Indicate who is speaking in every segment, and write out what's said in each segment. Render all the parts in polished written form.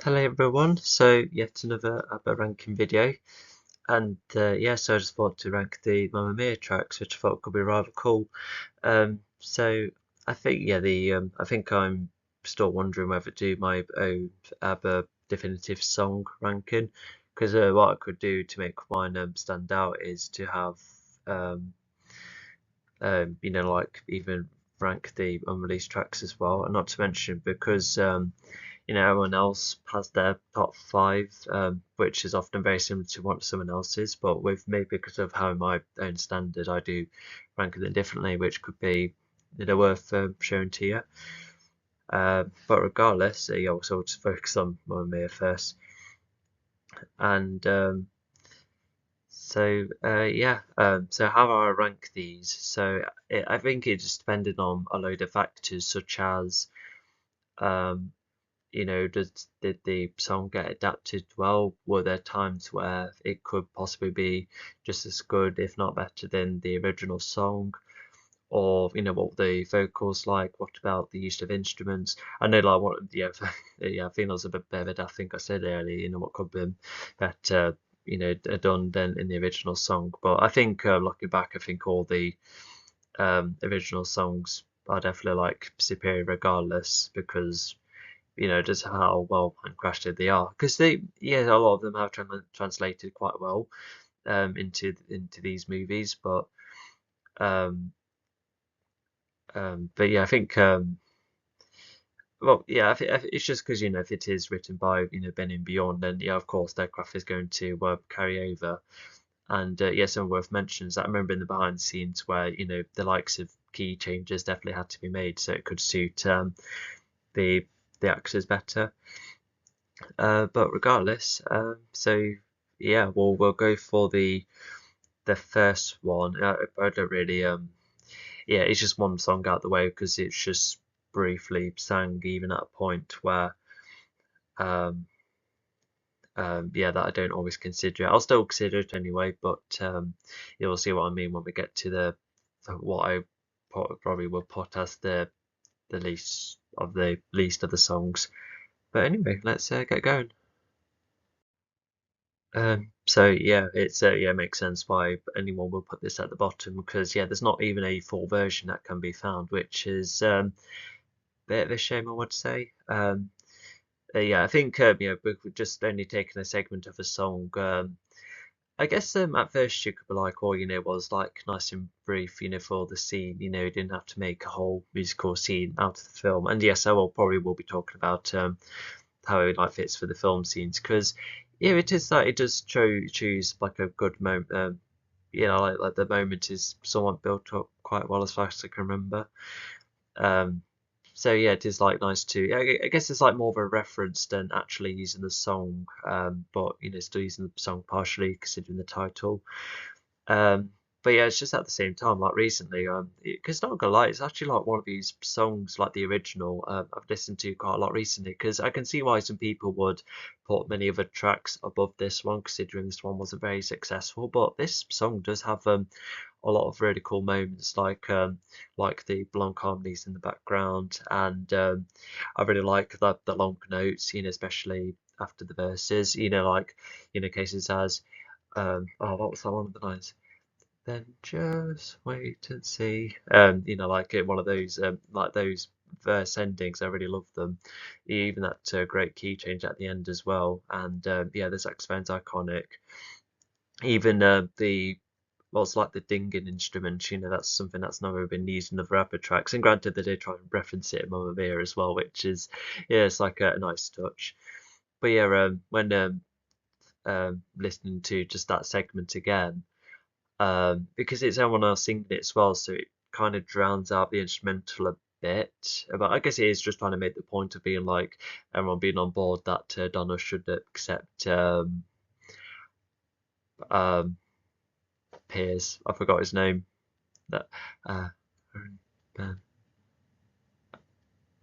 Speaker 1: Hello everyone, so yet another ABBA ranking video, and so I just thought to rank the Mamma Mia tracks, which I thought could be rather cool. So I think I think I'm still wondering whether to do my own ABBA definitive song ranking, because what I could do to make mine stand out is to have um, like even rank the unreleased tracks as well, and not to mention because everyone else has their top five, which is often very similar to what someone else's, but with me, because of how my own standard, I do rank them differently, which could be worth showing to you. But regardless, so we'll just focus on Mamma Mia first, and so how I rank these? I think it just depended on a load of factors such as um, did the song get adapted well? Were there times where it could possibly be just as good, if not better, than the original song? Or what were the vocals like? What about the use of instruments? I know, like, what, yeah, yeah, I think that was a bit better. I think I said earlier, what could be better, done than in the original song. But I think, looking back, I think all the original songs are definitely like superior regardless because just how well handcrafted they are. Because a lot of them have translated quite well into these movies, um, but yeah, I think it's just because if it is written by Benny and Beyond, then yeah, of course their craft is going to carry over. And some worth mentions that I remember in the behind the scenes where the likes of key changes definitely had to be made so it could suit the the actors better. But regardless, yeah, we'll go for the first one. I don't really yeah, it's just one song out the way because it's just briefly sang even at a point where um that I don't always consider it. I'll still consider it anyway, but you'll see what I mean when we get to what I probably will put as the least of the songs. But anyway, let's get going. So yeah, it makes sense why anyone will put this at the bottom because yeah, there's not even a full version that can be found, which is a bit of a shame, I would say. I think we've just only taken a segment of a song. I guess at first you could be like, oh, was like nice and brief, for the scene. You didn't have to make a whole musical scene out of the film. And yes, I will probably will be talking about how it like fits for the film scenes because yeah, it is that it does choose like a good moment. Like the moment is somewhat built up quite well as far as I can remember. Um, so yeah, it is like nice to. I guess it's like more of a reference than actually using the song. But still using the song partially considering the title. Um, but yeah, it's just at the same time, like recently, because not gonna lie, it's actually like one of these songs, like the original, I've listened to quite a lot recently, because I can see why some people would put many other tracks above this one, considering this one wasn't very successful. But this song does have a lot of really cool moments, like the blonde harmonies in the background, and I really like the long notes, especially after the verses, like cases as what was that one of the lines? Then just wait and see. Like one of those like those verse endings. I really love them. Even that great key change at the end as well. And yeah, the saxophone's iconic. Even the what's like the dinging instrument. That's something that's never been used in other ABBA tracks. And granted, they did try and reference it in Mamma Mia as well, which is yeah, it's like a nice touch. But yeah, when listening to just that segment again because it's everyone else singing it as well, so it kind of drowns out the instrumental a bit. But I guess it is just trying to make the point of being like everyone being on board that Donna should accept um, Piers. I forgot his name. That uh, um,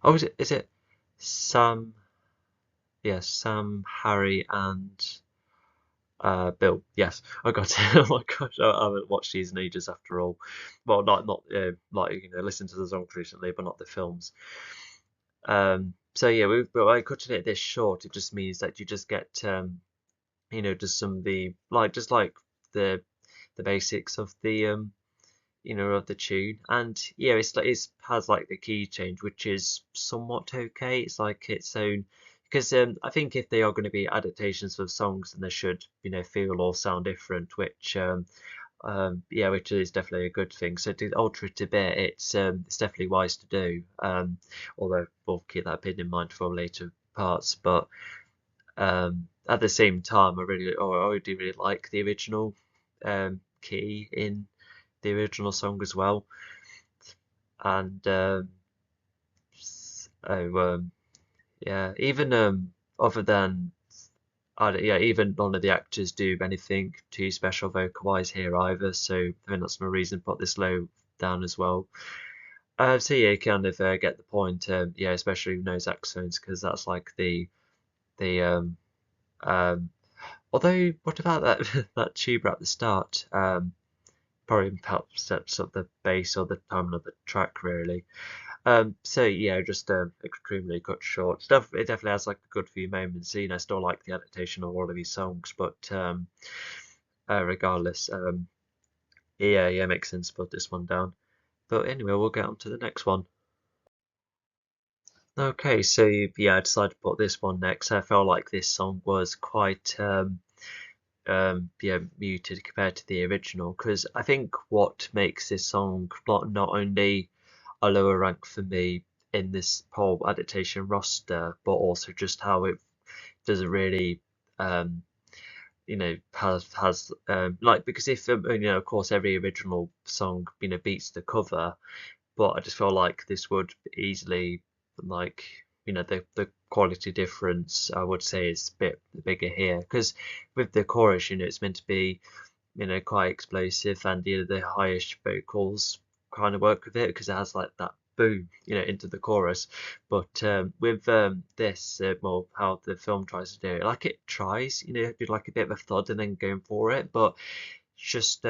Speaker 1: oh, is it Sam? Yes, Sam, Harry, and Bill. Yes, I got it. Oh my gosh, I haven't watched these in ages after all. Well, not like listened to the songs recently, but not the films. So yeah, by cutting it this short, it just means that you just get just some of the just like the basics of the of the tune. And yeah, it's like it's has like the key change, which is somewhat okay. It's like its own, because I think if they are going to be adaptations of songs, then they should feel or sound different, which yeah, which is definitely a good thing. So to alter it a bit, it's definitely wise to do. Although we'll keep that bit in mind for later parts. But at the same time, I do really like the original key in the original song as well. And so yeah, even other than yeah, even none of the actors do anything too special vocal wise here either. So I think that's no reason to put this low down as well. So yeah, you kind of get the point. Yeah, especially with no saxophones, because that's like the um. Although, what about that that tuba at the start? Probably helps sets up the bass or the tone of the track really. So yeah, just extremely cut short stuff. It definitely has like a good few moments. I still like the adaptation of all of these songs, but regardless, yeah, makes sense to put this one down. But anyway, we'll get on to the next one. Okay, so yeah, I decided to put this one next. I felt like this song was quite yeah, muted compared to the original, because I think what makes this song not only a lower rank for me in this whole adaptation roster, but also just how it doesn't really um has like, because if of course every original song beats the cover, but I just feel like this would easily, like, the quality difference I would say is a bit bigger here, because with the chorus, it's meant to be quite explosive, and the highest vocals kind of work with it because it has like that boom into the chorus. But with this well, how the film tries to do it, like, it tries do like a bit of a thud and then going for it, but just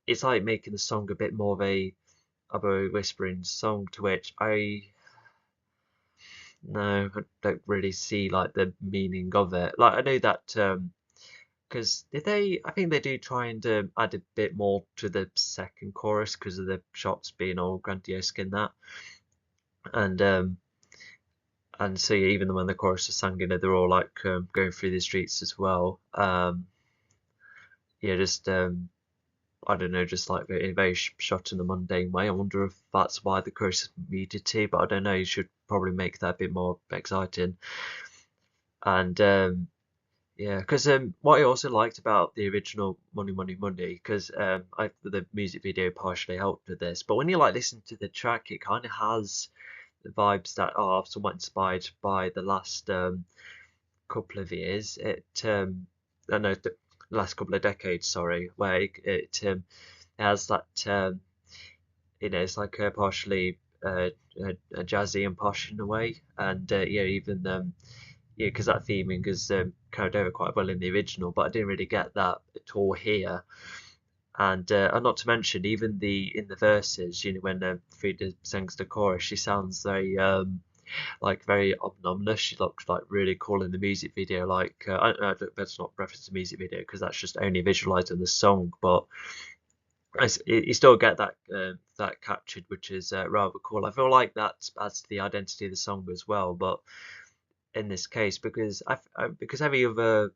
Speaker 1: it's like making the song a bit more of a whispering song, to which I no, I don't really see like the meaning of it. Like, I know that because did they? I think they do try and add a bit more to the second chorus because of the shots being all grandiose in that, and so yeah, even when the chorus is sung, they're all like going through the streets as well. Yeah, just I don't know, just like in a very shot in a mundane way. I wonder if that's why the chorus is needed to, but I don't know. You should probably make that a bit more exciting. And yeah, because what I also liked about the original Money Money Money, because the music video partially helped with this, but when you like listen to the track, it kind of has the vibes that are somewhat inspired by the last couple of years. I know the last couple of decades, sorry, where it has that it's like partially jazzy and posh in a way, and yeah, even yeah, because that theming is carried over quite well in the original, but I didn't really get that at all here. And not to mention, even the in the verses, when Frida sings the chorus, she sounds very like very ominous. She looks like really cool in the music video. Like let's not reference the music video because that's just only visualized in the song, but you still get that captured, which is rather cool. I feel like that adds to the identity of the song as well, but in this case, because every other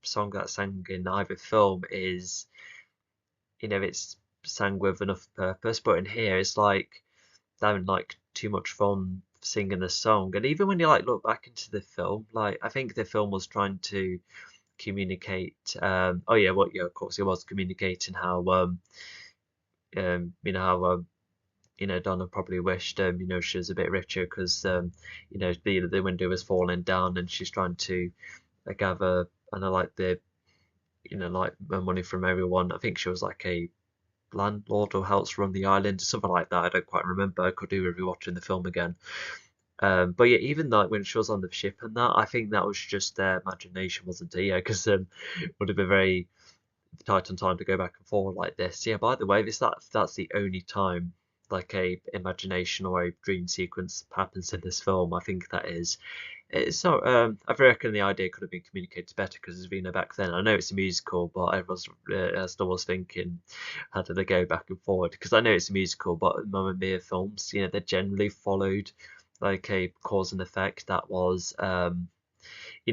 Speaker 1: song that's sang in either film is it's sang with enough purpose, but in here it's like having like too much fun singing the song. And even when you like look back into the film, like, I think the film was trying to communicate oh yeah, well, yeah, of course it was communicating how how Donna probably wished she was a bit richer, because the window was falling down and she's trying to gather, and I like the like money from everyone. I think she was like a landlord or helps run the island, something like that. I don't quite remember. I could do with rewatching the film again. But yeah, even like when she was on the ship and that, I think that was just their imagination, wasn't it? Yeah, because it would have been very tight on time to go back and forward like this. Yeah, by the way, that's the only time like a imagination or a dream sequence happens in this film. I think that is it's not. I reckon the idea could have been communicated better because back then. I know it's a musical, but I still was thinking, how do they go back and forward? Because I know it's a musical, but Mamma Mia films, they generally followed like a cause and effect that was,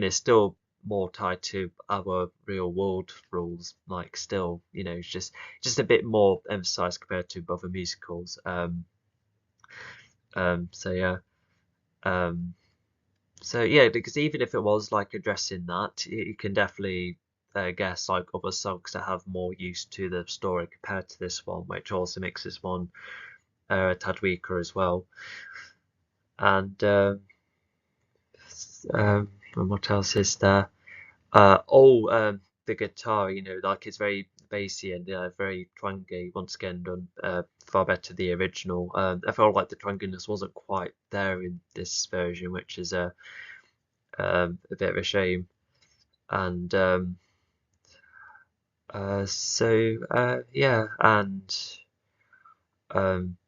Speaker 1: still more tied to our real world rules. Like still, it's just a bit more emphasized compared to other musicals. So yeah. Um, So yeah, because even if it was like addressing that, you can definitely guess like other songs that have more use to the story compared to this one, which also makes this one a tad weaker as well. And and what else is there? The guitar, like it's very bassy and very twangy. Once again, done far better the original. I felt like the twanginess wasn't quite there in this version, which is a bit of a shame. And yeah, and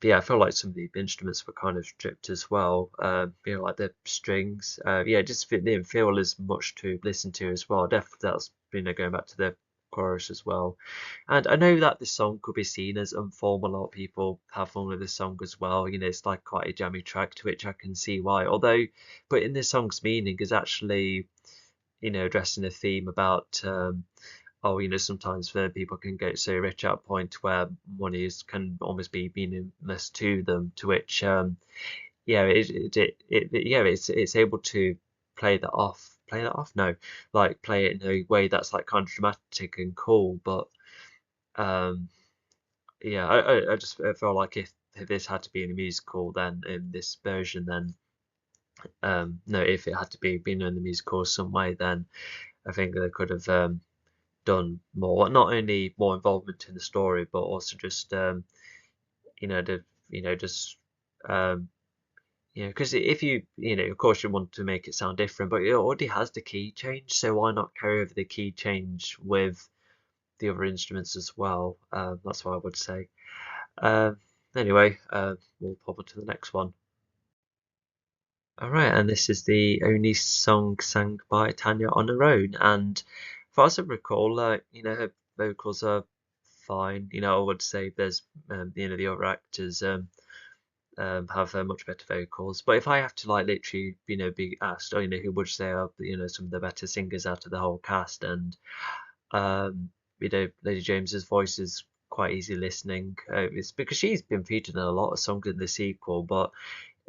Speaker 1: yeah, I feel like some of the instruments were kind of stripped as well. Like the strings. Yeah, it just didn't feel as much to listen to as well. Definitely, that's going back to the chorus as well. And I know that this song could be seen as unformed. A lot of people have fun with this song as well. It's like quite a jammy track, to which I can see why. Although, but in this song's meaning is actually, addressing a theme about sometimes people can get so rich at a point where money can almost be meaningless to them, to which yeah, yeah, it's able to play that off, no, like play it in a way that's like kind of dramatic and cool, but um, yeah, I just feel like if this had to be in a musical, then in this version, then no, if it had to be in the musical some way, then I think they could have done more, not only more involvement in the story, but also just the just um, because if of course you want to make it sound different, but it already has the key change, so why not carry over the key change with the other instruments as well? That's what I would say. Um, anyway, we'll pop on to the next one. All right, and this is the only song sang by Tanya on her own, and far as I recall, her vocals are fine. I would say there's, the other actors have much better vocals. But if I have to like literally, be asked, who would you say are, some of the better singers out of the whole cast, and um, Lady James's voice is quite easy listening. It's because she's been featured in a lot of songs in the sequel, but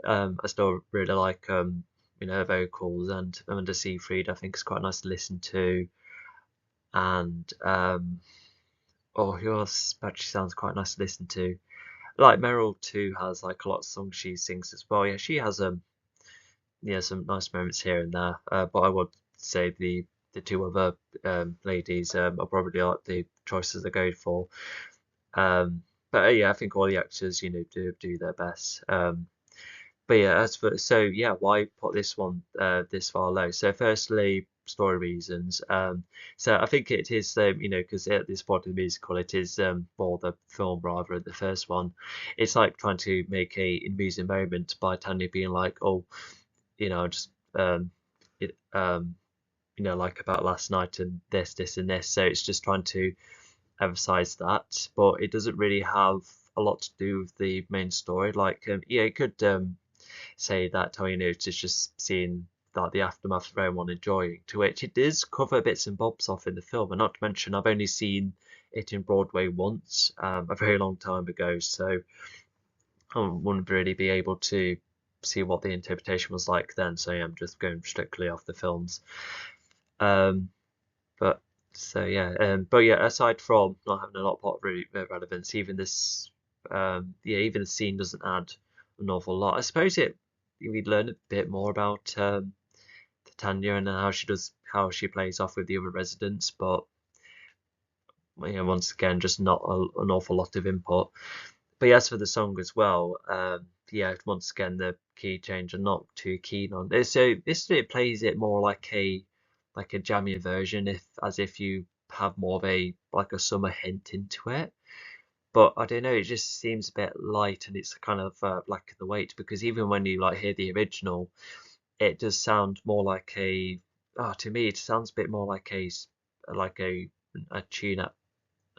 Speaker 1: I still really like her vocals, and Amanda Seyfried I think is quite nice to listen to, and oh, who else actually sounds quite nice to listen to? Like Meryl too has like a lot of songs she sings as well. Yeah, she has yeah, some nice moments here and there. But I would say the two other ladies are probably like the choices they go for. But yeah, I think all the actors do their best. But yeah, as for yeah, why put this one this far low? So firstly, story reasons. So I think it is because at this point of the musical, it is for the film rather than the first one. It's like trying to make a amusing moment by Tanya being like, oh, just it like about last night and this and this. So it's just trying to emphasize that, but it doesn't really have a lot to do with the main story. Like, yeah, it could say that how it's just seeing that the aftermath of everyone enjoying, to which it does cover bits and bobs off in the film, and not to mention I've only seen it in Broadway once, a very long time ago, so I wouldn't really be able to see what the interpretation was like then. So yeah, I'm just going strictly off the films. Um, but so yeah, but yeah, aside from not having a lot of plot relevance, even this, yeah, even the scene doesn't add an awful lot. I suppose we'd learn a bit more about Tanya and how she plays off with the other residents, but once again, just not an awful lot of input. But yes, for the song as well, yeah, once again the key change I'm not too keen on. So this it plays it more like a jammy version, if as if you have more of a like a summer hint into it. but I don't know, it just seems a bit light, and it's kind of lacking the weight, because even when you like hear the original, it does sound more like a, to me it sounds a bit more like like a tune at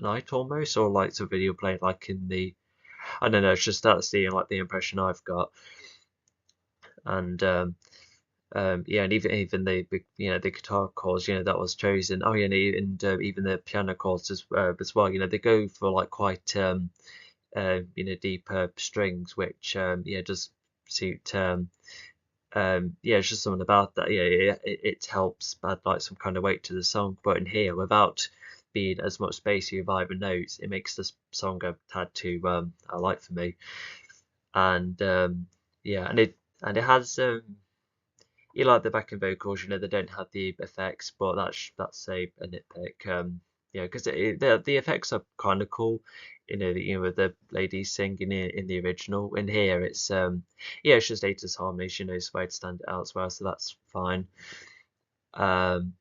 Speaker 1: night almost, or like some video playing like in the, I don't know, it's just that's the like the impression I've got. And yeah, and even the the guitar chords, that was chosen. Oh yeah, and even the piano chords as well. They go for like quite deeper strings, which yeah, does suit yeah, it's just something about that. Yeah, it helps add like some kind of weight to the song. But in here, without being as much spacey with either notes, it makes this song a tad too I like for me. And yeah, and it has you like the backing vocals, they don't have the effects, but that's a nitpick. Yeah, because the effects are kind of cool. With the ladies singing in the original. In here, it's yeah, it's just Ata's harmony. She knows where to stand it out as well, so that's fine. Um,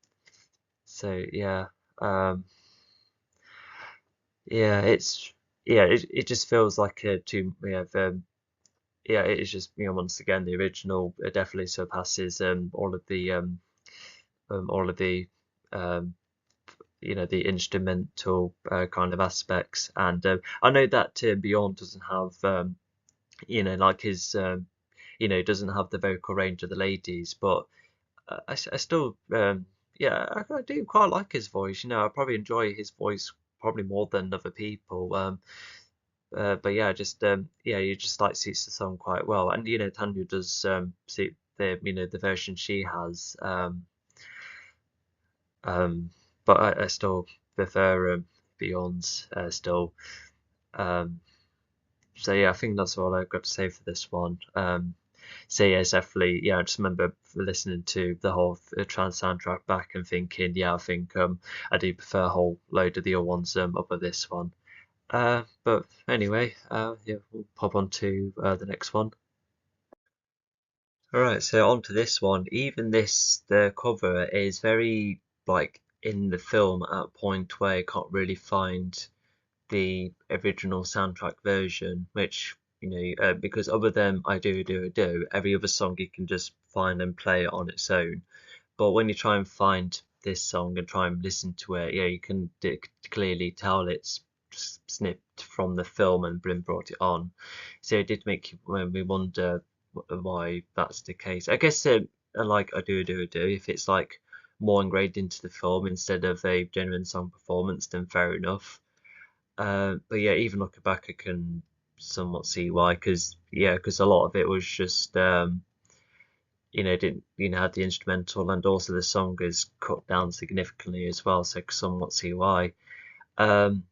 Speaker 1: so yeah, um, yeah, it just feels like a too we have yeah, it is just once again the original definitely surpasses all of the um, the instrumental kind of aspects. And I know that Beyond doesn't have like his doesn't have the vocal range of the ladies, but I still yeah, I do quite like his voice. I probably enjoy his voice probably more than other people. But yeah, just yeah, you just like suits the song quite well. And Tanya does suit the version she has. Um, but I still prefer Beyond's still. Um, so yeah, I think that's all I've got to say for this one. So yeah, it's definitely yeah. I just remember listening to the whole trans soundtrack back and thinking, yeah, I think I do prefer a whole load of the other ones over this one. But anyway, yeah, we'll pop on to the next one. All right, so on to this one. Even the cover is very like in the film at a point where you can't really find the original soundtrack version, which because other than I do, every other song you can just find and play on its own. But when you try and find this song and try and listen to it, yeah, you can clearly tell it's snipped from the film and been brought it on. So it did make me wonder why that's the case. I guess like I do, if it's like more ingrained into the film instead of a genuine song performance, then fair enough. But yeah, even looking back, I can somewhat see why, because a lot of it was just didn't had the instrumental, and also the song is cut down significantly as well, so I can somewhat see why. Um,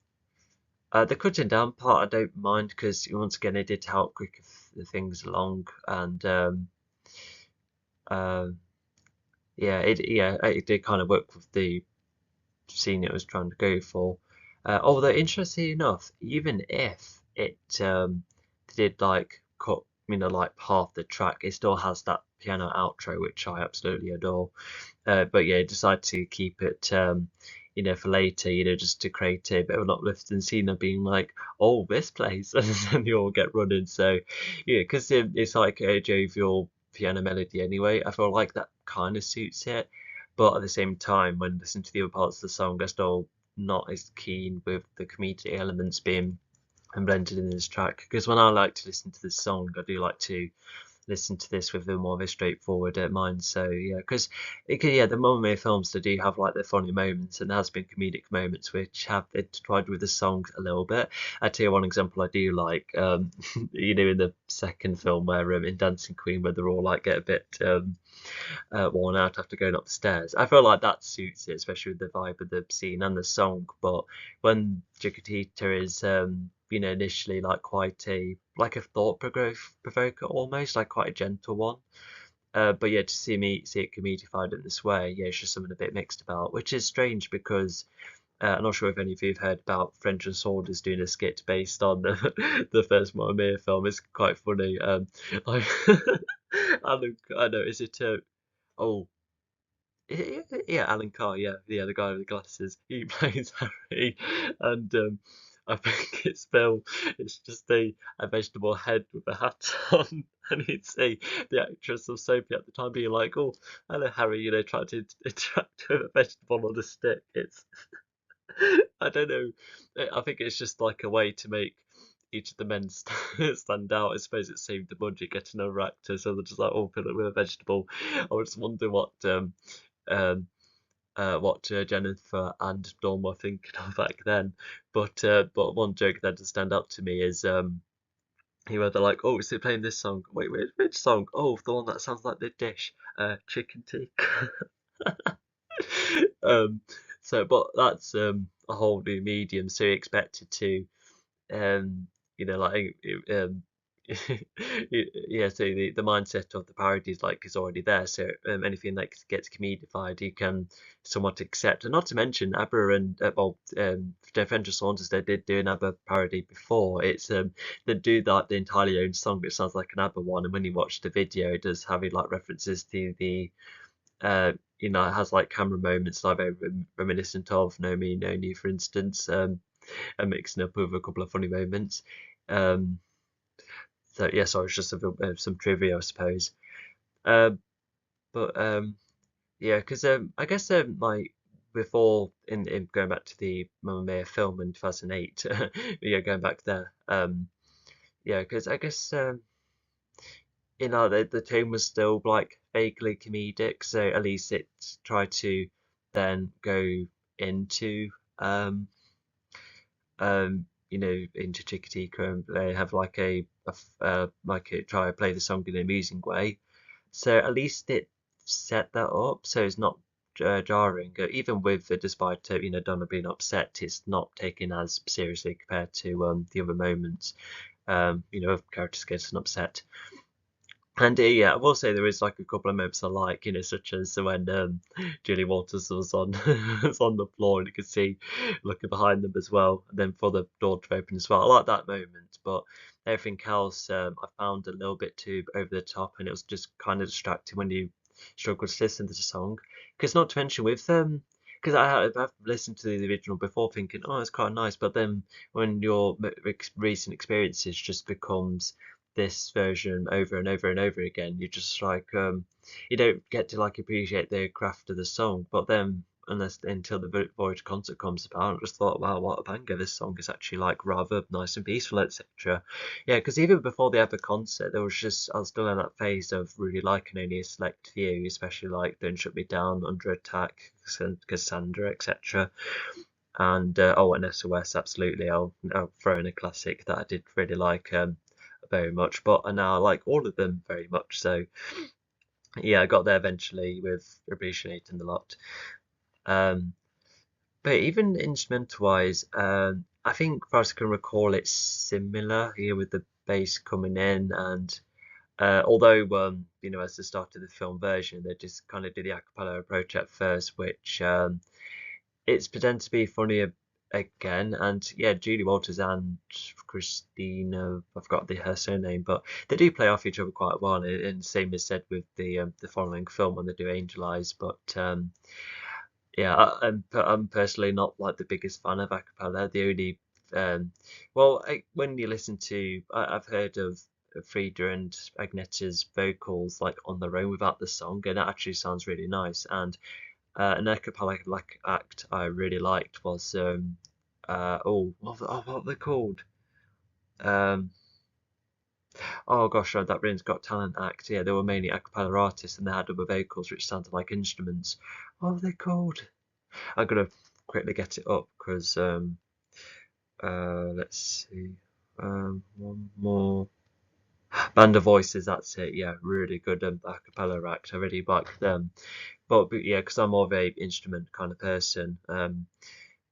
Speaker 1: the cutting down part I don't mind, because once again it did help quick the things along. And um yeah, it did kind of work with the scene it was trying to go for. Although interestingly enough, even if it did like cut like half the track, it still has that piano outro which I absolutely adore. But yeah, decided to keep it for later, just to create a bit of an uplifting scene of being like, oh, this place, and then you all get running. So yeah, because it's like a jovial piano melody anyway. I feel like that kind of suits it. But at the same time, when listening to the other parts of the song, I'm still not as keen with the comedic elements being blended in this track. Because when I like to listen to this song, I do like to listen to this with a more of a straightforward mind. So yeah, because yeah, the Mamma films, they do have like their funny moments, and there has been comedic moments which have tried with the song a little bit. I tell you one example I do like, in the second film where in Dancing Queen, where they're all like get a bit worn out after going up the stairs. I feel like that suits it, especially with the vibe of the scene and the song. But when Chiquitita is, initially like quite a like a thought provoker almost, like quite a gentle one. But yeah, to see it comedified in this way, yeah, it's just something a bit mixed about, which is strange because I'm not sure if any of you have heard about French and Saunders doing a skit based on the first Mamma Mia film. It's quite funny. Like, I know, is it? Oh, yeah, Alan Carr, yeah, the guy with the glasses. He plays Harry, and I think it's Phil. It's just a vegetable head with a hat on, and he'd see the actress of Sophie at the time being like, "Oh, hello, Harry," trying to interact with a vegetable on a stick. It's I don't know. I think it's just like a way to make each of the men stand out. I suppose it saved the budget getting another actor, so they're just like, "Oh, fill it with a vegetable." I was wondering um, what Jennifer and Dawn were thinking of back then. But one joke that does stand out to me is they're like, "Oh, is it playing this song? Wait, which song? Oh, the one that sounds like the dish, chicken tikka." Um, but that's a whole new medium, so you expected to um, like yeah, so the mindset of the parody is like is already there. So anything that gets comedified, you can somewhat accept. And not to mention ABBA and Defenders Saunders, they did do an ABBA parody before. It's they do that the entirely own song, which sounds like an ABBA one. And when you watch the video, it does have like references to the it has like camera moments that I'm very reminiscent of No Me, No You, for instance, and mixing up with a couple of funny moments. Um, so yeah, sorry, it's just some trivia, I suppose. Um, but yeah, because I guess like before in going back to the Mamma Mia film in 2008, yeah, going back there, yeah, because I guess the tone was still like vaguely comedic, so at least it tried to then go into um into Chikitika, and they have like like it try to play the song in an amusing way. So at least it set that up, so it's not jarring. Even with despite Donna being upset, it's not taken as seriously compared to the other moments. Of characters getting upset. And yeah, I will say there is like a couple of moments I like, such as when Julie Walters was on was on the floor and you could see looking behind them as well, and then for the door to open as well. I like that moment, but everything else I found a little bit too over the top, and it was just kind of distracting when you struggle to listen to the song. Because not to mention with because I've listened to the original before thinking, oh, it's quite nice, but then when your recent experiences just becomes this version over and over and over again, you just like you don't get to like appreciate the craft of the song. But then unless until the Voyage concert comes about, I just thought, wow, what a banger! This song is actually like rather nice and peaceful, etc. Yeah, because even before the ever concert, there was just I was still in that phase of really liking only a select few, especially like Don't Shut Me Down, Under Attack, Cassandra, etc. And and SOS, absolutely. I'll throw in a classic that I did really like very much, but I now like all of them very much. So yeah, I got there eventually with appreciating a lot. Um, but even instrumental wise, I think, as I can recall, it's similar here with the bass coming in, and although as the start of the film version, they just kind of do the a cappella approach at first, which it's pretend to be funnier again. And yeah, Julie Walters and Christina, I've got her surname, but they do play off each other quite well. And same is said with the following film when they do Angel Eyes. But yeah, I'm personally not like the biggest fan of a cappella. The only when you listen to, I've heard of Frida and Agnetta's vocals like on their own without the song, and it actually sounds really nice. And an a cappella like act I really liked was what are they called? Um, oh gosh, that Britain's Got Talent act. Yeah, they were mainly a cappella artists and they had other vocals which sounded like instruments. What are they called? I'm gonna quickly get it up because let's see. One more. Band of Voices, that's it. Yeah, really good a cappella act. I really like them. But yeah, because I'm more of a instrument kind of person.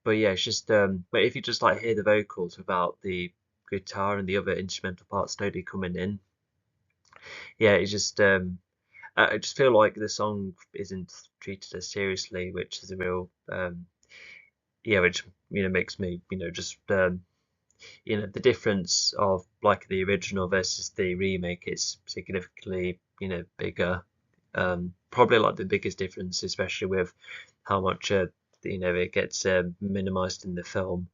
Speaker 1: But yeah, it's just but if you just like hear the vocals without the guitar and the other instrumental parts slowly coming in, yeah, it's just I just feel like the song isn't treated as seriously, which is a real yeah, which makes me just the difference of like the original versus the remake is significantly bigger. Probably like the biggest difference, especially with how much it gets minimized in the film.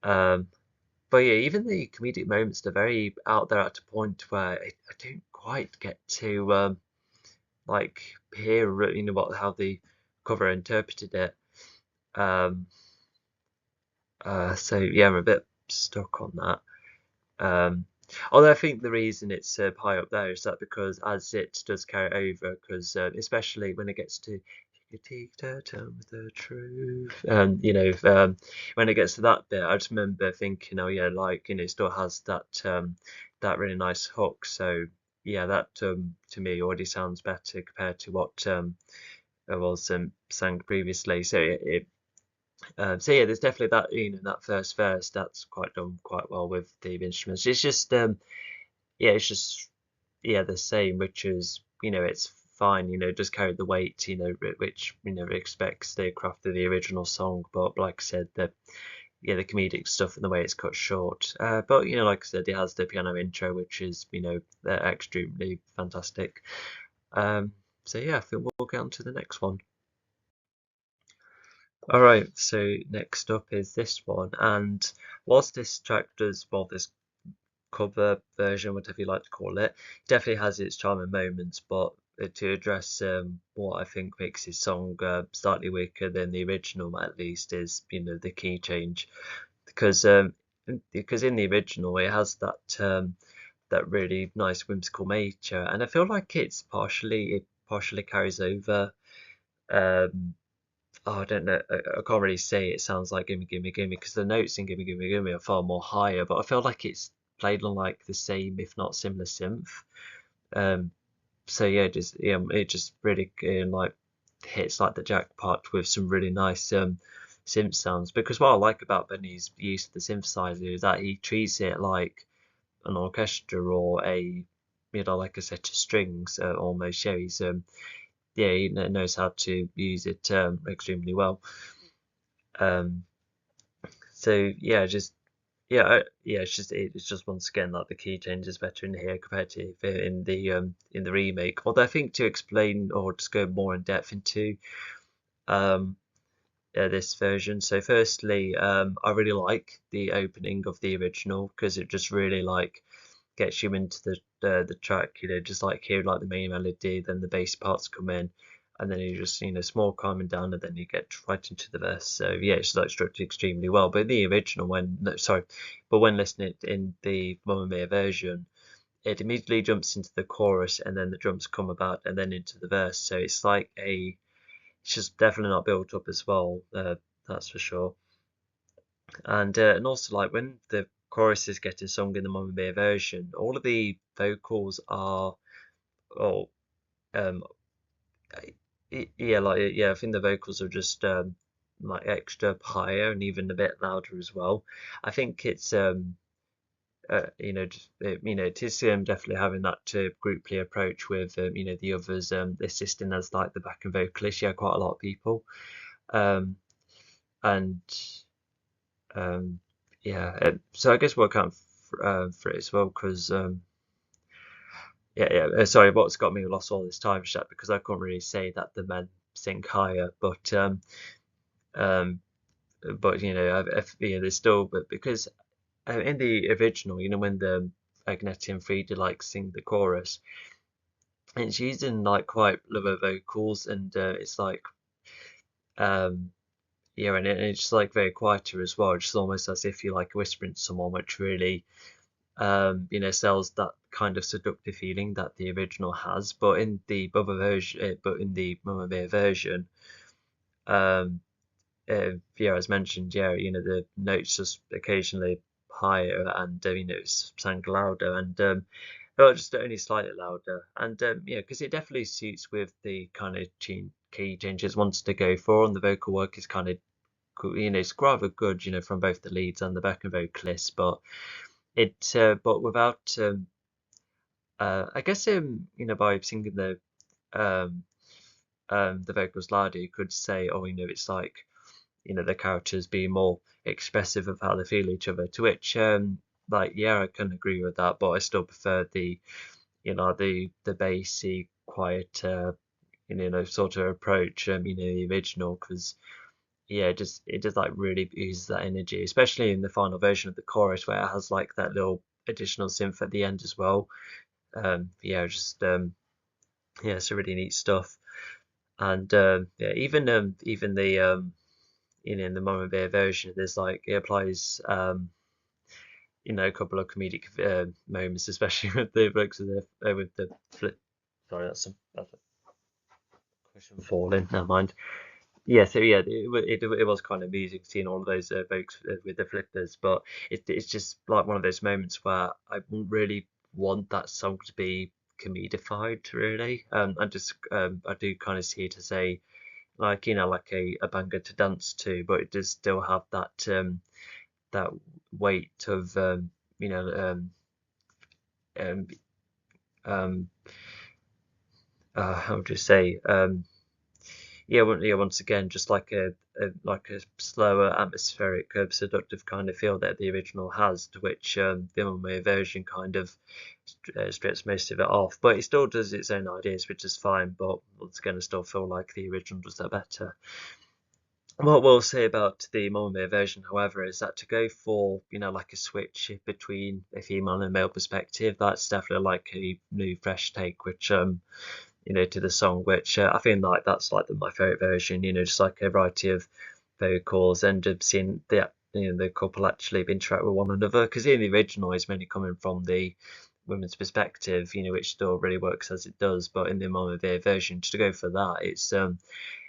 Speaker 1: Um, but yeah, even the comedic moments, they're very out there at a point where I don't quite get to like hear what how the cover interpreted it. Um, so yeah, I'm a bit stuck on that. Um, Although I think the reason it's high up there is that because as it does carry over, because especially when it gets to tell me the truth, when it gets to that bit, I just remember thinking, oh yeah, like it still has that really nice hook. So yeah, that to me already sounds better compared to what was sang previously. So yeah, there's definitely that that first verse that's quite done quite well with the instruments. It's just yeah, it's just yeah the same, which is it's fine. It does carry the weight. Which expects the craft of the original song. But like I said, the comedic stuff and the way it's cut short. But like I said, it has the piano intro, which is extremely fantastic. Um, so yeah, I think we'll get on to the next one. All right, so next up is this one, and whilst this track does, well, this cover version, whatever you like to call it, definitely has its charming moments, but to address what I think makes his song slightly weaker than the original, at least, is the key change, because in the original it has that really nice whimsical nature, and I feel like it partially carries over. Um, Oh, I don't know. I can't really say it sounds like Gimme Gimme Gimme because the notes in Gimme Gimme Gimme are far more higher, but I feel like it's played on like the same, if not similar synth. Um, so yeah, it just really like hits like the jackpot with some really nice synth sounds. Because what I like about Benny's use of the synthesizer is that he treats it like an orchestra or like a set of strings almost. Yeah, he knows how to use it extremely well. Um, so yeah, just yeah, it's just once again like the key change is better in here compared to in the remake. Although I think to explain or just go more in depth into um this version. So firstly, I really like the opening of the original because it just really like gets you into the track, just like hearing like the main melody, then the bass parts come in, and then you just small calming down, and then you get right into the verse. So yeah, it's like structured extremely well. But in the original, when no, sorry, but when listening in the Mamma Mia version, it immediately jumps into the chorus, and then the drums come about, and then into the verse. So it's just definitely not built up as well. That's for sure. And also like when the chorus is getting sung in the Mamma Mia version, all of the vocals are oh um yeah I think the vocals are just like extra higher and even a bit louder as well. I think it's it is definitely having that grouply approach with the others assisting as like the backing vocalist. Yeah, quite a lot of people. Um and Um, yeah, so I guess we'll count for it as well because sorry, what's got me lost all this time is that because I can't really say that the men sing higher, um, but there's still but because in the original, when the Agnetti and Frida like sing the chorus, it's using like quite lower vocals and it's like um and it's just like very quieter as well, just almost as if you're like whispering to someone, which really sells that kind of seductive feeling that the original has. But in the Mamma Mia version, um, yeah, as mentioned, yeah, the notes just occasionally higher and it's sang louder and well, just only slightly louder. And yeah, because it definitely suits with the kind of key changes wanted to go for, and the vocal work is kind of cool, it's rather good, from both the leads and the backing vocalists, but without I guess by singing um the vocals louder, you could say, oh, it's like the characters being more expressive of how they feel each other. To which like yeah, I can agree with that, but I still prefer the bassy, quiet sort of approach the original because yeah, it just like really oozes that energy, especially in the final version of the chorus where it has like that little additional synth at the end as well. Yeah, just yeah, it's really neat stuff. And yeah, even the in the Mama Bear version, there's like it applies a couple of comedic moments, especially with the books with the flip. Sorry, that's a cushion falling. Never mind. Yeah, so yeah, it was kind of amusing seeing all of those folks with the flippers, but it's just like one of those moments where I wouldn't really want that song to be comedified, really. I do kind of see it as a like like a banger to dance to, but it does still have that weight of you know um um how would you say yeah, yeah, once again, just like a slower, atmospheric, seductive kind of feel that the original has, to which the MMA version kind of strips most of it off. But it still does its own ideas, which is fine. But once again, I still feel like the original does that better. What we'll say about the Momoe version, however, is that to go for, like a switch between a female and male perspective, that's definitely like a new, fresh take, which to the song, which I think like that's like my favorite version. Just like a variety of vocals and seeing the couple actually interact with one another. Because in the original, is mainly coming from the women's perspective, which still really works as it does. But in the Mama Bear version, to go for that, it's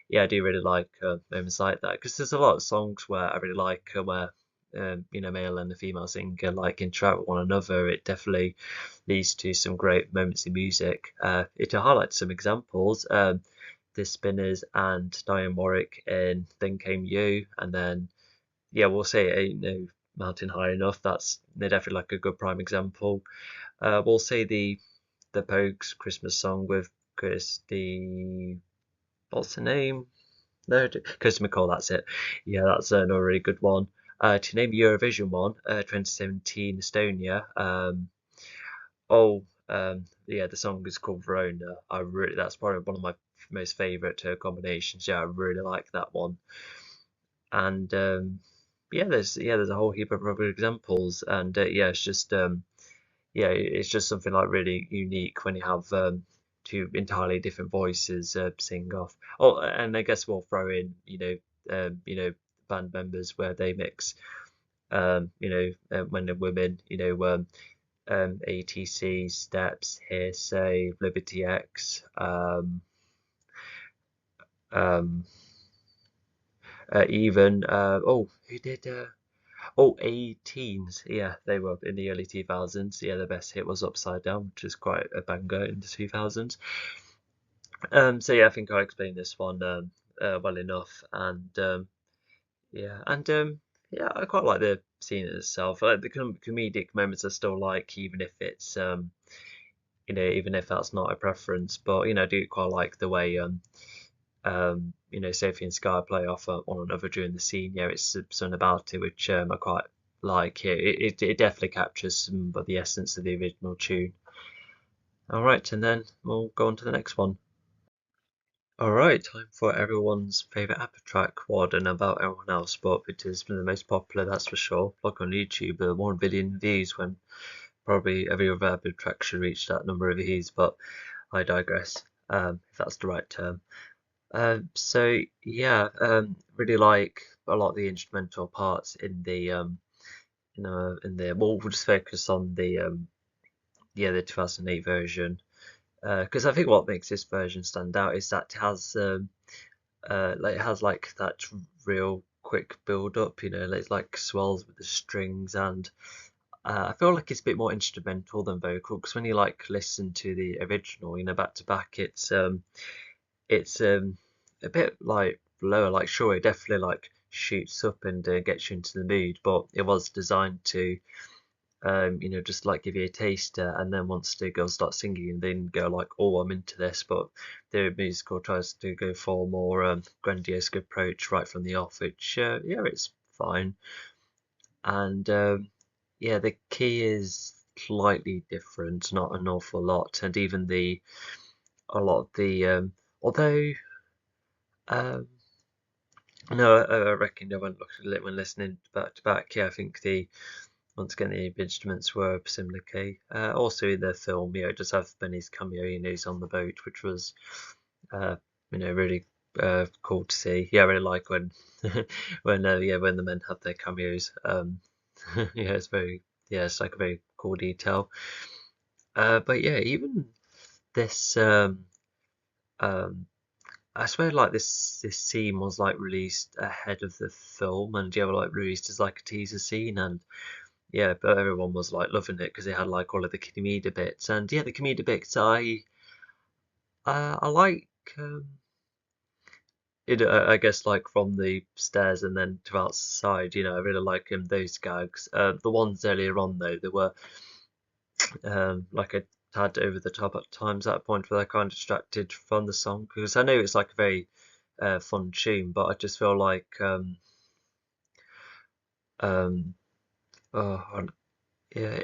Speaker 1: yeah, I do really like moments like that because there's a lot of songs where I really like where male and the female singer like interact with one another. It definitely leads to some great moments in music. To highlight some examples, the Spinners and Diane Warwick in "Then Came You," and then yeah, we'll say "Ain't No Mountain High Enough." They're definitely like a good prime example. We'll say the Pogues Christmas song with Kirsty. What's her name? No, Kirsty MacColl, that's it. Yeah, that's another really good one. To name a Eurovision one, 2017 Estonia. Yeah, the song is called Verona. That's probably one of my most favourite combinations. Yeah, I really like that one. And there's a whole heap of other examples. And yeah, it's just something like really unique when you have two entirely different voices sing off. Oh, and I guess we'll throw in, band members where they mix, men and women, ATC, Steps, Hearsay, Liberty X, um, even, who did, oh, 18s. Yeah, they were in the early 2000s. Yeah, the best hit was Upside Down, which is quite a banger in the 2000s. So yeah, I think I explained this one well enough, and yeah, and yeah, I quite like the scene itself. Like the comedic moments I still like, even if it's even if that's not a preference. But I do quite like the way Sophie and Sky play off one another during the scene. Yeah, it's something about it which I quite like. Yeah, it definitely captures some of the essence of the original tune. All right, and then we'll go on to the next one. All right, time for everyone's favorite Apple track. Well, I don't know about everyone else, but it has been the most popular, that's for sure. Like on YouTube, 1 billion views when probably every other Apple track should reach that number of views, but I digress, if that's the right term. So yeah, really like a lot of the instrumental parts in the we'll just focus on the 2008 version because I think what makes this version stand out is that it has like that real quick build up, it's like swells with the strings, and I feel like it's a bit more instrumental than vocal because when you like listen to the original, back to back, it's a bit like lower. Like sure, it definitely like shoots up and gets you into the mood, but it was designed to just like give you a taster, and then once the girls start singing, and then go like, oh, I'm into this. But the musical tries to go for a more grandiose approach right from the off, which yeah, it's fine. And yeah, the key is slightly different, not an awful lot, and even the a lot of the although um, No, I reckon I went looking at it when listening back to back. Yeah, I think the once again the instruments were similar key. Also in the film, it does have Benny's cameo. He's on the boat, which was uh, really cool to see. Yeah, I really like when when the men have their cameos. Yeah, it's very it's like a very cool detail. But yeah, even this um I swear like this scene was like released ahead of the film and like released as like a teaser scene, and yeah, but everyone was like loving it because it had like all of the comedic bits, and yeah, the comedic bits I like I guess like from the stairs and then to outside, I really like those gags. The ones earlier on though, they were like a tad over the top at times at a point where they're kind of distracted from the song, because I know it's like a very fun tune, but I just feel like um oh yeah,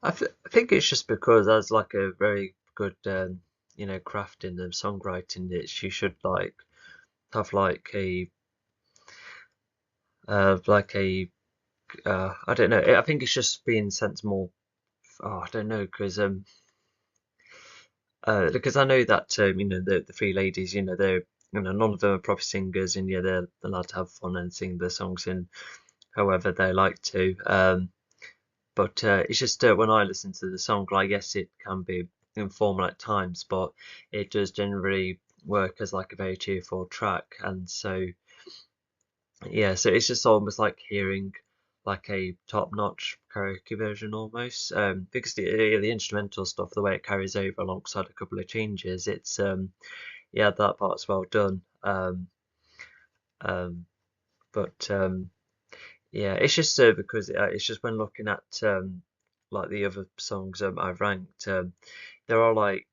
Speaker 1: I think it's just because as like a very good craft in the songwriting, that you should like have like a I don't know, I think it's just being sent more. I don't know, because I know that the three ladies, they're none of them are proper singers, and yeah, they're allowed to have fun and sing their songs in however they like to. But it's just when I listen to the song, like yes, it can be informal at times, but it does generally work as like a very cheerful track, and so yeah, so it's just almost like hearing like a top-notch karaoke version almost, because the instrumental stuff, the way it carries over alongside a couple of changes, it's yeah, that part's well done. Um, but yeah, it's just because it's just when looking at like the other songs I've ranked, there are like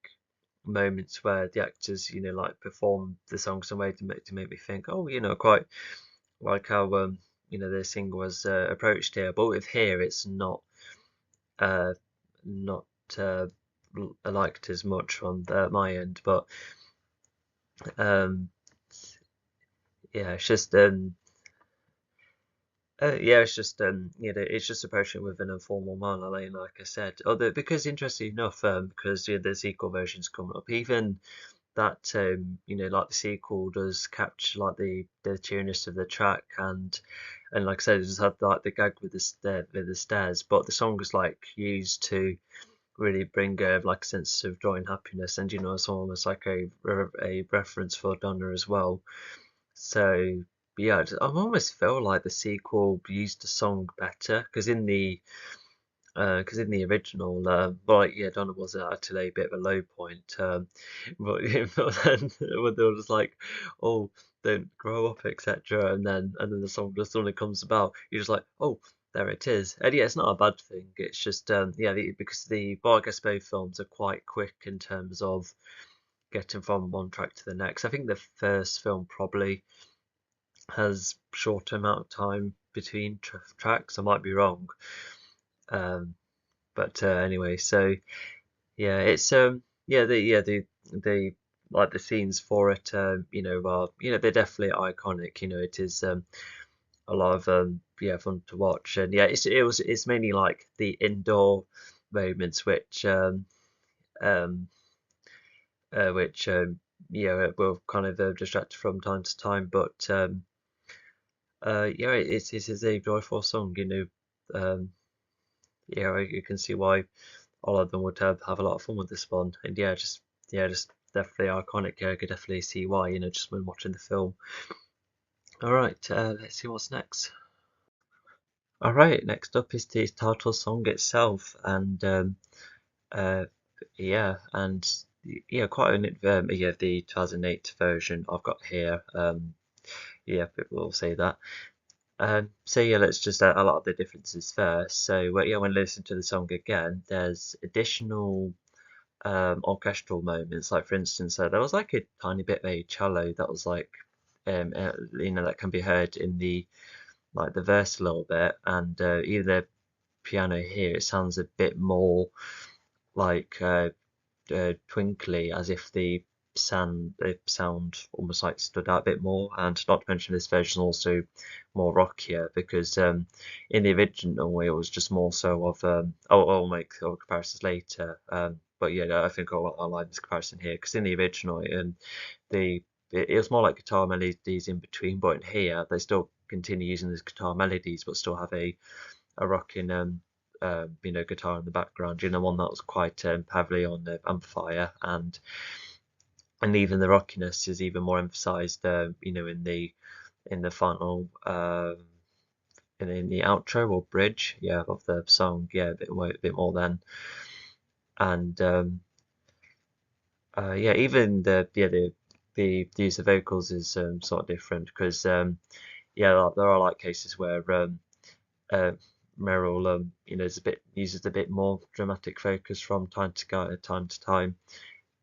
Speaker 1: moments where the actors, like perform the song some way to make me think, oh, quite like how the singer was approached here. But with here, it's uh not uh liked as much on my end. But um yeah, it's just yeah, it's just it's just approaching with an informal manner, like I said. Although because interesting enough, because the sequel version's coming up, even that like the sequel does capture like the tuniness of the track, and like I said, it just had like the gag with the stairs, but the song is like used to really bring like a sense of joy and happiness, and it's almost like a reference for Donna as well. So yeah, I almost feel like the sequel used the song better, because in the original, well, like, yeah, Donna was actually a bit of a low point, but, but then when they were just like, oh, don't grow up, etc., and then the song just suddenly comes about, you're just like, oh, there it is. And yeah, it's not a bad thing. It's just yeah, because well, I guess both films are quite quick in terms of getting from one track to the next. I think the first film probably has shorter amount of time between tracks. I might be wrong. Um, but anyway, so yeah, it's the like the scenes for it, are they're definitely iconic. It is a lot of fun to watch, and yeah, it's mainly like the indoor moments um which will kind of distract from time to time, but yeah, it is a joyful song. Yeah, you can see why all of them would have a lot of fun with this one. And just definitely iconic. Yeah, I could definitely see why, just when watching the film. All right, let's see what's next. All right, next up is the title song itself, and uh, yeah, and yeah, quite an yeah, the 2008 version I've got here. Yeah, people will say that. So yeah, let's just a lot of the differences first. So yeah, when listening to the song again, there's additional orchestral moments. Like for instance, there was like a tiny bit of a cello that was like, that can be heard in the like the verse a little bit, and even the piano here, it sounds a bit more like twinkly, as if the sound almost like stood out a bit more, and not to mention this version is also more rockier because in the original it was just more so of I'll make other comparisons later, but yeah, I think I'll like this comparison here because in the original and the it was more like guitar melodies in between, but in here they still continue using these guitar melodies but still have a rocking guitar in the background, one that was quite heavily on the amplifier, and even the rockiness is even more emphasized, in the final, in the outro or bridge, yeah, of the song, yeah, a bit more then, and yeah, even the use of vocals is sort of different because yeah, there are like cases where uh, Merrill, is uses a bit more dramatic focus from time to time.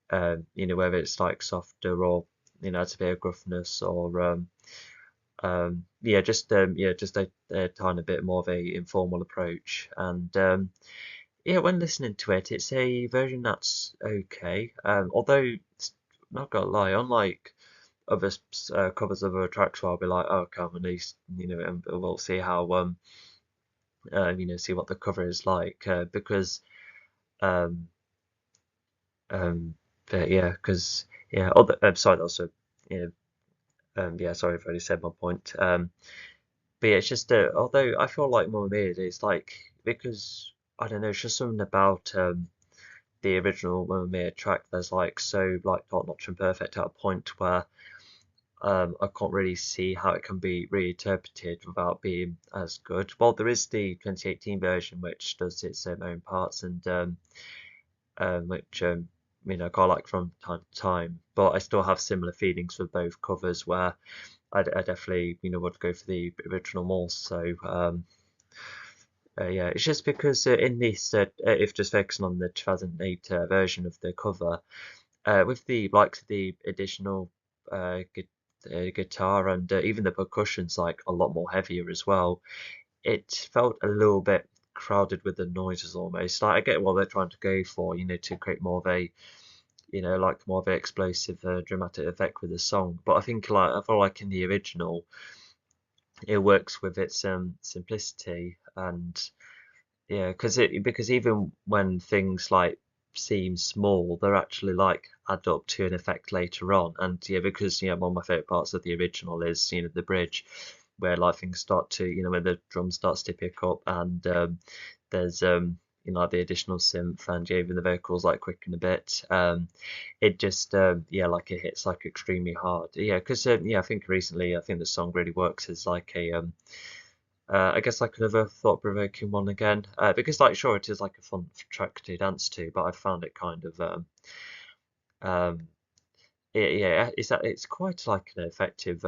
Speaker 1: Whether it's like softer or adds a bit of gruffness or just a tiny bit more of a informal approach. And yeah, when listening to it, it's a version that's okay. Although not gonna lie, unlike other covers of other tracks, where I'll be like, oh, come at least and we'll see how see what the cover is like because um um but yeah because yeah other sorry also you yeah sorry I've already said my point but yeah it's just although I feel like Mamma Mia is like because I don't know it's just something about the original Mamma Mia track there's like so like top notch and perfect at a point where I can't really see how it can be reinterpreted without being as good. Well, there is the 2018 version which does its own parts and which I quite like from time to time. But I still have similar feelings with both covers where I definitely would go for the original more. So yeah, it's just because in this, if just focusing on the 2008 version of the cover, with the like the additional guitar and even the percussion's like a lot more heavier as well. It felt a little bit crowded with the noises almost. Like I get what they're trying to go for, to create more of a, like more of an explosive, dramatic effect with the song. But I think like I feel like in the original, it works with its simplicity and yeah, because even when things like seem small, they're actually like add up to an effect later on. And yeah, because one of my favorite parts of the original is the bridge, where like things start to when the drum starts to pick up and there's like the additional synth and yeah, even the vocals like quicken a bit. It just yeah, like it hits like extremely hard. Yeah, because yeah, I think recently I think the song really works as like a I guess like another thought-provoking one again, because like sure it is like a fun track to dance to, but I found it kind of um yeah it's quite like an effective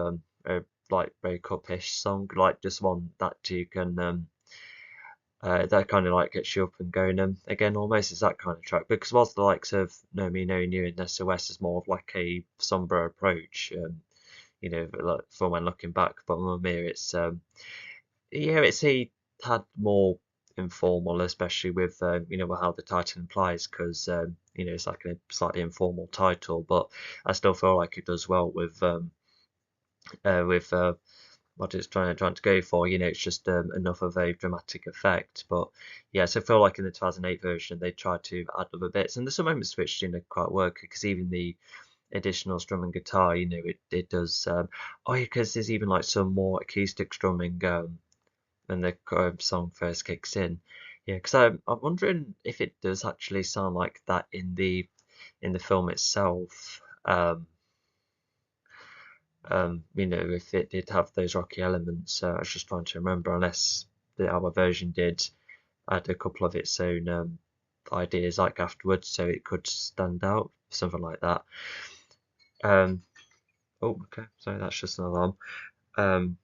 Speaker 1: like break-up-ish song, like just one that you can that kind of like gets you up and going again almost is that kind of track because whilst the likes of No Me No You and SOS is more of like a somber approach, like for when looking back, but Mamma Mia it's yeah, it's a tad more informal, especially with how the title implies, because it's like a slightly informal title, but I still feel like it does well with what it's trying to go for. It's just enough of a dramatic effect. But yeah, so I feel like in the 2008 version they tried to add other bits, and there's some moments which quite work because even the additional strumming guitar, it does. Oh, yeah, because there's even like some more acoustic strumming. When the song first kicks in. Yeah, because I'm wondering if it does actually sound like that in the film itself. If it did have those rocky elements. I was just trying to remember, unless our version did add a couple of its own ideas like afterwards, so it could stand out, something like that. Oh, okay, sorry, that's just an alarm. Um,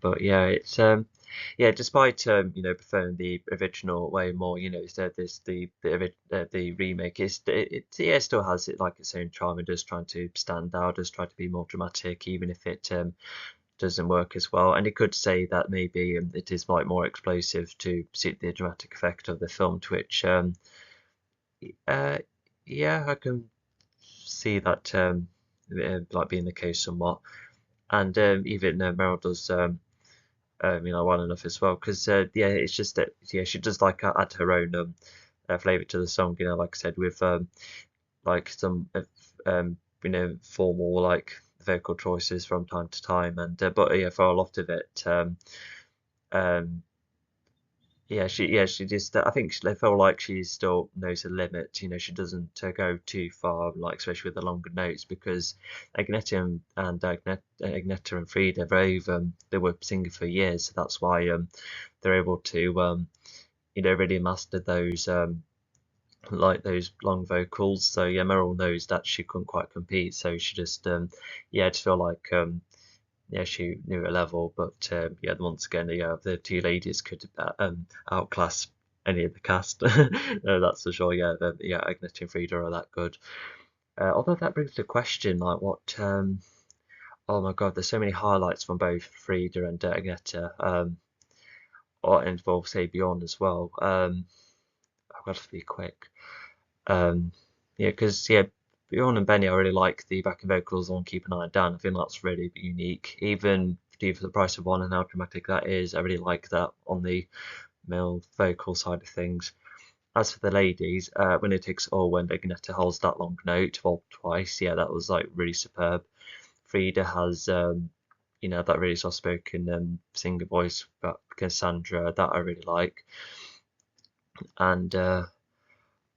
Speaker 1: but yeah, it's yeah, despite preferring the original way more, the remake yeah, it still has like its own charm and does trying to stand out, does try to be more dramatic, even if it doesn't work as well. And it could say that maybe it is like more explosive to suit the dramatic effect of the film, to which uh Yeah, I can see that like being the case somewhat, and even Meryl does well enough as well because yeah, it's just that yeah she does like add her own flavour to the song. Like I said, with like some formal like vocal choices from time to time, and but yeah, for a lot of it, um, she just I think I feel like she still knows her limit. She doesn't go too far, like especially with the longer notes, because Agneta and Frida they were singing for years, so that's why they're able to really master those like those long vocals. So yeah, Meryl knows that she couldn't quite compete, so she just yeah, I just feel like yeah, she knew her level, but yeah, once again, yeah, the two ladies could outclass any of the cast. That's for sure. Yeah, yeah, Agnes and Frida are that good. Although that brings the question, like, what? Oh my God, there's so many highlights from both Frida and Agneta, or involve say Bjorn as well. I've got to be quick. Um, yeah, because yeah, Bjorn and Benny, I really like the backing vocals on "Keep an Eye on Dan." I think that's really unique, even for the price of one and how dramatic that is. I really like that on the male vocal side of things. As for the ladies, when it takes all when Agneta holds that long note, well, twice, yeah, that was like really superb. Frida has, that really soft-spoken singer voice, but Cassandra, that I really like. And oh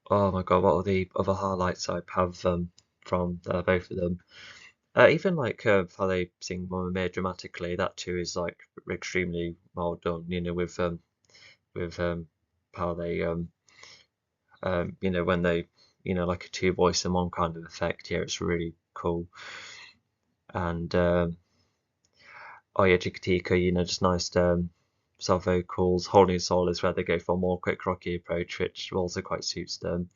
Speaker 1: my God, what are the other highlights I have from both of them? Even like how they sing Mamma Mia dramatically, that too is like extremely well done. With how they when they like a two voice and one kind of effect. Yeah, it's really cool. And oh yeah, Chikitika, just nice soft vocals. Holding Soul is where they go for a more quick rocky approach, which also quite suits them.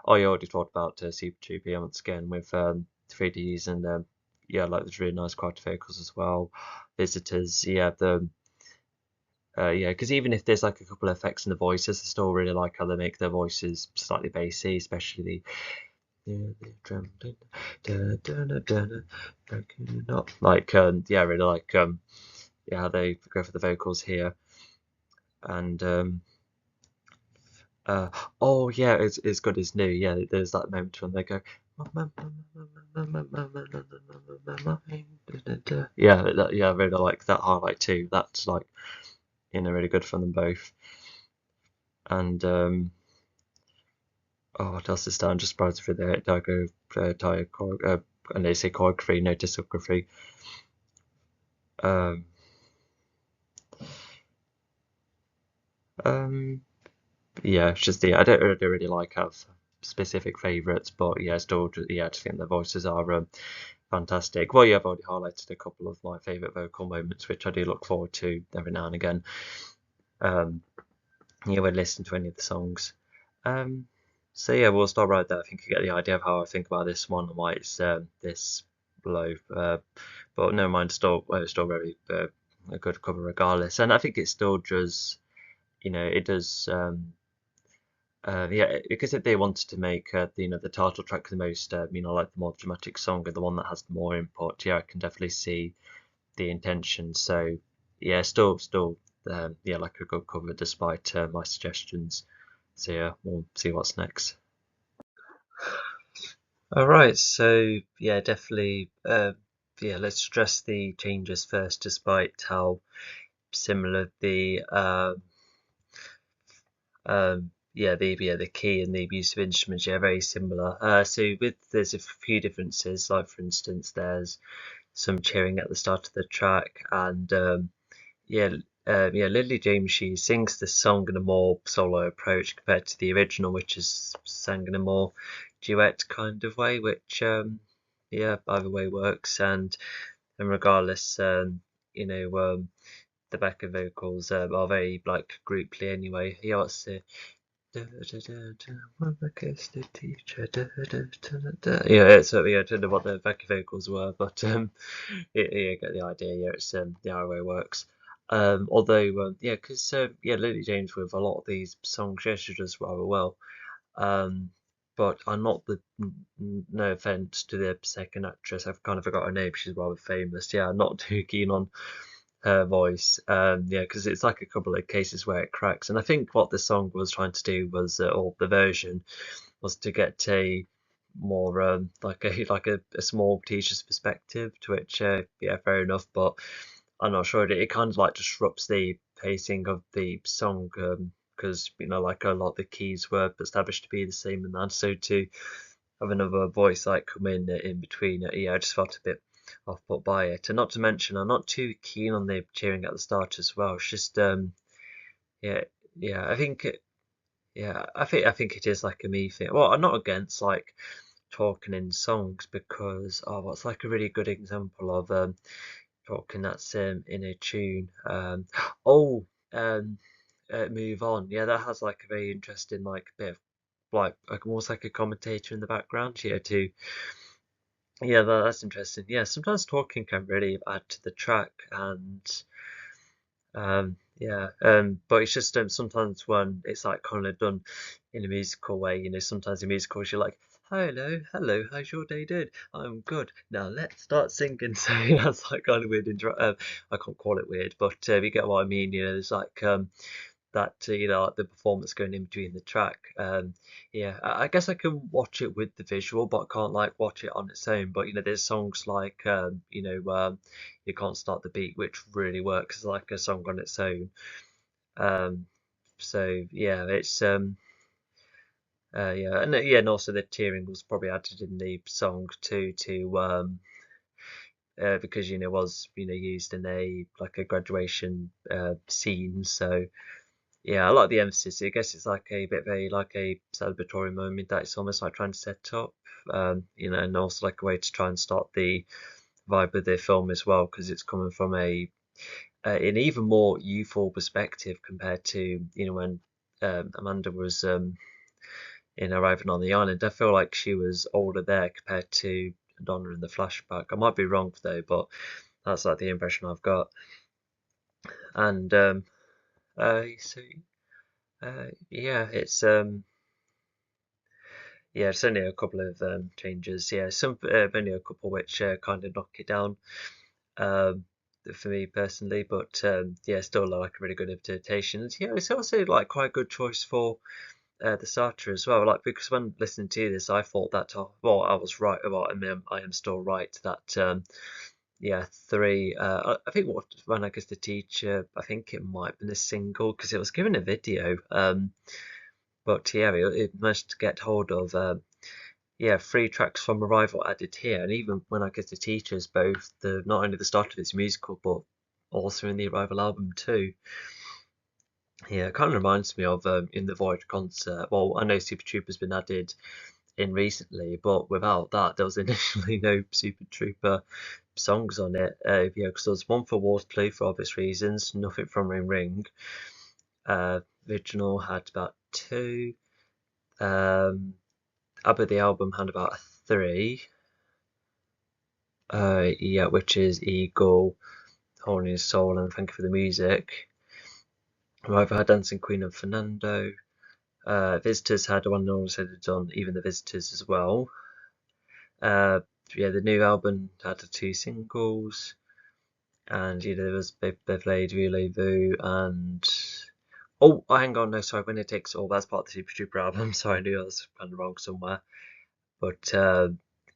Speaker 1: Oh, you already talked about Super Troopy once again with 3Ds and yeah, like there's really nice quiet vocals as well. Visitors, yeah, yeah, because even if there's like a couple of effects in the voices, I still really like how they make their voices slightly bassy, especially like yeah, I really like yeah how they go for the vocals here, and uh, oh yeah, it's good as new. Yeah, there's that moment when they go. Yeah, yeah, I really like that highlight too. That's like really good for them both. And oh, what else is down? Just browsing through the and they say choreography, no discography. Um, um, yeah, it's just I don't really like have specific favourites, but yeah, still, yeah, I just think the voices are fantastic. Well, yeah, I've already highlighted a couple of my favourite vocal moments, which I do look forward to every now and again. Yeah, when listening to any of the songs. Um, so yeah, we'll start right there. I think you get the idea of how I think about this one and why it's this low. But never mind, still very a good cover regardless. And I think it still does, it does. Yeah, because if they wanted to make the title track the most, like the more dramatic song and the one that has more input, yeah, I can definitely see the intention. So yeah, still, yeah, like a good cover despite my suggestions. So yeah, we'll see what's next. All right, so yeah, definitely, yeah, let's address the changes first, despite how similar the key and the use of instruments, yeah, very similar. So there's a few differences, like for instance, there's some cheering at the start of the track, and yeah, yeah, Lily James, she sings the song in a more solo approach compared to the original, which is sang in a more duet kind of way, which yeah, either way works. And regardless, the backing vocals are very like grouply anyway. Yeah, what's the the teacher. Yeah, so yeah, I don't know what the backing vocals were, but yeah, get the idea. Yeah, it's the way it works. Although yeah, because yeah, Lily James with a lot of these songs, yeah, she does rather well. Um, but I'm not no offense to the second actress, I've kind of forgot her name. She's rather famous. Yeah, I'm not too keen on her voice. Yeah, because it's like a couple of cases where it cracks, and I think what the song was trying to do was, or the version was to get a more like a small teacher's perspective, to which yeah, fair enough, but I'm not sure. It kind of like disrupts the pacing of the song, because like a lot of the keys were established to be the same and that. So to have another voice like come in between it, yeah, I just felt a bit off put by it. And not to mention, I'm not too keen on the cheering at the start as well. It's just yeah, yeah, I think yeah, I think it is like a me thing. Well, I'm not against like talking in songs because what's like a really good example of talking that's in a tune. Oh, um, Move On. Yeah, that has like a very interesting like bit of like almost like a commentator in the background. Yeah, too. Yeah, that's interesting. Yeah, sometimes talking can really add to the track, and yeah, but it's just sometimes when it's like kind of done in a musical way, sometimes in musicals you're like, hello, hello, how's your day doing? I'm good. Now let's start singing. So that's like kind of weird. I can't call it weird, but you get what I mean. There's like that like the performance going in between the track. Yeah, I guess I can watch it with the visual, but I can't like watch it on its own. But there's songs like You Can't Start the Beat, which really works as like a song on its own. Um, so yeah, it's yeah, and also the tearing was probably added in the song too, to because was used in a like a graduation scene. So yeah, I like the emphasis. I guess it's like a bit of a like a celebratory moment that it's almost like trying to set up, and also like a way to try and start the vibe of the film as well, because it's coming from an even more youthful perspective compared to when Amanda was arriving on the island. I feel like she was older there compared to Donna in the flashback. I might be wrong though, but that's like the impression I've got. And so yeah, it's only a couple of changes. Yeah, some only a couple which kind of knock it down um, for me personally. But yeah, still like a really good interpretation. Yeah, it's also like quite a good choice for the starter as well. Like because when listening to this, I thought that well, I was right. Well, I am still right that yeah, three. I think when I guess the teacher, I think it might have been a single because it was given a video. But yeah, it managed to get hold of yeah, three tracks from Arrival added here, and even when I get the teachers, both the not only the start of its musical, but also in the Arrival album too. Yeah, it kind of reminds me of in the Void concert. Well, I know Super Trooper's been added in recently, but without that, there was initially no Super Trooper songs on it. Yeah, because there was one for Waterloo for obvious reasons, nothing from Ring Ring. Original had about two. Um, ABBA the album had about three. Yeah, which is Eagle, Hole in His Soul, and Thank You for the Music. I've had Dancing Queen and Fernando. Visitors had one no one said it's on, even the Visitors as well. Uh, yeah, the new album had the two singles, and there was Beyblade, Voulez-Vous, and hang on, no, sorry, Winner Takes All. That's part of the Super Trooper album. Sorry, I knew I was kind of wrong somewhere. But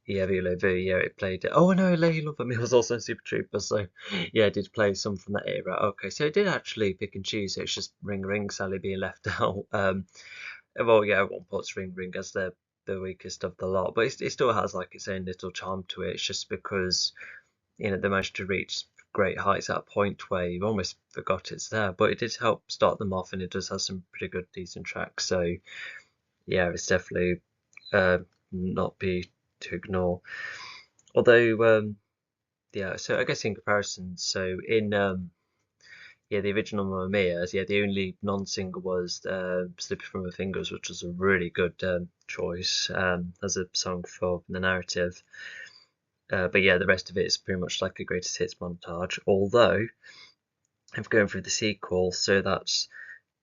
Speaker 1: yeah, Voulez-Vous, yeah, it played it. Oh no, Lady Love Me was also in Super Trooper, so yeah, it did play some from that era. Okay, so it did actually pick and choose. So it's just Ring Ring Sally being left out. Well, yeah, everyone puts Ring Ring as the weakest of the lot, but it still has like its own little charm to it. It's just because they managed to reach great heights at a point where you've almost forgot it's there, but it did help start them off, and it does have some pretty good, decent tracks. So yeah, it's definitely uh, not be to ignore. Although, yeah, so I guess in comparison, so in yeah, the original Mamma Mia, yeah, the only non-single was Slipping from Her Fingers, which was a really good choice as a song for the narrative. But yeah, the rest of it is pretty much like a greatest hits montage. Although, I'm going through the sequel, so that's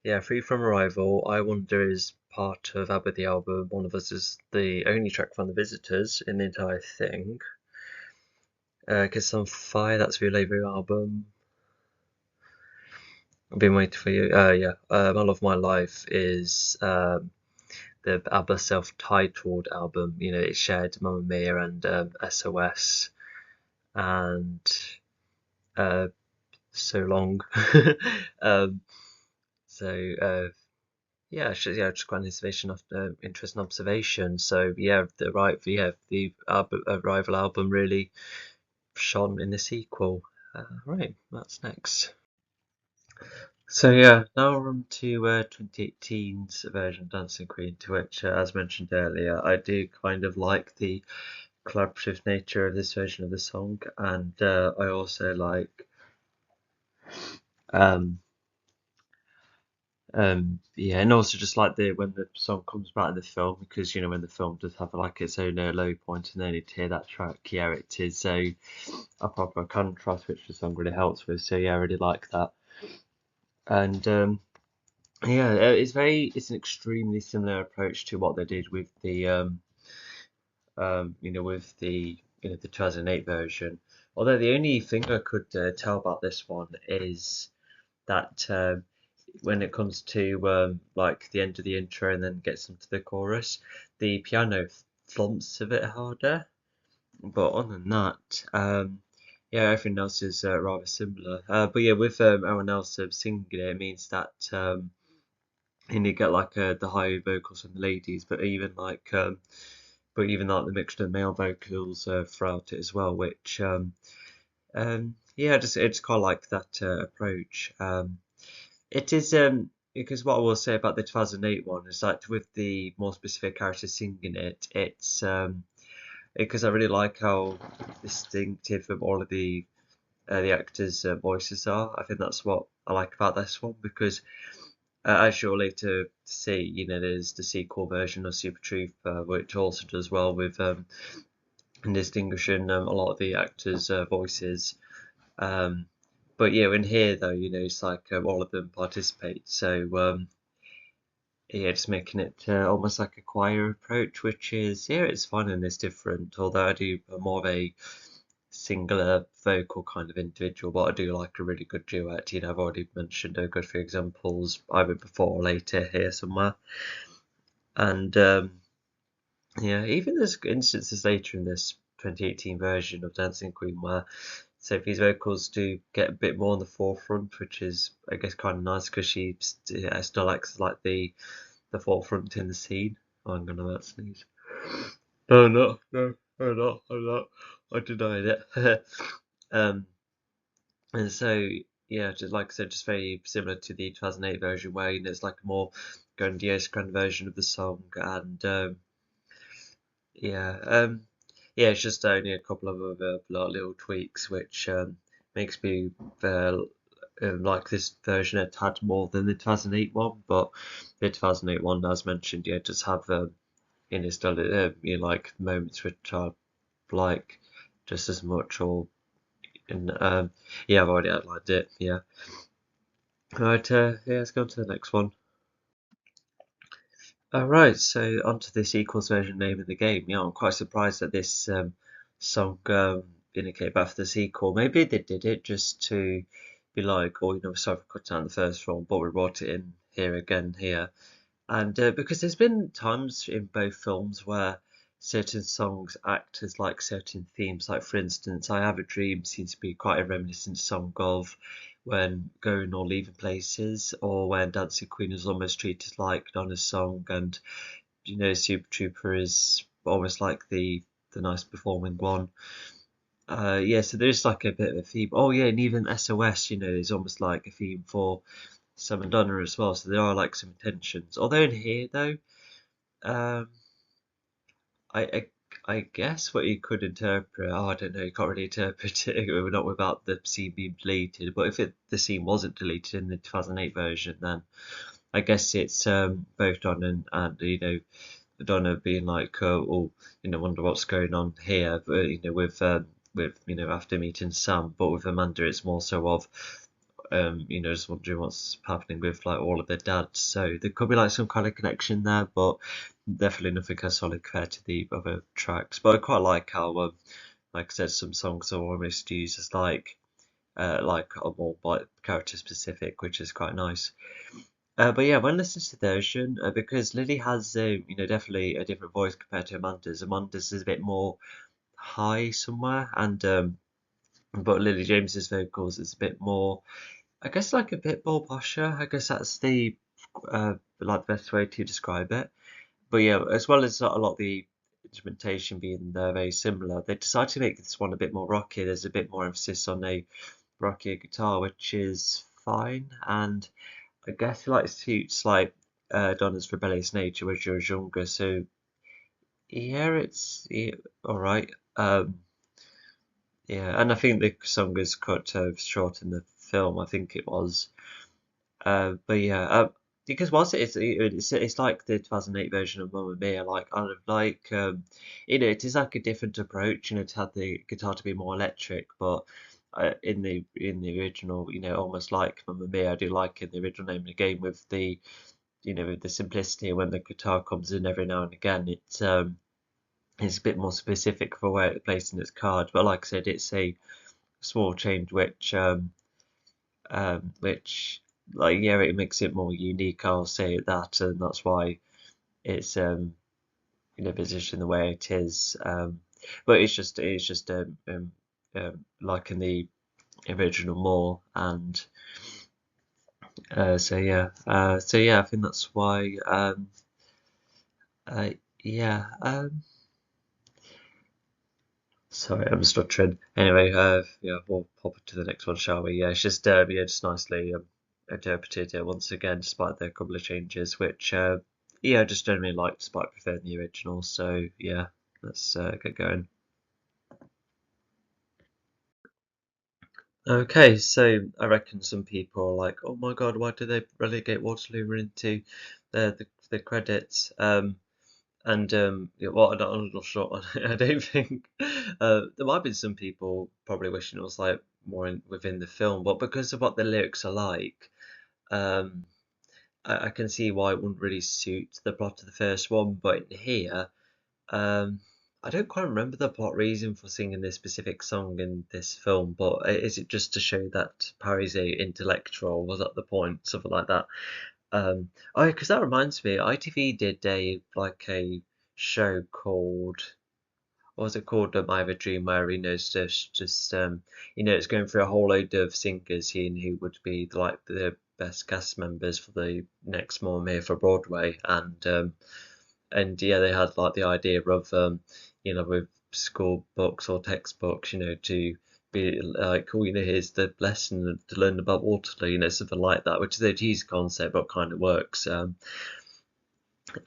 Speaker 1: Yeah, Free From Arrival, I Wonder is part of ABBA the album. One of Us is the only track from the Visitors in the entire thing. Kiss on Fire, that's your Labour album. I've been waiting for you. Yeah, My Love My Life is the ABBA self-titled album. You know, it shared Mamma Mia and SOS and uh, So Long. um, so yeah, just quite an interesting observation. So yeah, the Arrival album really shone in the sequel. Right, that's next. So yeah, now we're on to 2018's version of Dancing Queen, to which, as mentioned earlier, I do kind of like the collaborative nature of this version of the song, and I also like um, yeah, and also just like the when the song comes back in the film, because you know when the film does have like its own low point, and then you hear that track, yeah, it is a proper contrast, which the song really helps with. So yeah, I really like that, and yeah, it's an extremely similar approach to what they did with the with the the 2008 version. Although the only thing I could tell about this one is that when it comes to like the end of the intro and then gets into the chorus, the piano thumps a bit harder. But other than that, yeah, everything else is rather similar. But yeah, with everyone else singing it, it means that and you get like the high vocals from the ladies, but even like the mixture of male vocals throughout it as well, which yeah, it's kind of like that approach. It is because what I will say about the 2008 one is that with the more specific characters singing it, it's because I really like how distinctive all of the actors' voices are. I think that's what I like about this one because as you'll later see, you know, there's the sequel version of Super Trooper, which also does well with distinguishing a lot of the actors' voices. Um, but yeah, in here though, you know, it's like all of them participate. So yeah, just making it almost like a choir approach, which is yeah, it's fun and it's different. Although I do more of a singular vocal kind of individual, but I do like a really good duet. You know, I've already mentioned a good few examples either before or later here somewhere. And yeah, even there's instances later in this 2018 version of Dancing Queen where Sophie's vocals do get a bit more on the forefront, which is I guess kind of nice because she still acts like the forefront in the scene. Oh, I'm gonna let sneeze. Oh no, no, I'm not. I denied it. um, and so yeah, just like I said, just very similar to the 2008 version, where you know it's like a more grandiose grand version of the song, and yeah, yeah, it's just only a couple of other little tweaks, which makes me like this version a tad more than the 2008 one. But the 2008 one, as mentioned, yeah, does have you know still you know, like moments which are like just as much or and yeah, I've already outlined it. Yeah, right. Yeah, let's go on to the next one. Right, so onto this equals version name of the game. Yeah, I'm quite surprised that this song came back for the sequel. Maybe they did it just to be like, oh, you know, sorry for cutting out the first one, but we brought it in here again here. And because there's been times in both films where certain songs act as like certain themes. Like for instance, I Have a Dream seems to be quite a reminiscent song of when going or leaving places, or when Dancing Queen is almost treated like Donna's song, and you know Super Trooper is almost like the nice performing one. Yeah, so there's like a bit of a theme. Oh yeah, and even SOS, you know, is almost like a theme for Sam and Donna as well. So there are like some tensions. Although in here though, um, I, I I guess what you could interpret, oh, I don't know, you can't really interpret it not without the scene being deleted. But if the scene wasn't deleted in the 2008 version, then I guess it's both Donna and you know Donna being like, oh, you know, wonder what's going on here. But you know, with you know after meeting Sam, but with Amanda, it's more so of just wondering what's happening with like all of their dads. So there could be like some kind of connection there, but definitely nothing as solid compared to the other tracks. But I quite like how, like I said, some songs are almost used as like are more like character specific, which is quite nice. But yeah, when listening to the version, because Lily has definitely a different voice compared to Amanda's. Amanda's is a bit more high somewhere, and but Lily James's vocals is a bit more, I guess, like a bit more posher. I guess that's the like best way to describe it. But yeah, as well as a lot of the instrumentation being very similar, they decided to make this one a bit more rocky. There's a bit more emphasis on a rockier guitar, which is fine, and I guess it like suits like Donna's rebellious nature when she was younger. So yeah, it's all right. Yeah, and I think the song is cut short in the film. I think it was. But yeah, because was it's like the 2008 version of Mamma Mia. Like kind of like it is like a different approach, to have the guitar to be more electric, but. In the original, almost like Mamma Mia, I do like in the original Name of the Game with with the simplicity when the guitar comes in every now and again. It's a bit more specific for where it's placed in its card. But like I said, it's a small change which like yeah, it makes it more unique. I'll say that, and that's why it's positioned the way it is. But it's just like in the original more, and so yeah, I think that's why. Uh, yeah. Sorry, I'm stuttering. Anyway, yeah, we'll pop to the next one, shall we? Yeah, it's just yeah, just nicely interpreted once again, despite the couple of changes, which yeah, I just generally like, despite preferring the original. So yeah, let's get going. Okay, so I reckon some people are like, "Oh my God, why do they relegate Waterloo into the credits?" And yeah, well, I'm not sure. I don't think there might be some people probably wishing it was like more within the film, but because of what the lyrics are like, um, I can see why it wouldn't really suit the plot of the first one. But in here, um, I don't quite remember the plot reason for singing this specific song in this film, but is it just to show that Parry's a intellectual? Was that the point? Something like that. Oh, because that reminds me, ITV did a show called, what was it called? I Have a Dream, where it's going through a whole load of singers here and who would be like the best cast members for the next Mamma Mia for Broadway, and yeah, they had like the idea of with school books or textbooks, to be like, oh, here's the lesson to learn about Waterloo, something like that, which is a cheesy concept but kind of works. So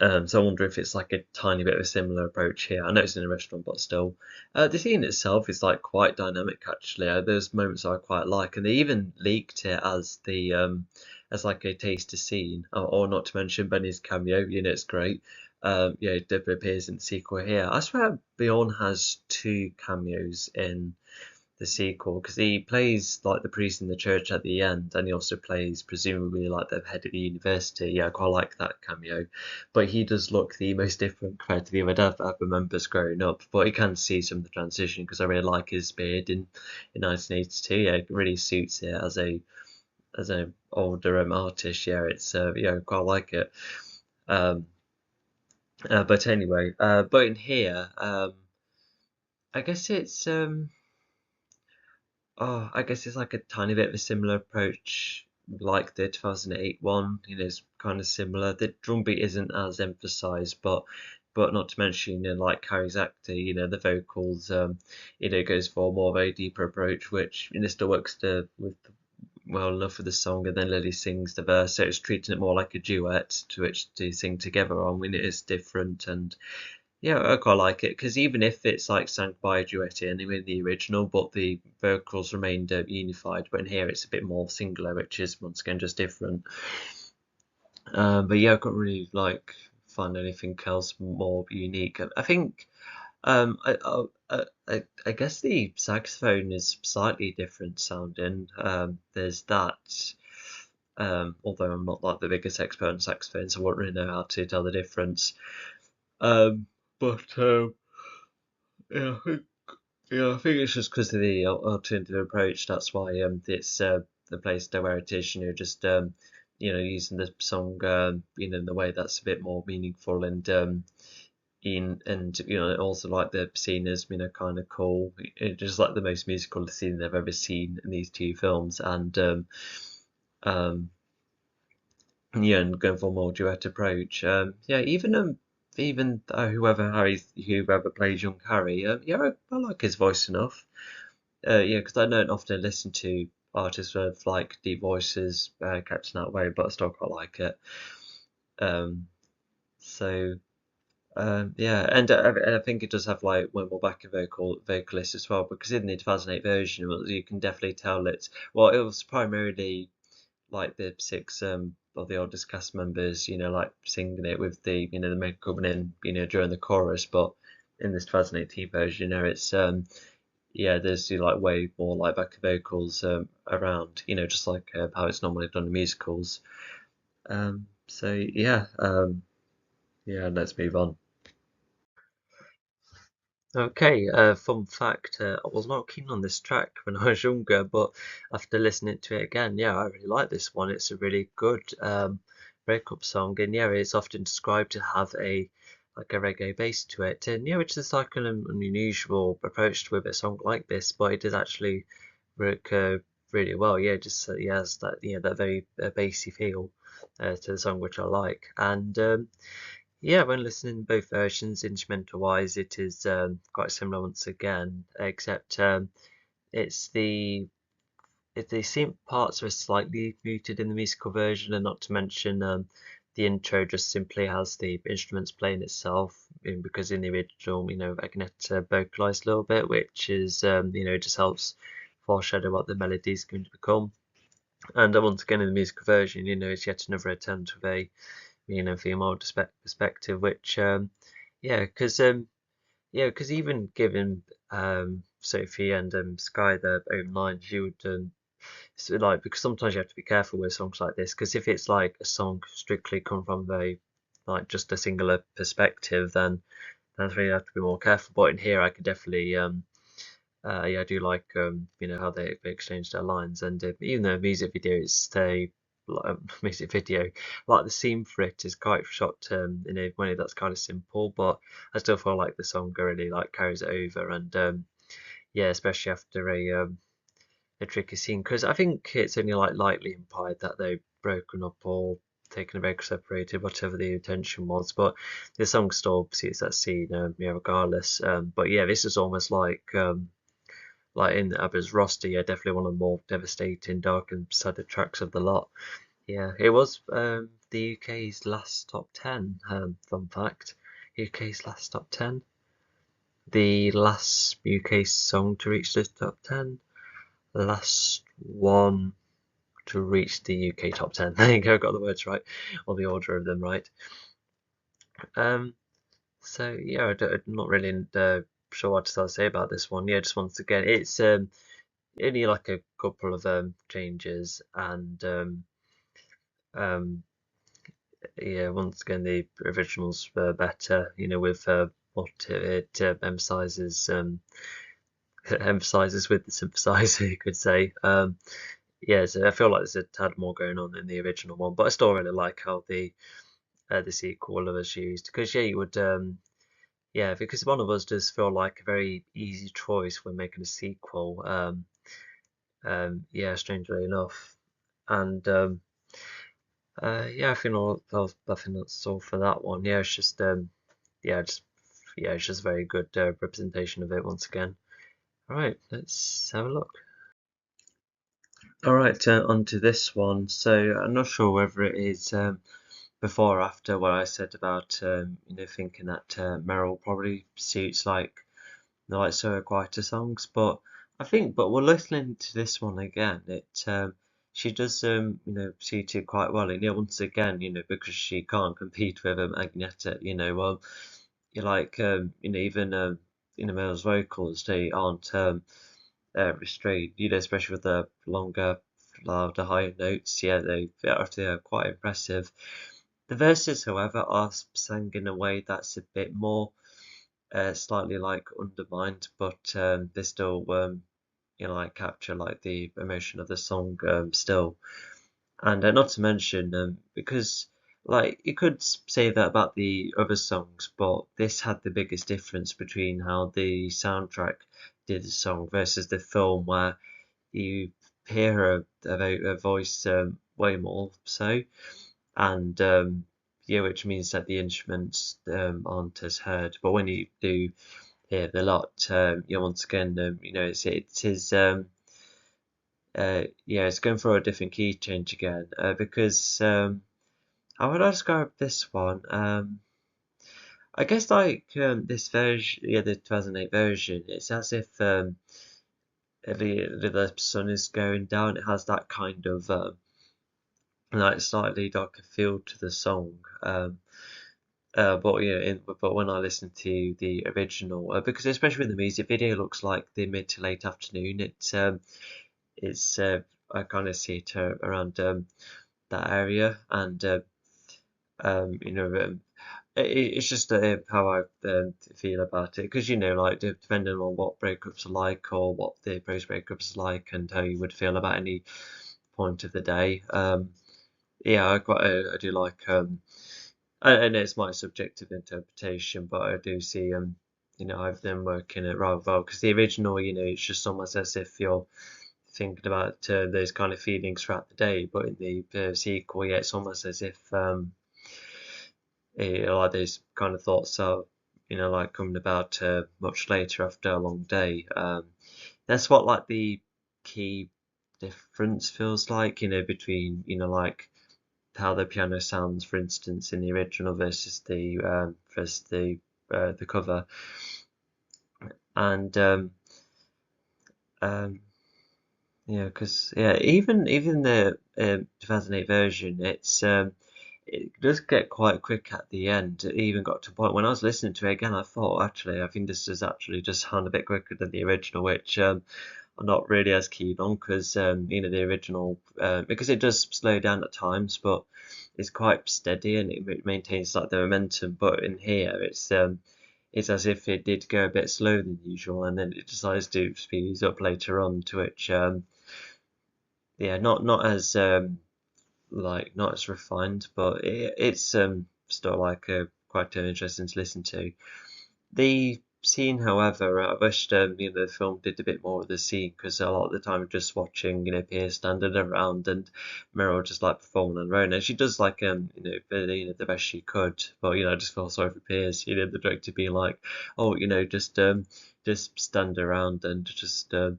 Speaker 1: I wonder if it's like a tiny bit of a similar approach here. I know it's in a restaurant, but still, the scene itself is like quite dynamic actually. There's moments I quite like, and they even leaked it as the as like a taster scene, or not to mention Benny's cameo. It's great. Yeah, it definitely appears in the sequel here. I swear Bjorn has two cameos in the sequel because he plays like the priest in the church at the end, and he also plays presumably like the head of the university. Yeah, I quite like that cameo, but he does look the most different compared to the other dad members growing up. But you can see some of the transition because I really like his beard in 1982. Yeah, it really suits it as a older artist. Yeah, it's yeah, I quite like it. Um, but anyway, but in here, I guess it's Oh, I guess it's like a tiny bit of a similar approach, like the 2008 one. It's kind of similar. The drum beat isn't as emphasized, but not to mention, like Carrie's actor, the vocals, goes for more of a deeper approach, which still works with well enough for the song, and then Lily sings the verse, so it's treating it more like a duet to which to sing together on when it is different. And yeah, I quite like it because even if it's like sung by a duet anyway in the original, but the vocals remained unified. But in here, it's a bit more singular, which is once again just different. But yeah, I can't really like find anything else more unique. I think I guess the saxophone is slightly different sounding. There's that. Although I'm not like the biggest expert on saxophones, I won't really know how to tell the difference. But yeah, I think it's just because of the alternative approach. That's why it's the place to where it is. Just using the song in the way that's a bit more meaningful and and also like the scene is kind of cool. It's just like the most musical scene I've ever seen in these two films, and um yeah, and going for a more duet approach. Yeah, even whoever plays young Harry, yeah, I like his voice enough. Yeah, because I don't often listen to artists with like deep voices, kept in that way, but I still quite like it. Um, so yeah, and I think it does have like one more backing vocalist as well, because in the 2008 version, you can definitely tell it was primarily like the six of the oldest cast members, like singing it with the men coming in, during the chorus, but in this 2018 version, it's yeah, there's like way more like back vocals around, just like how it's normally done in musicals. So yeah, yeah, let's move on. Okay, fun fact, I was not keen on this track when I was younger, but after listening to it again, yeah, I really like this one. It's a really good breakup song, and yeah, it's often described to have a like a reggae bass to it, and yeah, which is like an unusual approach to a song like this, but it did actually work really well. Yeah, just yeah, has that that very bassy feel to the song, which I like, and yeah, when listening to both versions, instrumental wise, it is quite similar once again, except it's they seem parts are slightly muted in the musical version, and not to mention the intro just simply has the instruments playing itself, because in the original, Agneta vocalized a little bit, which is just helps foreshadow what the melody is going to become. And once again, in the musical version, it's yet another attempt with a female perspective, which yeah, because even given Sophie and Sky their own lines, you would so like because sometimes you have to be careful with songs like this, because if it's like a song strictly come from a like just a singular perspective, then that's really have to be more careful. But in here, I could definitely yeah, I do like how they exchange their lines, and even though music video is a music video, like the scene for it is quite shot in a way that's kind of simple, but I still feel like the song really like carries it over, and yeah, especially after a tricky scene, because I think it's only like lightly implied that they've broken up or taken a break, separated, whatever the intention was, but the song still suits that scene, yeah, regardless. But yeah, this is almost like in Abba's roster, yeah, definitely one of the more devastating, dark and sad tracks of the lot. Yeah, it was the UK's last top 10. Fun fact, UK's last top 10. The last UK song to reach the top 10. The last one to reach the UK top 10. There you go, got the words right, or the order of them right. Um, so yeah, I'm not really sure what to say about this one. Yeah, just once again, it's only like a couple of changes, and um, yeah, once again the originals were better. With what it emphasizes emphasizes with the synthesizer, you could say. Yeah, so I feel like there's a tad more going on in the original one, but I still really like how the sequel was used, because yeah, you would yeah, because one of us does feel like a very easy choice when making a sequel. Yeah, strangely enough, and yeah, I think that's all for that one. Yeah, it's just yeah, just yeah, it's just very good representation of it once again. All right, let's have a look. All right, on to this one. So I'm not sure whether it is before or after what I said about thinking that Meryl probably suits like the like so quieter songs, but we're listening to this one again. It she does suit it quite well, and yeah, once again, because she can't compete with Agneta, you like even Mel's vocals, they aren't restrained, especially with the longer, louder, higher notes. Yeah, they are quite impressive. The verses, however, are sung in a way that's a bit more slightly like undermined, but they still like capture like the emotion of the song still. And not to mention because like you could say that about the other songs, but this had the biggest difference between how the soundtrack did the song versus the film, where you hear a voice way more so, and yeah, which means that the instruments aren't as heard. But when you do hear the lot, once again, it is yeah, it's going for a different key change again because how would I describe this one? I guess like this version, yeah, the 2008 version, it's as if the sun is going down. It has that kind of like slightly darker feel to the song. But yeah, but when I listen to the original, because especially when the music video looks like the mid to late afternoon, it's I kind of see it around that area, and it's just how I feel about it, because like depending on what breakups are like or what the post breakups are like, and how you would feel about any point of the day. Yeah, I do like and it's my subjective interpretation, but I do see I've them working it rather well, because the original, it's just almost as if you're thinking about those kind of feelings throughout the day, but in the sequel, yeah, it's almost as if like those kind of thoughts are like coming about much later after a long day. That's what like the key difference feels like, between like how the piano sounds, for instance, in the original versus the cover. And um, yeah, because yeah, even the 2008 version, it does get quite quick at the end. It even got to a point when I was listening to it again, I thought, actually, I think this does actually just sound a bit quicker than the original, which I'm not really as keen on, because the original, because it does slow down at times, but it's quite steady, and it maintains like the momentum. But in here, it's as if it did go a bit slower than usual, and then it decides to speed up later on, to which yeah, not as like not as refined, but it's still like quite interesting to listen to. The scene, however, I wished the film did a bit more of the scene, because a lot of the time just watching Piers standing around and Meryl just like performing on her own, and she does like the best she could, but I just feel sorry for Piers, the director being like, oh, just stand around and just and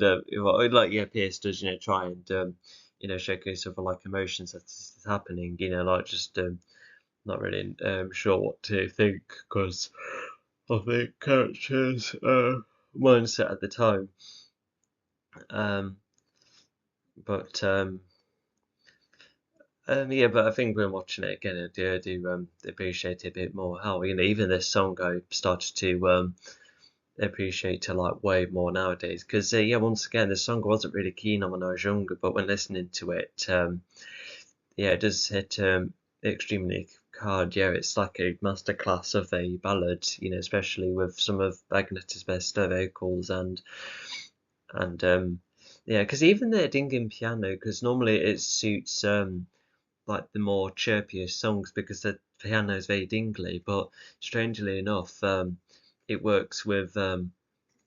Speaker 1: like, yeah, Pierce does try and showcase other like emotions that's happening, like just not really sure what to think, because of the character's mindset at the time. Um, but yeah, but I think when watching it again, I do appreciate it a bit more. How even this song I started to appreciate it like way more nowadays, because yeah, once again, this song I wasn't really keen on when I was younger, but when listening to it, yeah, it does hit extremely hard. Yeah, it's like a masterclass of a ballad, especially with some of Agnetta's best vocals, and yeah, because even the dinging piano, because normally it suits like the more chirpier songs, because the piano is very dingly, but strangely enough, it works with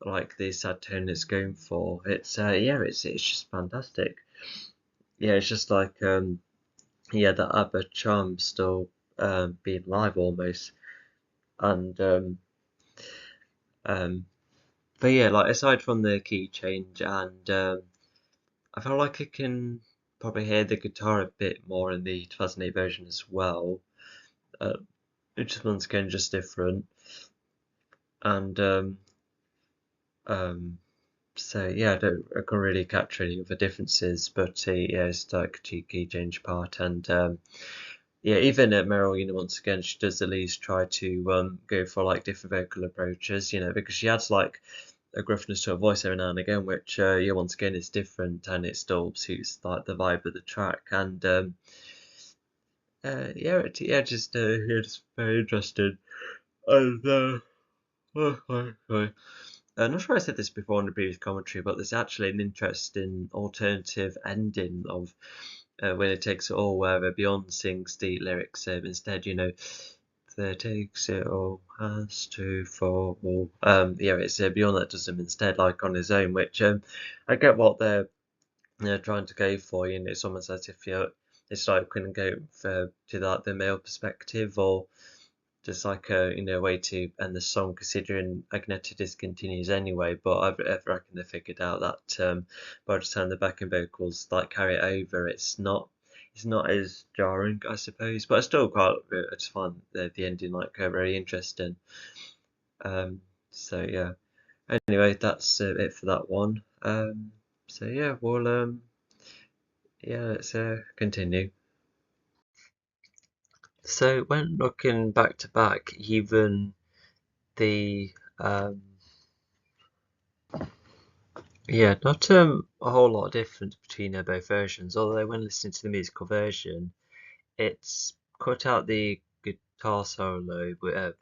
Speaker 1: like the sad tone it's going for. It's yeah, it's just fantastic. Yeah, it's just like yeah, that ABBA charm still being live almost. And um, but yeah, like aside from the key change, and I feel like I can probably hear the guitar a bit more in the 2008 version as well. Uh, which once again just different. And um, so yeah, I can't really capture any of the differences, but yeah, it's like key change part, and yeah, even at Meryl, once again, she does at least try to go for like different vocal approaches, because she adds like a gruffness to her voice every now and again, which yeah, once again is different and it still suits like the vibe of the track. And yeah, yeah, just very interesting. And I'm not sure I said this before in the previous commentary, but there's actually an interesting alternative ending of when it takes it all, where Beyond sings the lyrics instead. There takes it all has to fall. Yeah, it's Beyond that does them instead, like on his own, which I get what they're trying to go for. It's almost as if it's like couldn't go to like the male perspective, or just like a way to end the song, considering Agneta discontinues anyway. But I reckon they figured out that by the time the backing vocals like carry it over, it's not as jarring, I suppose. But I still quite I just find the ending like very interesting. So yeah. Anyway, that's it for that one. So yeah, well yeah, let's continue. So when looking back to back, even the yeah, not a whole lot of difference between both versions. Although when listening to the musical version, it's cut out the guitar solo,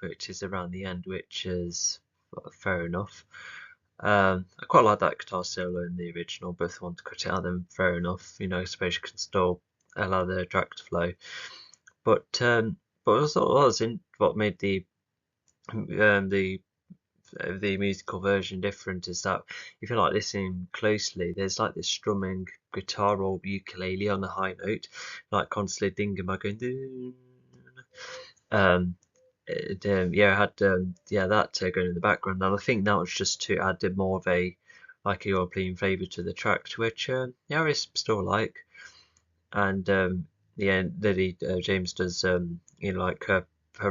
Speaker 1: which is around the end, which is fair enough. I quite like that guitar solo in the original, but if they want to cut it out, then fair enough. I suppose you can still allow the track to flow. But also what made the musical version different is that if you're like listening closely, there's like this strumming guitar or ukulele on a high note, like constantly dinging by going. Doo. Yeah, I had yeah that going in the background, and I think that was just to add more of a like a European flavour to the track, which yeah, I still like. And yeah, Lily James does like her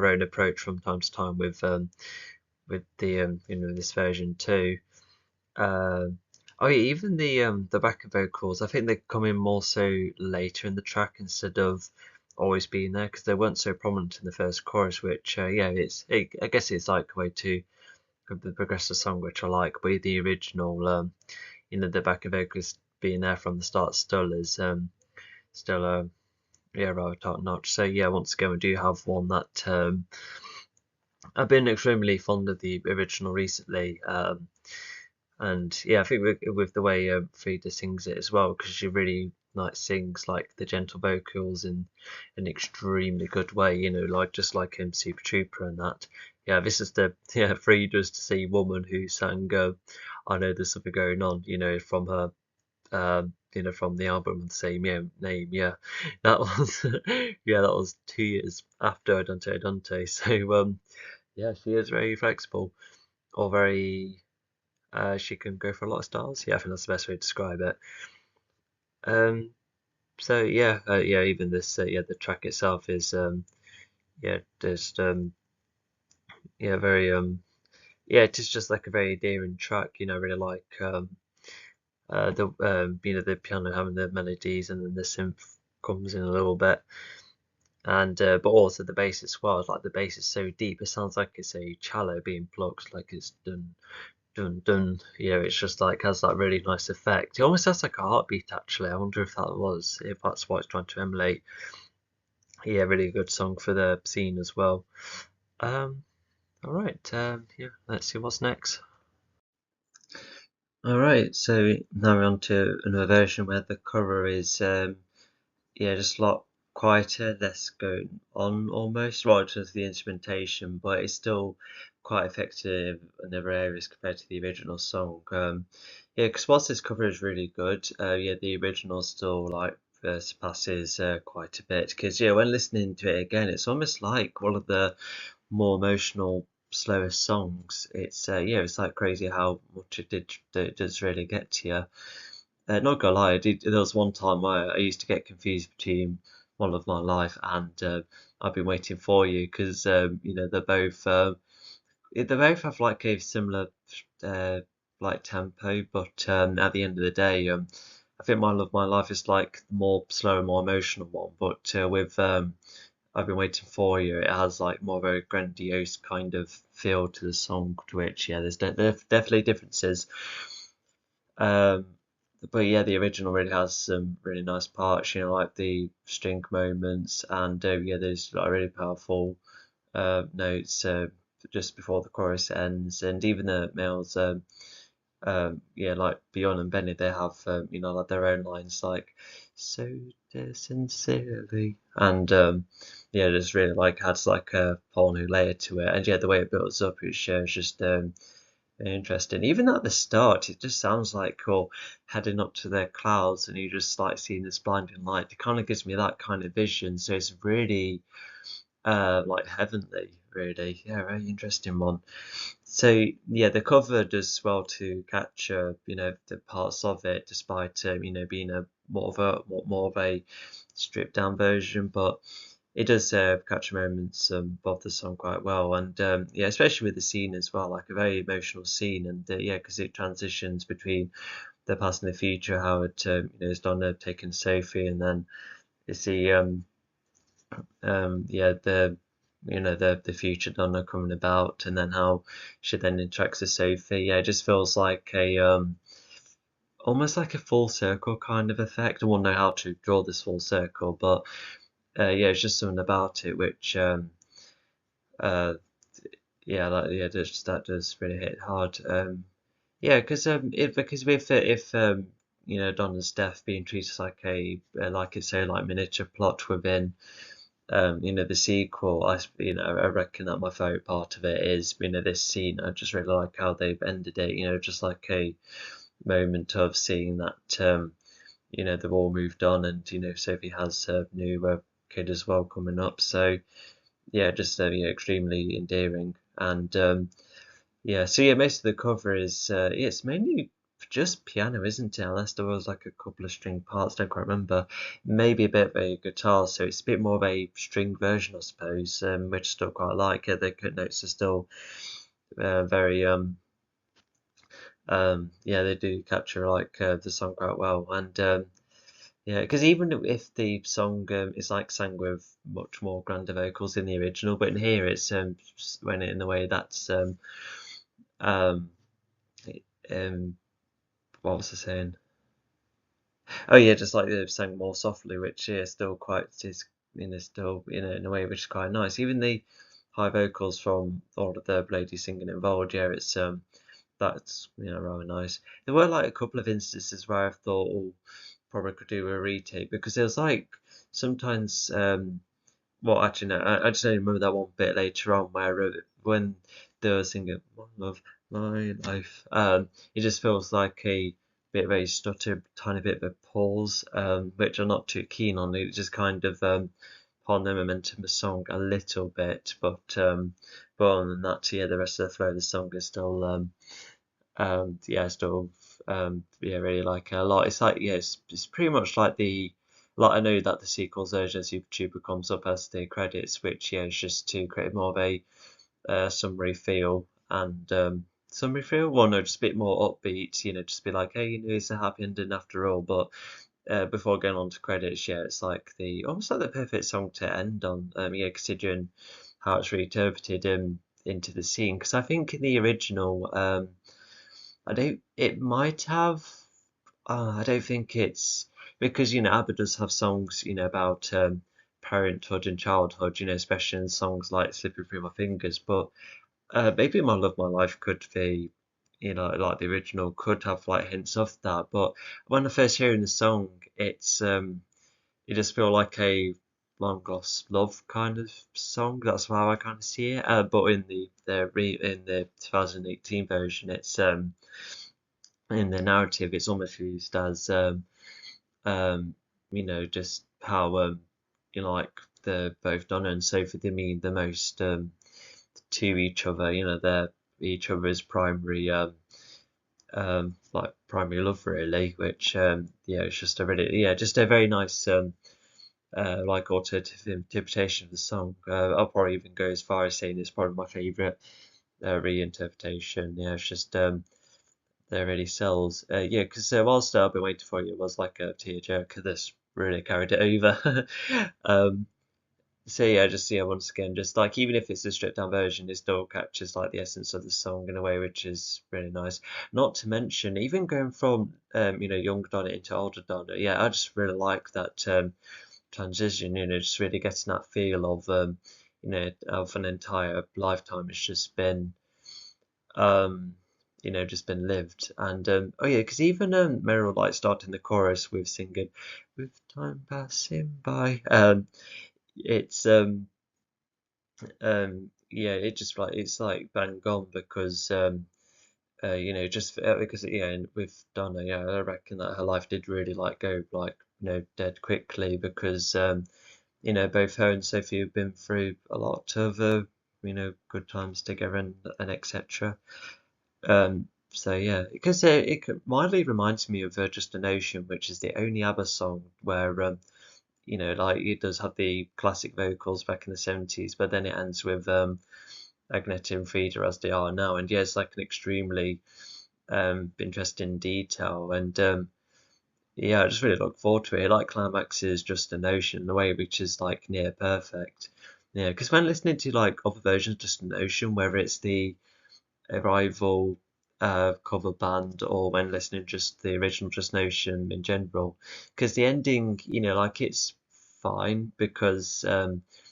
Speaker 1: own approach from time to time with the this version too. Oh yeah, even the backing vocals, I think they come in more so later in the track instead of always being there, because they weren't so prominent in the first chorus. Which yeah, I guess it's like a way to progress the song, which I like. But the original, the backing vocals being there from the start still yeah, rather top notch. So yeah, once again, we do have one that I've been extremely fond of the original recently. And yeah, I think with the way Frida sings it as well, because she really like sings like the gentle vocals in an extremely good way, like just like in Super Trooper and that. Yeah, this is the yeah Frida's to see woman who sang I Know There's Something Going On, from her from the album with the same name. Yeah, that was yeah, that was 2 years after Dante Dante. So yeah, she is very flexible, or very she can go for a lot of styles. Yeah, I think that's the best way to describe it. Um, so yeah, yeah, even this, yeah, the track itself is, yeah, just, yeah, very, yeah, it is just like a very endearing track. I really like, the piano having the melodies, and then the synth comes in a little bit, and but also the bass as well. Like the bass is so deep, it sounds like it's a cello being plucked, like it's done dun dun. It's just like has that really nice effect. It almost has like a heartbeat actually. I wonder if that's what it's trying to emulate. Yeah, really good song for the scene as well. Um, all right. Yeah, let's see what's next. All right, so now we're on to another version where the cover is yeah, just a lot quieter, less going on almost, right, to the instrumentation, but it's still quite effective in other areas compared to the original song. Yeah, because whilst this cover is really good, yeah, the original still like surpasses quite a bit. Because yeah, when listening to it again, it's almost like one of the more emotional, slower songs. It's yeah, it's like crazy how much it does really get to you. Not gonna lie, there was one time where I used to get confused between One of My Life and I've Been Waiting for You, because they both have like a similar uh, like tempo, but at the end of the day, I think My Love My Life is like the more slower, more emotional one. But with I've Been Waiting for You, it has like more of a grandiose kind of feel to the song, to which yeah, there's definitely differences. Um, but yeah, the original really has some really nice parts, like the string moments, and yeah, there's like really powerful notes just before the chorus ends, and even the males, yeah, like Bjorn and Benny, they have like their own lines like "so sincerely," and yeah, just really like adds like a whole new layer to it, and yeah, the way it builds up, it shows just interesting. Even at the start, it just sounds like you're heading up to the clouds and you just like seeing this blinding light. It kind of gives me that kind of vision. So it's really like heavenly, really. Yeah, very interesting one. So yeah, the cover does well to capture, the parts of it, despite being a more of a stripped down version, but it does capture moments of the song quite well, and yeah, especially with the scene as well, like a very emotional scene, and yeah, because it transitions between the past and the future, how it is Donna taking Sophie, and then you see yeah, the future Donna coming about, and then how she then interacts with Sophie. Yeah, it just feels like a almost like a full circle kind of effect. I won't know how to draw this full circle, but yeah, it's just something about it which uh yeah, that does really hit hard. Yeah, because if Donna's death being treated like a like it's a like miniature plot within the sequel, I reckon that my favorite part of it is, this scene. I just really like how they've ended it, just like a moment of seeing that, they've all moved on, and, Sophie has a new kid as well coming up. So, yeah, just, yeah, extremely endearing. And, yeah, so yeah, most of the cover is, yeah, it's mainly just piano, isn't it? Unless there was like a couple of string parts, don't quite remember. Maybe a bit of a guitar, so it's a bit more of a string version, I suppose, which I still quite like. The notes are still very, yeah, they do capture like the song quite well. And yeah, because even if the song is like sang with much more grander vocals in the original, but in here it's when in the way that's um, um, what was I saying? Oh yeah, just like they've sang more softly, which yeah, still quite is still in a way which is quite nice. Even the high vocals from all of the ladies singing involved, yeah, it's that's rather nice. There were like a couple of instances where I thought, oh, probably could do a retake, because it was like sometimes well, actually no, I just only remember that one bit later on where when they were singing "One of My Life," it just feels like a bit of a stutter, tiny bit of a pause, which I'm not too keen on. It just kind of upon the momentum of the song a little bit, but other than that, yeah, the rest of the flow of the song is still yeah, still yeah, really like it a lot. It's like, yeah, it's pretty much like like I know that the sequels version of Super Tuber comes up as the credits, which yeah, is just to create more of a summary feel, and summary feel. Well, no, just a bit more upbeat. Just be like, hey, it's a happy ending after all. But before going on to credits, yeah, it's like the almost like the perfect song to end on. Yeah, considering how it's reinterpreted into the scene, because I think in the original, I don't. It might have. I don't think it's because ABBA does have songs about parenthood and childhood. Especially in songs like "Slipping Through My Fingers." But maybe "My Love My Life" could be, like the original, could have like hints of that. But when I first hearing the song, it just feel like a long lost love kind of song. That's how I kind of see it. But in in the 2018 version, it's in the narrative, it's almost used as um, just how like the both Donna and Sophie, they mean the most to each other. They're each other's primary like primary love, really, which yeah, it's just a really, yeah, just a very nice like alternative interpretation of the song. I'll probably even go as far as saying it's probably my favorite reinterpretation. Yeah, it's just that really sells. Yeah, because whilst I've been waiting for you, it was like a tearjerker that's really carried it over. um, So yeah, just yeah, once again, just like even if it's a stripped down version, it still captures like the essence of the song in a way which is really nice. Not to mention, even going from young Donna into older Donna, yeah, I just really like that transition. Just really getting that feel of of an entire lifetime. It's just been um just been lived. And oh yeah, because even Meryl like starting the chorus with singing with time passing by, it's yeah, it just like it's like bang on because just because yeah, and with Donna, yeah, I reckon that her life did really like go like dead quickly because both her and Sophie have been through a lot of good times together and etc. So yeah, because mildly reminds me of Just an Ocean, which is the only ABBA song where like it does have the classic vocals back in the 70s, but then it ends with Agneta and Frida as they are now, and yeah, it's like an extremely interesting detail, and yeah, I just really look forward to it. Like Climax is Just an Ocean, the way which is like near perfect. Yeah, because when listening to like other versions of Just an Ocean, whether it's the Arrival cover band or when listening just the original Just Notion in general. Because the ending, like it's fine because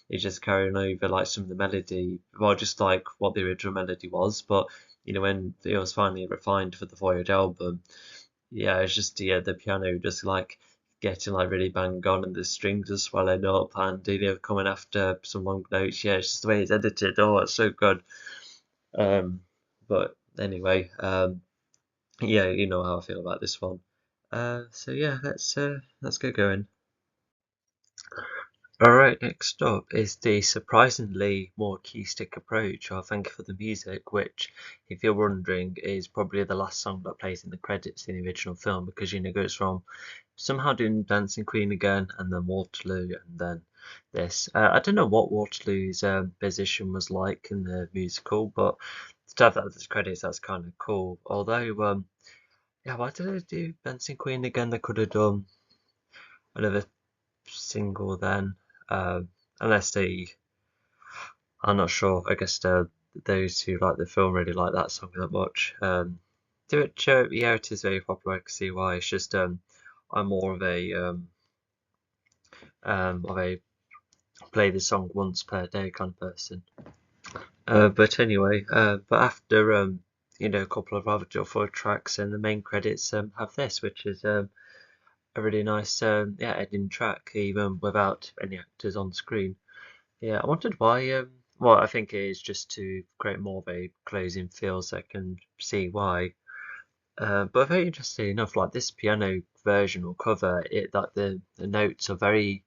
Speaker 1: it's just carrying over like some of the melody, well, just like what the original melody was. But when it was finally refined for the Voyage album, yeah, it's just the piano just like getting like really bang on and the strings are swelling up and coming after some long notes. Yeah, it's just the way it's edited. Oh, it's so good. Um, but anyway, yeah, you know how I feel about this one. So yeah, let's get going. All right, next up is the surprisingly more acoustic approach of Thank You for the Music, which, if you're wondering, is probably the last song that plays in the credits in the original film because it goes from somehow doing Dancing Queen again and then Waterloo and then this. I don't know what Waterloo's position was like in the musical, but to have that as credits, that's kind of cool. Although, yeah, why did they do Dancing Queen again? They could have done another single then, uh, unless they. I'm not sure. I guess those who like the film really like that song that much. Do it, yeah, it is very popular. I can see why. It's just I'm more of a play the song once per day kind of person. But anyway, but after a couple of other Joffa tracks, and the main credits have this, which is a really nice yeah ending track, even without any actors on screen. Yeah, I wondered why. Well, I think it is just to create more of a closing feel, so I can see why. But very interesting enough, like this piano version or cover, it like the notes are very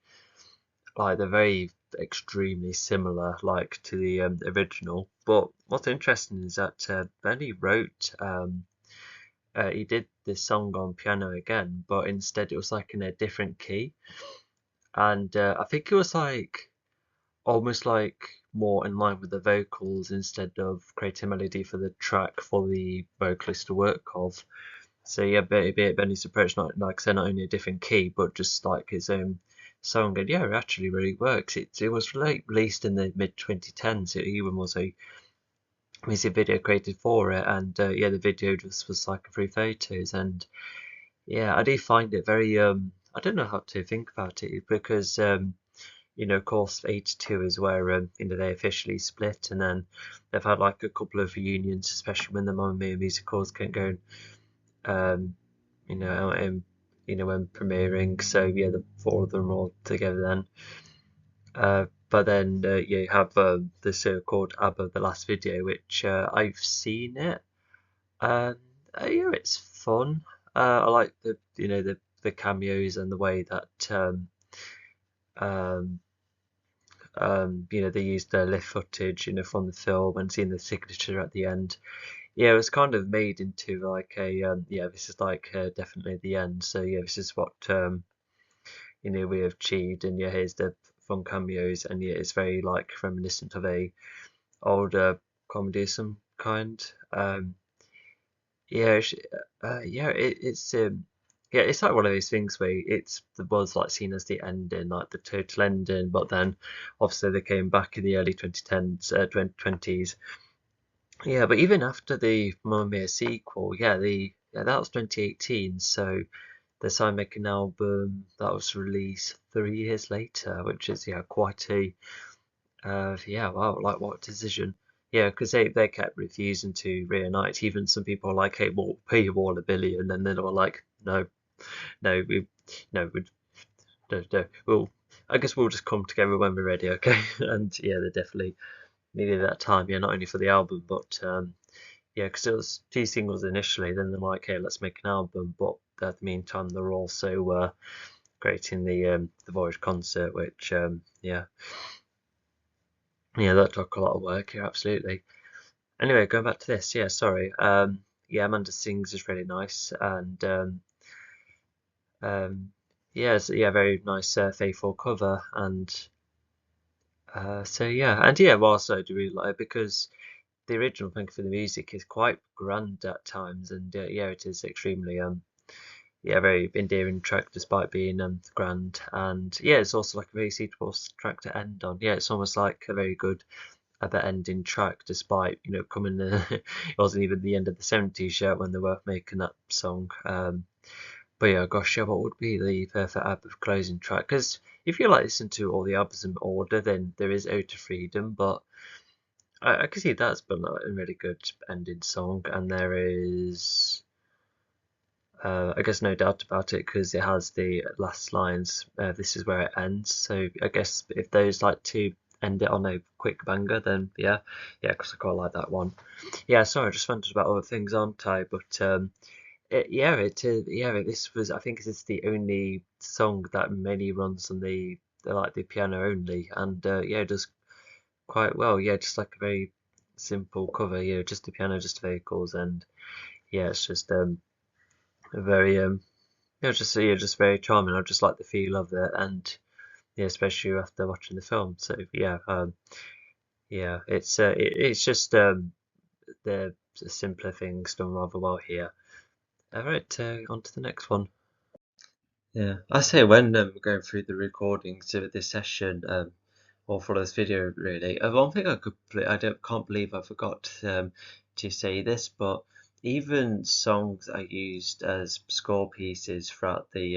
Speaker 1: like they're very extremely similar like to the original. But what's interesting is that Benny wrote he did this song on piano again, but instead it was like in a different key, and I think it was like almost like more in line with the vocals instead of creating melody for the track for the vocalist to work of. So yeah, Benny's approach, not like I said, not only a different key, but just like his own song, and yeah, it actually really works. It was released in the mid 2010s. It even was a music video created for it, and yeah, the video just was like through photos, and yeah, I do find it very I don't know how to think about it because of course, 82 is where they officially split, and then they've had like a couple of reunions, especially when the Mamma Mia musicals can go, um, out in, when premiering. So yeah, the four of them are all together then. But then you have the so-called ABBA The Last Video, which I've seen it. Um, yeah, it's fun. I like the the cameos and the way that um, they used the lift footage, from the film and seeing the signature at the end. Yeah, it was kind of made into like a, yeah, this is like definitely the end. So yeah, this is what, we have achieved. And yeah, here's the fun cameos. And yeah, it's very like reminiscent of a older comedy of some kind. Yeah, yeah, it's yeah, it's like one of those things where the was like seen as the ending, like the total ending, but then obviously they came back in the early 2010s, 2020s. Yeah, but even after the Mamma Mia sequel, yeah, that was 2018, so they decided to make an album that was released 3 years later, which is yeah quite a yeah, wow, like what decision. Yeah, because they kept refusing to reunite. Even some people were like, "Hey, we'll pay you all $1 billion," and then they were like, "No, no, we, no, we, no, no, I guess we'll just come together when we're ready, okay?" And yeah, they definitely needed that time. Yeah, not only for the album, but yeah, because it was two singles initially. Then they're like, "Hey, let's make an album," but at the meantime, they're also creating the Voyage concert, which yeah, yeah, that took a lot of work. Yeah, absolutely. Anyway, going back to this, yeah, sorry. Yeah, Amanda Sings is really nice, and um, yeah, yeah, very nice, faithful cover, and so yeah, and yeah, well, also I do really like it because the original Thank You for the Music is quite grand at times, and yeah, it is extremely yeah, very endearing track despite being grand, and yeah, it's also like a very suitable track to end on. Yeah, it's almost like a very good the ending track, despite coming. It wasn't even the end of the 70s yet when they were making that song. But yeah, gosh, yeah, what would be the perfect album closing track? Because if you like listen to all the albums in order, then there is Ode to Freedom, but I can see that's been a really good ending song, and there is. I guess no doubt about it because it has the last lines. This is where it ends. So I guess if those like to end it on a quick banger, then yeah, yeah, because I quite like that one. Yeah, sorry, I just wondered about other things, aren't I? But yeah, yeah. This was, I think, this is the only song that mainly runs on the piano only, and yeah, it does quite well. Yeah, just like a very simple cover. Yeah, just the piano, just vocals, and yeah, it's just a very yeah, just very charming. I just like the feel of it, and yeah, especially after watching the film. So yeah, yeah, it's just the simpler things done rather well here. All right, on to the next one. Yeah, I say when going through the recordings of this session, or for this video really, one thing I can't believe I forgot to say this, but even songs I used as score pieces throughout more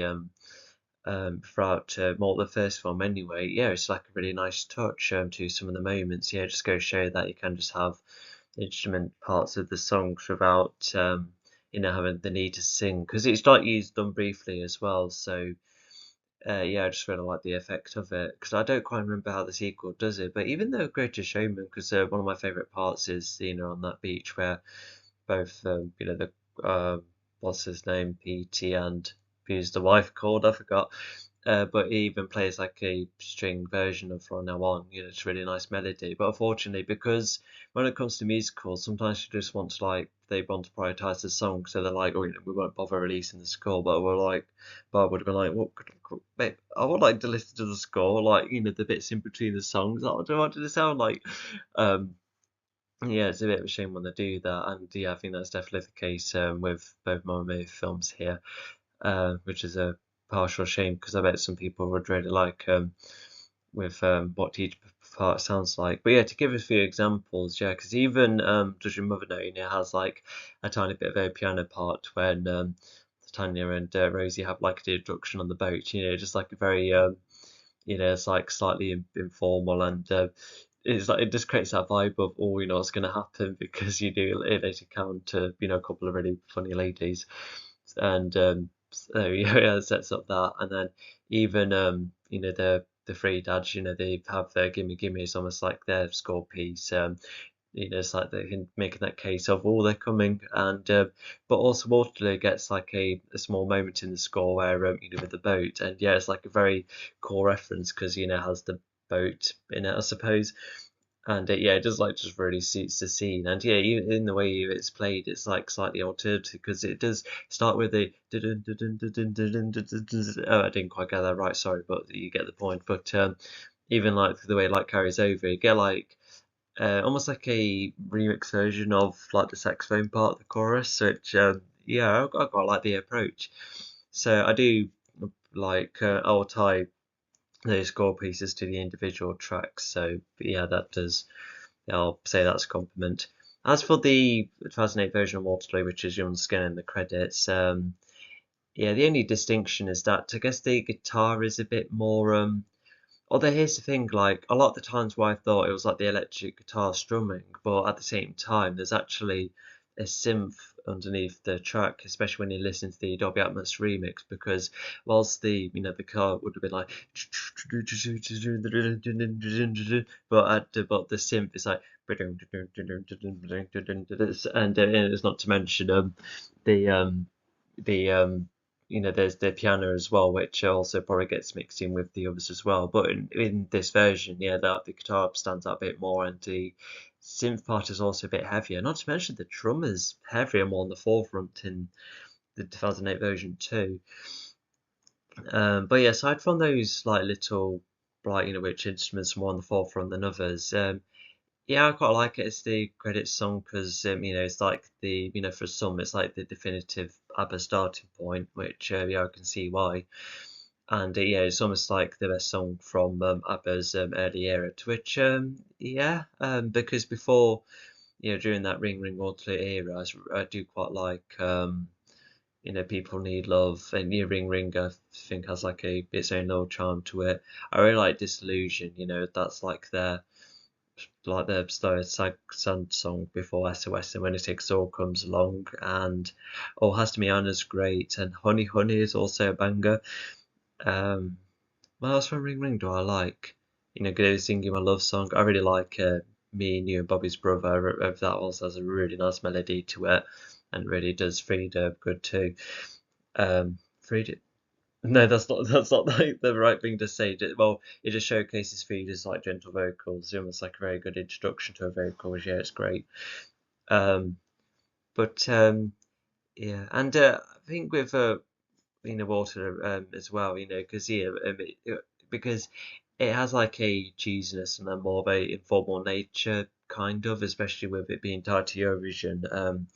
Speaker 1: the first film anyway. Yeah, it's like a really nice touch to some of the moments. Yeah, just go show that you can just have instrument parts of the songs without having the need to sing because it's like used done briefly as well. So yeah, I just really like the effect of it because I don't quite remember how the sequel does it. But even though Greatest Showman, because one of my favorite parts is on that beach where both the what's his name, PT, and who's the wife called, I forgot. But he even plays like a string version of From Now On. It's a really nice melody. But unfortunately, because when it comes to musicals, sometimes you just want to they want to prioritize the song, so they're like, oh, we won't bother releasing the score. But but I would have been like, mate, I would like to listen to the score, like the bits in between the songs. What did it sound like? Um, yeah, it's a bit of a shame when they do that, and yeah, I think that's definitely the case with both Mamma Mia films here, which is a partial shame because I bet some people would really like with what each part sounds like. But yeah, to give a few examples, yeah, because even Does Your Mother Know, has like a tiny bit of a piano part when Tanya and Rosie have like the introduction on the boat, just like a very it's like slightly informal and it's like it just creates that vibe of what's going to happen because you do it later encounter a couple of really funny ladies and so yeah, it sets up that and then even the three dads they have their gimme gimme is almost like their score piece it's like they can make that case of they're coming and but also Waterloo gets like a small moment in the score where with the boat and yeah it's like a very cool reference because it has the boat in it I suppose and yeah it does like just really suits the scene and yeah in the way it's played it's like slightly altered because it does start with a oh I didn't quite get that right sorry but you get the point but even like the way it like carries over you get like almost like a remix version of like the saxophone part of the chorus, which yeah, I quite like the approach. So I do like I'll tie those score pieces to the individual tracks. So yeah, that does. I'll say that's a compliment. As for the 2008 version of Waterloo, which is Young Skin in the credits, yeah, the only distinction is that I guess the guitar is a bit more. Although here's the thing, like a lot of the times where I thought it was like the electric guitar strumming, but at the same time, there's actually a synth underneath the track, especially when you listen to the Dolby Atmos remix, because whilst the the guitar would have been like, but the synth is like, and it's not to mention the there's the piano as well, which also probably gets mixed in with the others as well. But in this version, yeah, the guitar stands out a bit more, and the synth part is also a bit heavier. Not to mention the drum is heavier, more on the forefront in the 2008 version too. But yeah, aside from those like little, like which instruments are more on the forefront than others, yeah, I quite like it as the credits song because it's like for some it's like the definitive ABBA starting point, which yeah, I can see why. And yeah, it's almost like the best song from ABBA's early era, to which yeah, because before during that Ring Ring Waterloo era, I do quite like People Need Love, and Ring Ring I think has like its own little charm to it. I really like Disillusion, that's like the sad song before SOS, and When It Takes All comes along, and Oh Has to Be Anna's great, and Honey Honey is also a banger. Um, what else from Ring Ring do I like? Go Singing My Love Song. I really like Me and You and Bobby's Brother. That also has a really nice melody to it, and really does Frida good too. Frida, no, that's not like the right thing to say. Well, it just showcases Frida's like gentle vocals. It's almost like a very good introduction to her vocals. Yeah, it's great. Um, but yeah, and I think with Water as well, because because it has like a cheesiness and a more of a informal nature kind of, especially with it being tied to Eurovision.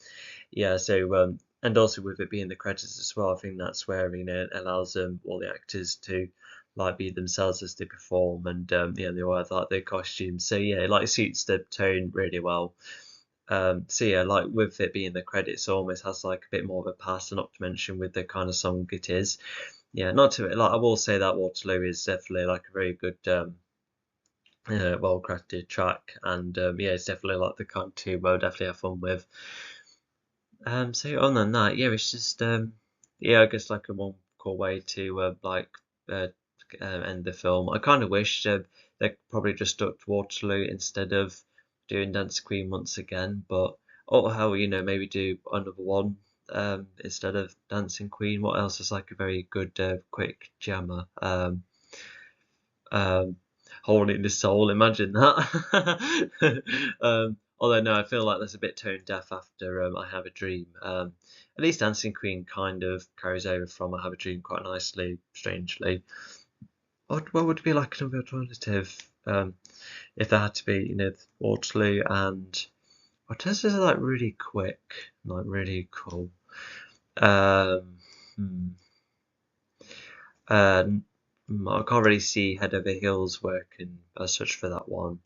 Speaker 1: Yeah, so and also with it being the credits as well, I think that's where it allows all the actors to like be themselves as they perform, and they all have like their costumes. So yeah, it like suits the tone really well. So yeah, like with it being the credits, it almost has like a bit more of a pass, not to mention with the kind of song it is. Yeah, not to like I will say that Waterloo is definitely like a very good well crafted track, and yeah, it's definitely like the kind to definitely have fun with. So other than that, yeah, it's just yeah, I guess like a one cool way to uh, end the film. I kind of wish they probably just stuck to Waterloo instead of doing Dance Queen once again. But oh, how maybe do another one instead of Dancing Queen. What else is like a very good quick jammer? Um, Hole in the Soul. Imagine that. Although no, I feel like that's a bit tone deaf after I Have a Dream. At least Dancing Queen kind of carries over from I Have a Dream quite nicely, strangely. What would be like another alternative if there had to be, Waterloo and what else is like really quick, like really cool. Um, hmm. Uh, I can't really see Head Over Heels working as such for that one.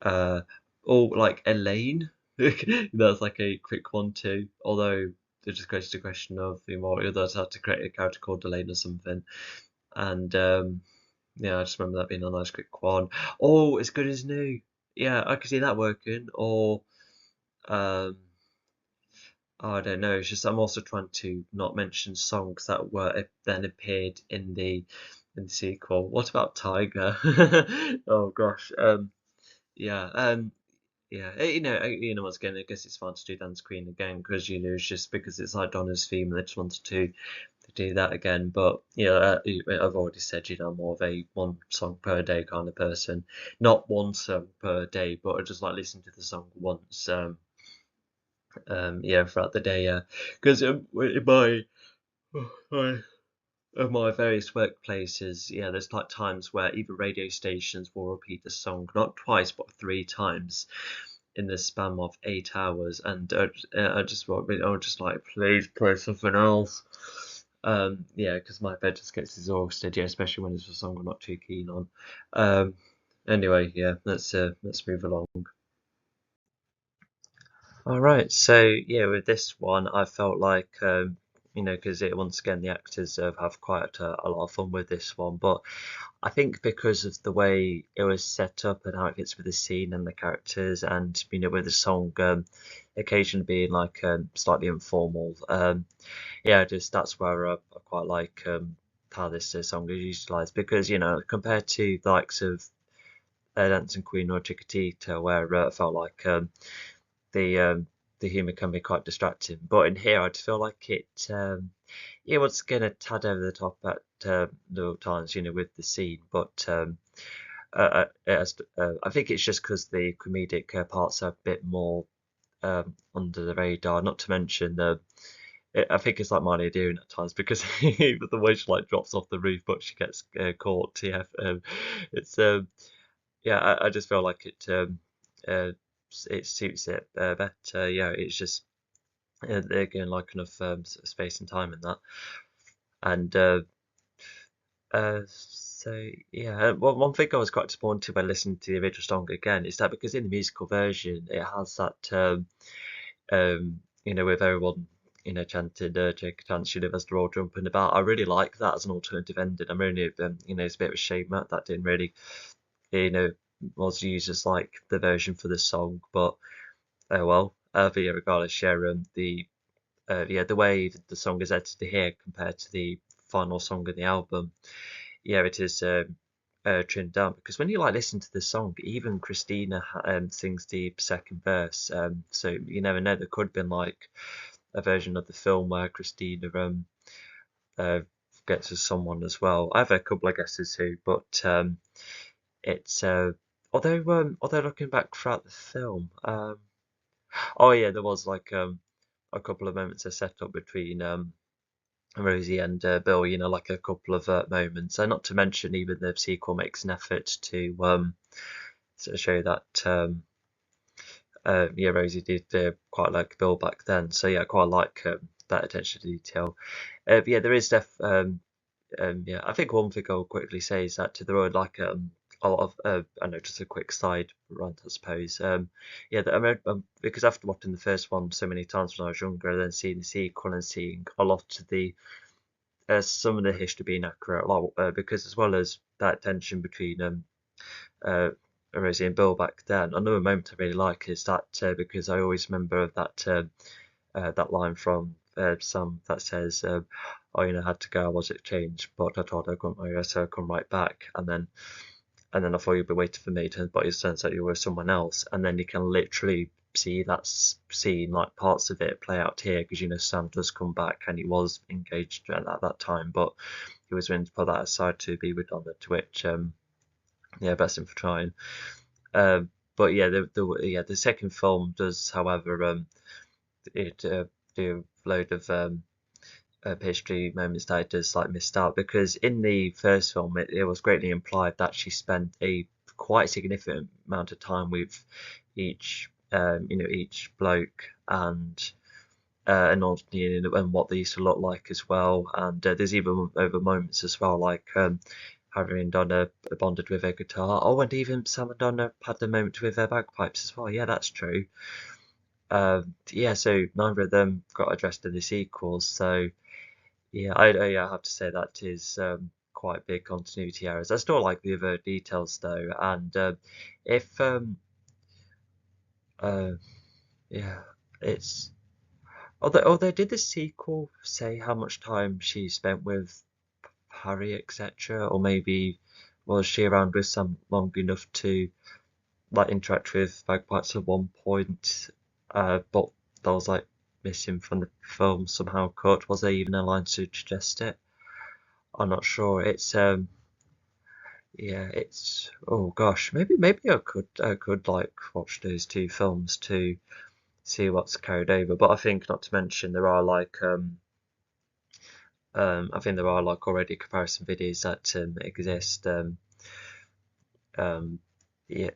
Speaker 1: Uh, or like Elaine, that's like a quick one too. Although it just goes to the question of what others had to create a character called Elaine or something. And yeah, I just remember that being a nice quick one. Oh, As Good as New. Yeah, I could see that working. Or um, I don't know. It's just I'm also trying to not mention songs that were then appeared in the sequel. What about Tiger? Oh gosh. Yeah. Yeah. Once again, I guess it's fine to do Dance Queen again because it's just because it's like Donna's theme, and they just wanted to do that again. But yeah, I've already said I'm more of a one song per day kind of person, not one song per day, but I just like listen to the song once. Yeah, throughout the day, yeah, because in my my various workplaces, yeah, there's like times where either radio stations will repeat the song not twice but three times in the span of 8 hours, and I just want, I was just like, please play something else. Yeah, because my bed just gets exhausted, yeah, especially when it's a song I'm not too keen on. Um, anyway, yeah, let's move along. All right, so yeah, with this one, I felt like because it once again the actors have quite a lot of fun with this one, but I think because of the way it was set up and how it fits with the scene and the characters, and with the song occasionally being like slightly informal, yeah, just that's where I quite like how this song is utilised because compared to the likes of Dancing Queen or Chiquitita, where I felt like the um, the humour can be quite distracting. But in here, I feel like it was going to tad over the top at little times, with the scene. But I think it's just because the comedic parts are a bit more under the radar. Not to mention I think it's like Marley doing at times because the way she like drops off the roof, but she gets caught. Yeah, it's yeah, I just feel like uh, it suits it better. Yeah, it's just they're getting like enough space and time in that. And so yeah, one thing I was quite disappointed when listening to the original song again is that because in the musical version it has that with everyone chanting Jake Chance as they're all jumping about. I really like that as an alternative ending. I'm really it's a bit of a shame that didn't really you know was used as like the version for the song, but oh well. But yeah, regardless, yeah, the way the song is edited here compared to the final song in the album, yeah, it is trimmed down because when you like listen to the song, even Christina sings the second verse. So you never know. There could have been like a version of the film where Christina uh, gets with someone as well. I have a couple of guesses who, but it's although looking back throughout the film, oh yeah, there was like a couple of moments of setup between Rosie and Bill, like a couple of moments. And not to mention, even the sequel makes an effort to sort of show that, yeah, Rosie did quite like Bill back then. So yeah, I quite like that attention to detail. But yeah, there is yeah, I think one thing I'll quickly say is that there are like a lot of I know just a quick side rant, I suppose. Yeah, because after watching the first one so many times when I was younger, and then seeing the sequel and seeing a lot of the some of the history being accurate, like, because as well as that tension between uh, Rosie and Bill back then, another moment I really like is that because I always remember that line from Sam that says, "Oh, I had to go. I was exchanged, but I told her I couldn't marry her, so I come right back." And then I thought you'd be waiting for me, but it turns out you were someone else. And then you can literally see that scene, like parts of it, play out here because Sam does come back and he was engaged at that time, but he was willing to put that aside to be with Donna. To which, yeah, best him for trying. But yeah, the second film does, however, it do a load of history moments that I just like missed out because in the first film it was greatly implied that she spent a quite significant amount of time with each bloke and what they used to look like as well, and there's even over moments as well like Harry and Donna bonded with their guitar. Oh, and even Sam and Donna had the moment with their bagpipes as well. Yeah, that's true. Yeah, so neither of them got addressed in the sequels, so yeah, I have to say that is quite big continuity errors. I still like the other details though, and if uh, yeah, it's although did the sequel say how much time she spent with Harry, etc., or maybe was she around with Sam long enough to like interact with bagpipes at one point, but that was like missing from the film somehow cut. Was there even a line to suggest it? I'm not sure. It's yeah, it's oh gosh, maybe I could like watch those two films to see what's carried over. But I think not to mention there are like I think there are like already comparison videos that exist um yeah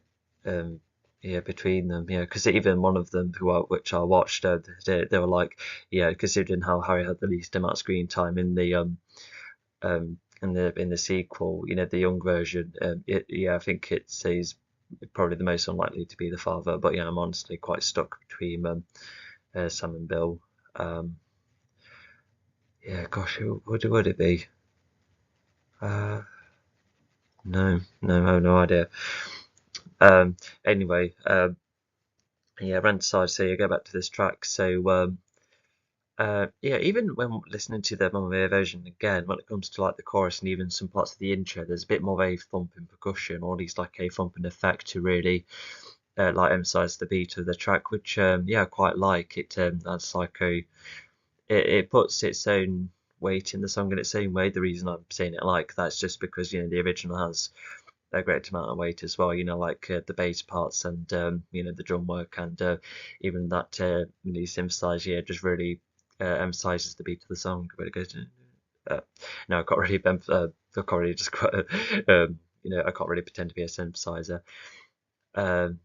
Speaker 1: um yeah, between them, yeah, because even one of them which I watched, they were like, yeah, considering how Harry had the least amount of screen time in the sequel, the young version, yeah, I think it's he's probably the most unlikely to be the father, but yeah, I'm honestly quite stuck between Sam and Bill. Um, yeah, gosh, who would it be? Uh, no, I have no idea. Um, anyway, yeah, rant aside, so you go back to this track. So yeah, even when listening to the Mamma Mia version again, when it comes to like the chorus and even some parts of the intro, there's a bit more of a thumping percussion, or at least like a thumping effect to really like emphasize the beat of the track, which yeah, I quite like. That's like it puts its own weight in the song in its own way. The reason I'm saying it like that's just because the original has a great amount of weight as well. Like the bass parts and the drum work and even that the synthesizer, yeah, just really emphasizes the beat of the song. But it goes, no, I can't really, I can't really just, I can't really pretend to be a synthesizer. Um,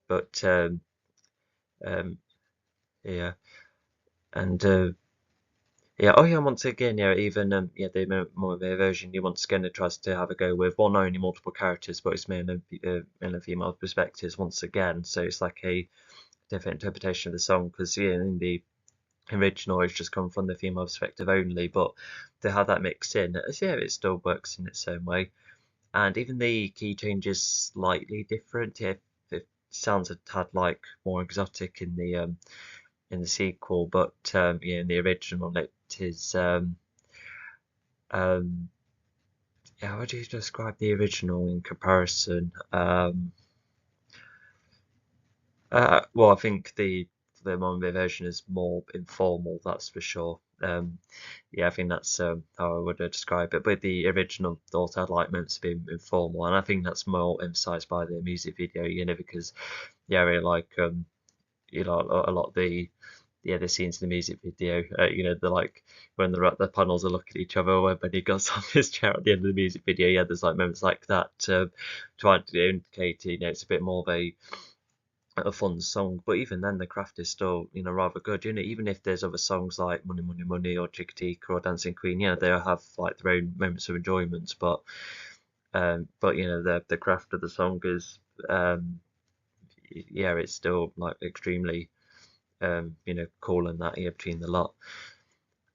Speaker 1: but um, yeah, and yeah, oh yeah, once again, yeah, even yeah, the more version, you once again it tries to have a go with not only multiple characters, but it's male and female perspectives once again. So it's like a different interpretation of the song because yeah, in the original it's just come from the female perspective only, but they have that mixed in. Yeah, it still works in its own way, and even the key change is slightly different. Yeah, it sounds a tad like more exotic in the sequel, but yeah, in the original it is um yeah, how do you describe the original in comparison? Well, I think the Monbe version is more informal, that's for sure. Yeah, I think that's how I would describe it. But the original also had like meant to be informal, and I think that's more emphasized by the music video, because yeah, I really like a lot of the scenes in the music video. The like when the panels are looking at each other, or when he goes off his chair at the end of the music video. Yeah, there's like moments like that trying to indicate it's a bit more of a fun song. But even then, the craft is still rather good. Even if there's other songs like Money Money Money or Chickadee or Dancing Queen, they have like their own moments of enjoyment. But the craft of the song is yeah, it's still like extremely cool and that between the lot.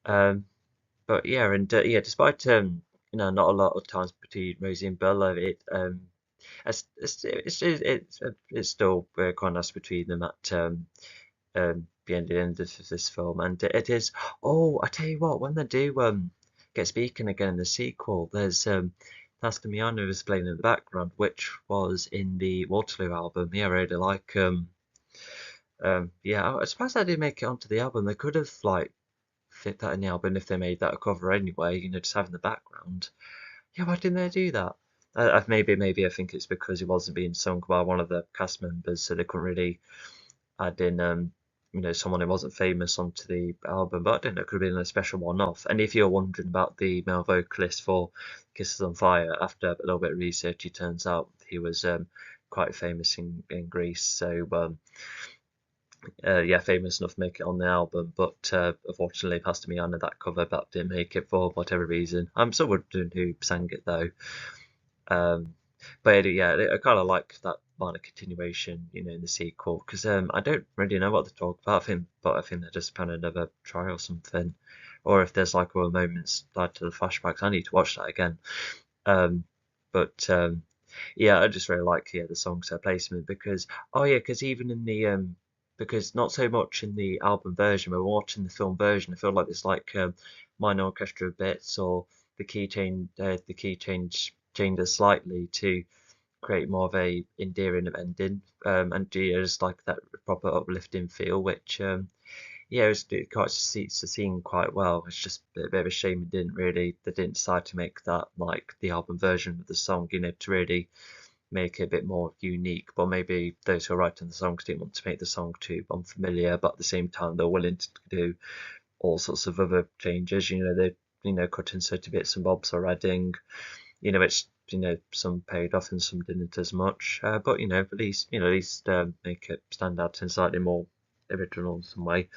Speaker 1: Um, but yeah, and yeah, despite not a lot of times between Rosie and Bella, it's still quite nice between them at the end of this film, and it is. Oh, I tell you what, when they do get speaking again in the sequel, there's Miano is playing in the background, which was in the Waterloo album. Yeah, I really like yeah, I suppose I did make it onto the album. They could have like fit that in the album if they made that a cover anyway, just having the background. Yeah, why didn't they do that? Maybe I think it's because it wasn't being sung by one of the cast members, so they couldn't really add in someone who wasn't famous onto the album. But I don't know, it could have been a special one-off. And if you're wondering about the male vocalist for Kisses on Fire, after a little bit of research, it turns out he was quite famous in Greece. So yeah, famous enough to make it on the album, but unfortunately, Pastor Miana that cover but didn't make it for whatever reason. I'm still wondering who sang it though. Um, but yeah, I kind of like that kind of continuation, in the sequel because I don't really know what to talk about him, but I think they just kind of never try or something, or if there's like all moments tied to the flashbacks, I need to watch that again. Um, but yeah, I just really like the songs placement because because even in the because not so much in the album version, but watching the film version, I feel like there's like minor orchestra bits or the key changes slightly to create more of a endearing ending and just like that proper uplifting feel, which yeah, it quite suits the scene quite well. It's just a bit of a shame they didn't decide to make that like the album version of the song, to really make it a bit more unique. But maybe those who are writing the songs didn't want to make the song too unfamiliar, but at the same time they're willing to do all sorts of other changes. They cut in certain bits and bobs or adding which some paid off and some didn't as much. But at least make it stand out in slightly more original in some way.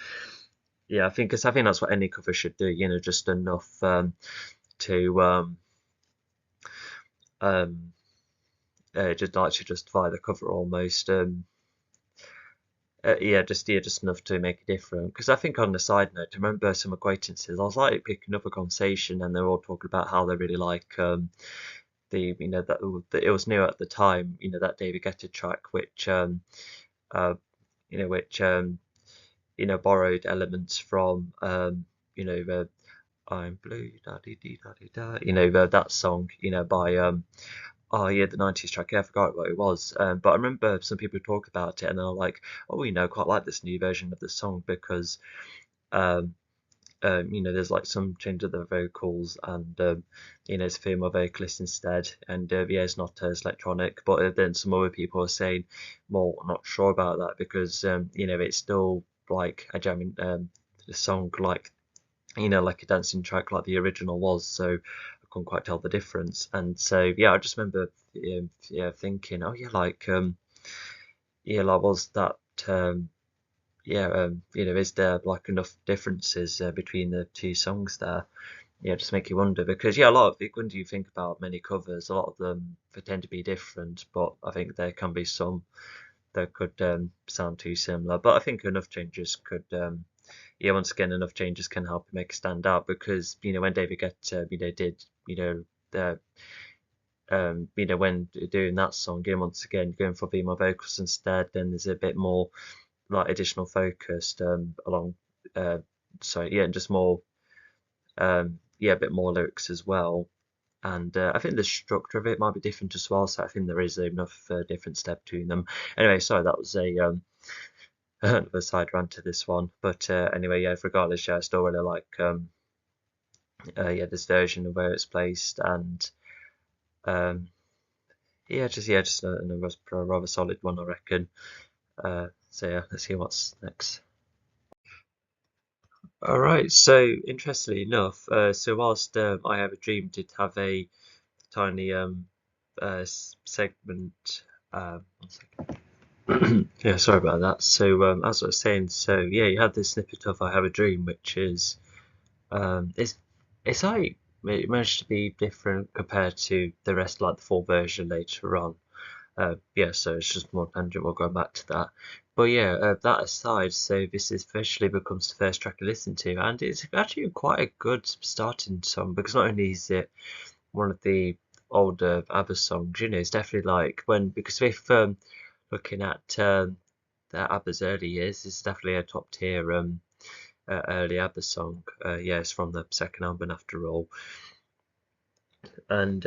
Speaker 1: Yeah, I think that's what any cover should do. Just enough to um, just like to justify the cover almost. Just enough to make it different. Because I think on the side note, I remember some acquaintances, I was like picking up a conversation, and they're all talking about how they really like that it was new at the time, that David Guetta track, uh, which borrowed elements from I'm blue, da dee dee da dee da, that song, by oh yeah, the 90s track. Yeah, I forgot what it was. But I remember some people talk about it, and they're like, "Oh, quite like this new version of the song because, um, there's like some change of the vocals, and it's a female vocalist instead, and yeah, it's not as electronic." But then some other people are saying, "Well, not sure about that because, it's still like a jamming song, like a dancing track like the original was." So I couldn't quite tell the difference. And so yeah, I just remember thinking, oh yeah, like was that is there like enough differences between the two songs there? Yeah, just make you wonder because a lot of when do you think about many covers, a lot of them tend to be different, but I think there can be some that could sound too similar. But I think enough changes could once again, enough changes can help make it stand out because when David Guetta did the when doing that song, once again going for female vocals instead, then there's a bit more like additional focused along sorry yeah, and just more a bit more lyrics as well. And I think the structure of it might be different as well, so I think there is enough different step between them. Anyway, sorry, that was a another side rant to this one. But anyway, yeah, regardless, I still really like this version of where it's placed, and um, just a rather solid one, I reckon. So yeah, let's see what's next. All right. So interestingly enough, so whilst I Have a Dream did have a tiny segment. 1 second. Yeah, sorry about that. So as I was saying, so yeah, you had this snippet of I Have a Dream, which is it's like it managed to be different compared to the rest, like the full version later on. So it's just more tangent. We'll go back to that. But yeah, that aside, so this officially becomes the first track I listen to, and it's actually quite a good starting song because not only is it one of the older ABBA songs, it's definitely like because if looking at the ABBA's early years, it's definitely a top tier early ABBA song. It's from the second album after all, and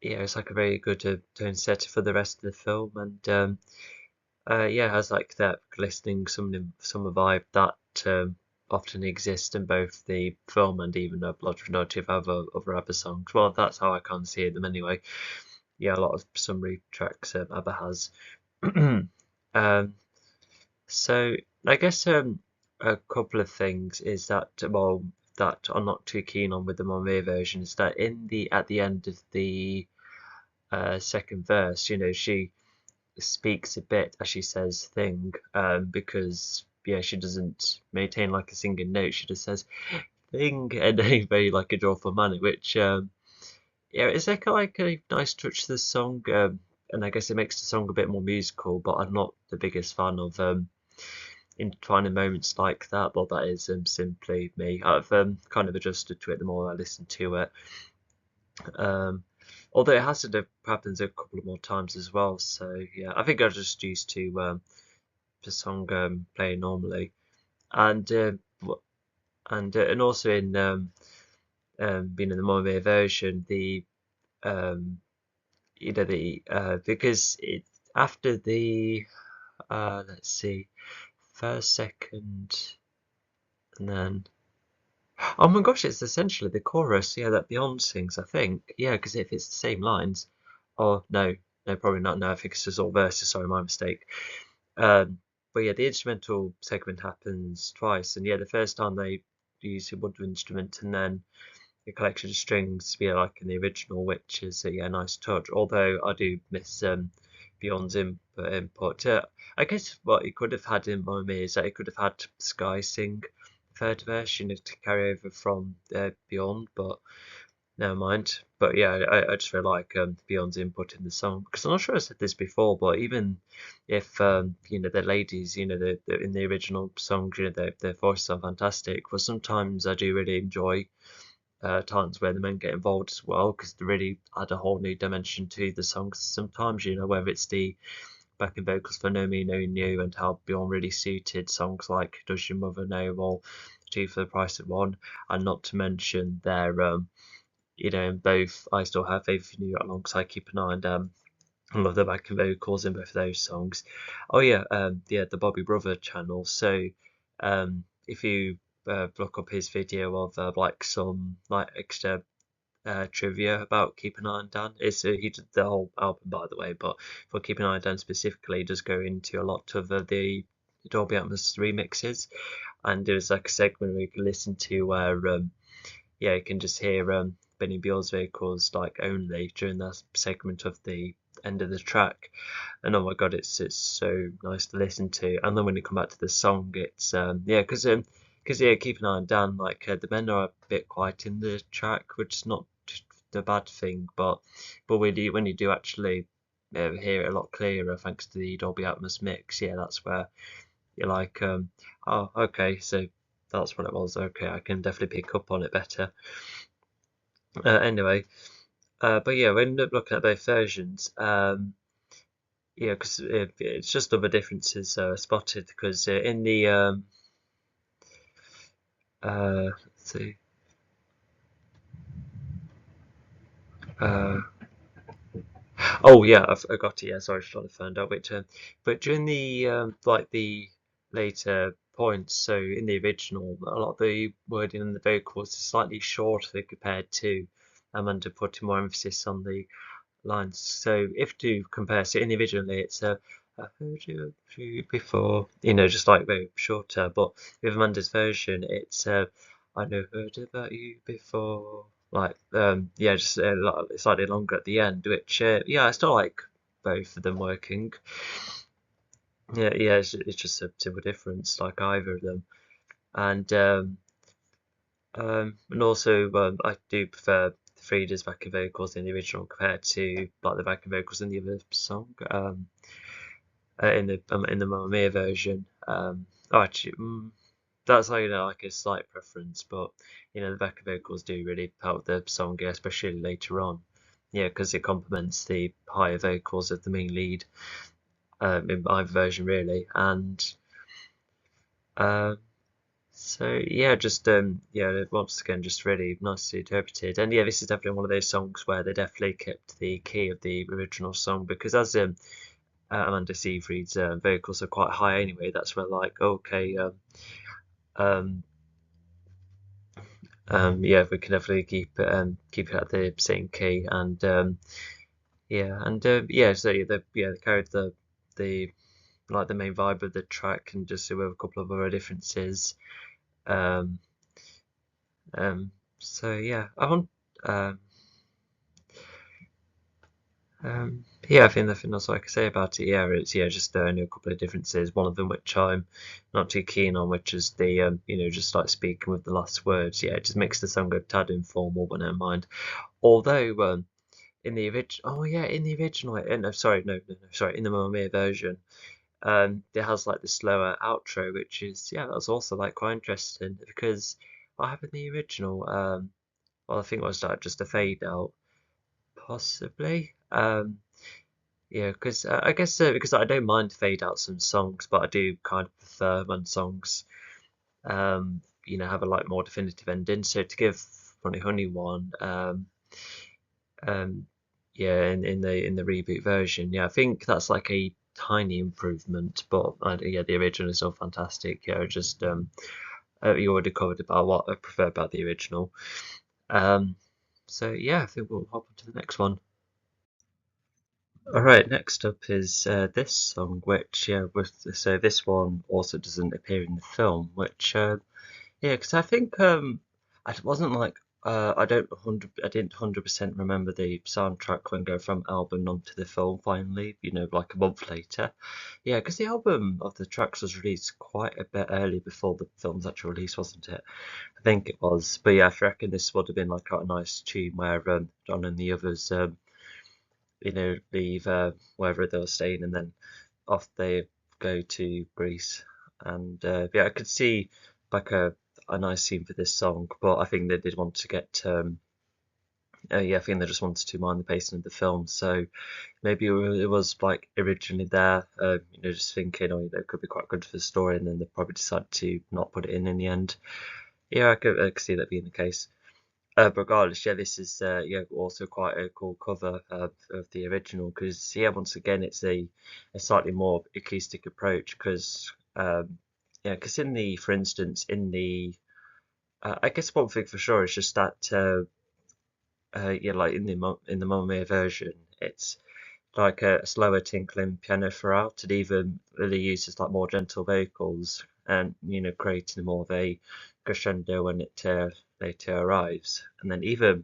Speaker 1: it's like a very good tone setter for the rest of the film, and has like that glistening summer vibe that often exists in both the film and even a large majority of other ABBA songs. Well, that's how I can't see them anyway. Yeah, a lot of summary tracks ABBA has. um, so I guess a couple of things is that that I'm not too keen on with the Monmere version is that at the end of the second verse, she speaks a bit as she says thing, because she doesn't maintain like a singing note. She just says thing in a very like a joyful manner, which it's like a nice touch to the song, and I guess it makes the song a bit more musical. But I'm not the biggest fan of intertwining moments like that. But that is simply me. I've kind of adjusted to it the more I listen to it. Although it has to happens a couple of more times as well. So yeah, I think I'm just used to the song playing normally, and and also in being in the Monmere version, the because it after the let's see, first, second, and then oh my gosh, it's essentially the chorus, that Beyond sings, I think. Yeah, because if it's the same lines, oh no, no, probably not. No, I think it's just all verses. Sorry, my mistake. But yeah, the instrumental segment happens twice, and yeah, the first time they use a wood instrument, and then the collection of strings, yeah, like in the original, which is yeah, a nice touch. Although I do miss Beyond's input. I guess what he could have had in Mamma Mia is that he could have had Sky sing the third verse, you know, to carry over from Beyond, but never mind. But yeah, I just feel like Beyond's input in the song, because I'm not sure I said this before, but even if you know, the ladies, you know, the in the original songs, you know, their voices are fantastic. But sometimes I do really enjoy times where the men get involved as well, because they really add a whole new dimension to the songs. Sometimes, you know, whether it's the backing vocals for No Me No You, and how Beyond really suited songs like Does Your Mother Know or Two for the Price of One, and not to mention their you know, in both I Still Have Faith in You alongside Keep an Eye on Them. I love the backing vocals in both of those songs. Oh yeah, yeah, the Bobby Brother channel. So if you look up his video of like some like extra trivia about Keep an Eye on Dan, it's he did the whole album, by the way, but for Keep an Eye on Dan specifically, he does go into a lot of the Dolby Atmos remixes, and there's like a segment where you can listen to where yeah, you can just hear Benny Bjorn's vocals like only during that segment of the end of the track, and oh my god, it's so nice to listen to. And then when you come back to the song, it's yeah, because yeah, Keep an Eye on Dan, like the men are a bit quiet in the track, which is not the bad thing, but when you do actually hear it a lot clearer thanks to the Dolby Atmos mix, yeah, that's where you're like oh okay, so that's what it was. Okay, I can definitely pick up on it better. Anyway, but yeah, when looking at both versions, yeah, because it's just other differences spotted. Because in the let's see, uh, oh yeah, I got it. Yeah, sorry, I was trying to find out which. But during the like the later points, so in the original, a lot of the wording and the vocals is slightly shorter compared to Amanda putting more emphasis on the lines. So if to compare, so in the originally it's I've heard you before, you know, just like very shorter. But with Amanda's version, it's I know heard about you before. Like yeah, just slightly longer at the end, which yeah, I still like both of them working. Yeah, yeah, it's just a simple difference, like either of them, and and also, I do prefer Frida's backing vocals in the original compared to like the backing vocals in the other song. In the Mamma Mia version. Oh, actually, that's like, you know, like a slight preference, but you know, the backing vocals do really help the song, yeah, especially later on. Yeah, because it complements the higher vocals of the main lead in either version, really, and. Um, So yeah, just yeah, once again, just really nicely interpreted. And yeah, this is definitely one of those songs where they definitely kept the key of the original song, because as Amanda Seyfried's vocals are quite high anyway. That's where like okay, um, yeah, we can definitely keep it at the same key, and yeah, and yeah, so yeah, they carried the like the main vibe of the track, and just with a couple of other differences. Um, so yeah, I want. Um, yeah, I think nothing else I can say about it. Yeah, it's yeah, just only a couple of differences. One of them which I'm not too keen on, which is the you know, just like speaking with the last words. Yeah, it just makes the song a tad informal, but never mind. Although in the original, oh yeah, in the original, no, sorry, no, sorry, in the Mamma Mia version, it has like the slower outro, which is yeah, that's also like quite interesting, because what happened in the original? Well, I think it was like just a fade out, possibly. Yeah, because I guess because I don't mind fade out some songs, but I do kind of prefer when songs, you know, have a like more definitive ending. So to give Honey Honey one, um, yeah, in the reboot version, yeah, I think that's like a tiny improvement, but yeah, the original is still fantastic. Yeah, just you already covered about what I prefer about the original. Um, so yeah, I think we'll hop on to the next one. All right, next up is this song, which yeah, so this one also doesn't appear in the film, which yeah, because I think I wasn't like I didn't 100% remember the soundtrack when going from album onto the film finally, like a month later. Yeah, because the album of the tracks was released quite a bit early before the film's actual release, wasn't it? I think it was. But yeah, I reckon this would have been like quite a nice tune where John and the others, leave wherever they were staying and then off they go to Greece. And yeah, I could see like a nice scene for this song, but I think they did want to get yeah, I think they just wanted to mind the pacing of the film. So maybe it was like originally there, just thinking, oh, it could be quite good for the story, and then they probably decided to not put it in the end. Yeah, I could see that being the case. But regardless, yeah, this is yeah also quite a cool cover of the original because yeah, once again, it's a slightly more acoustic approach because yeah, because in the, for instance, in the I guess one thing for sure is just that yeah, like in the Mamma Mia version, it's like a slower tinkling piano throughout. It even really uses like more gentle vocals and creating more of a crescendo when it later arrives. And then even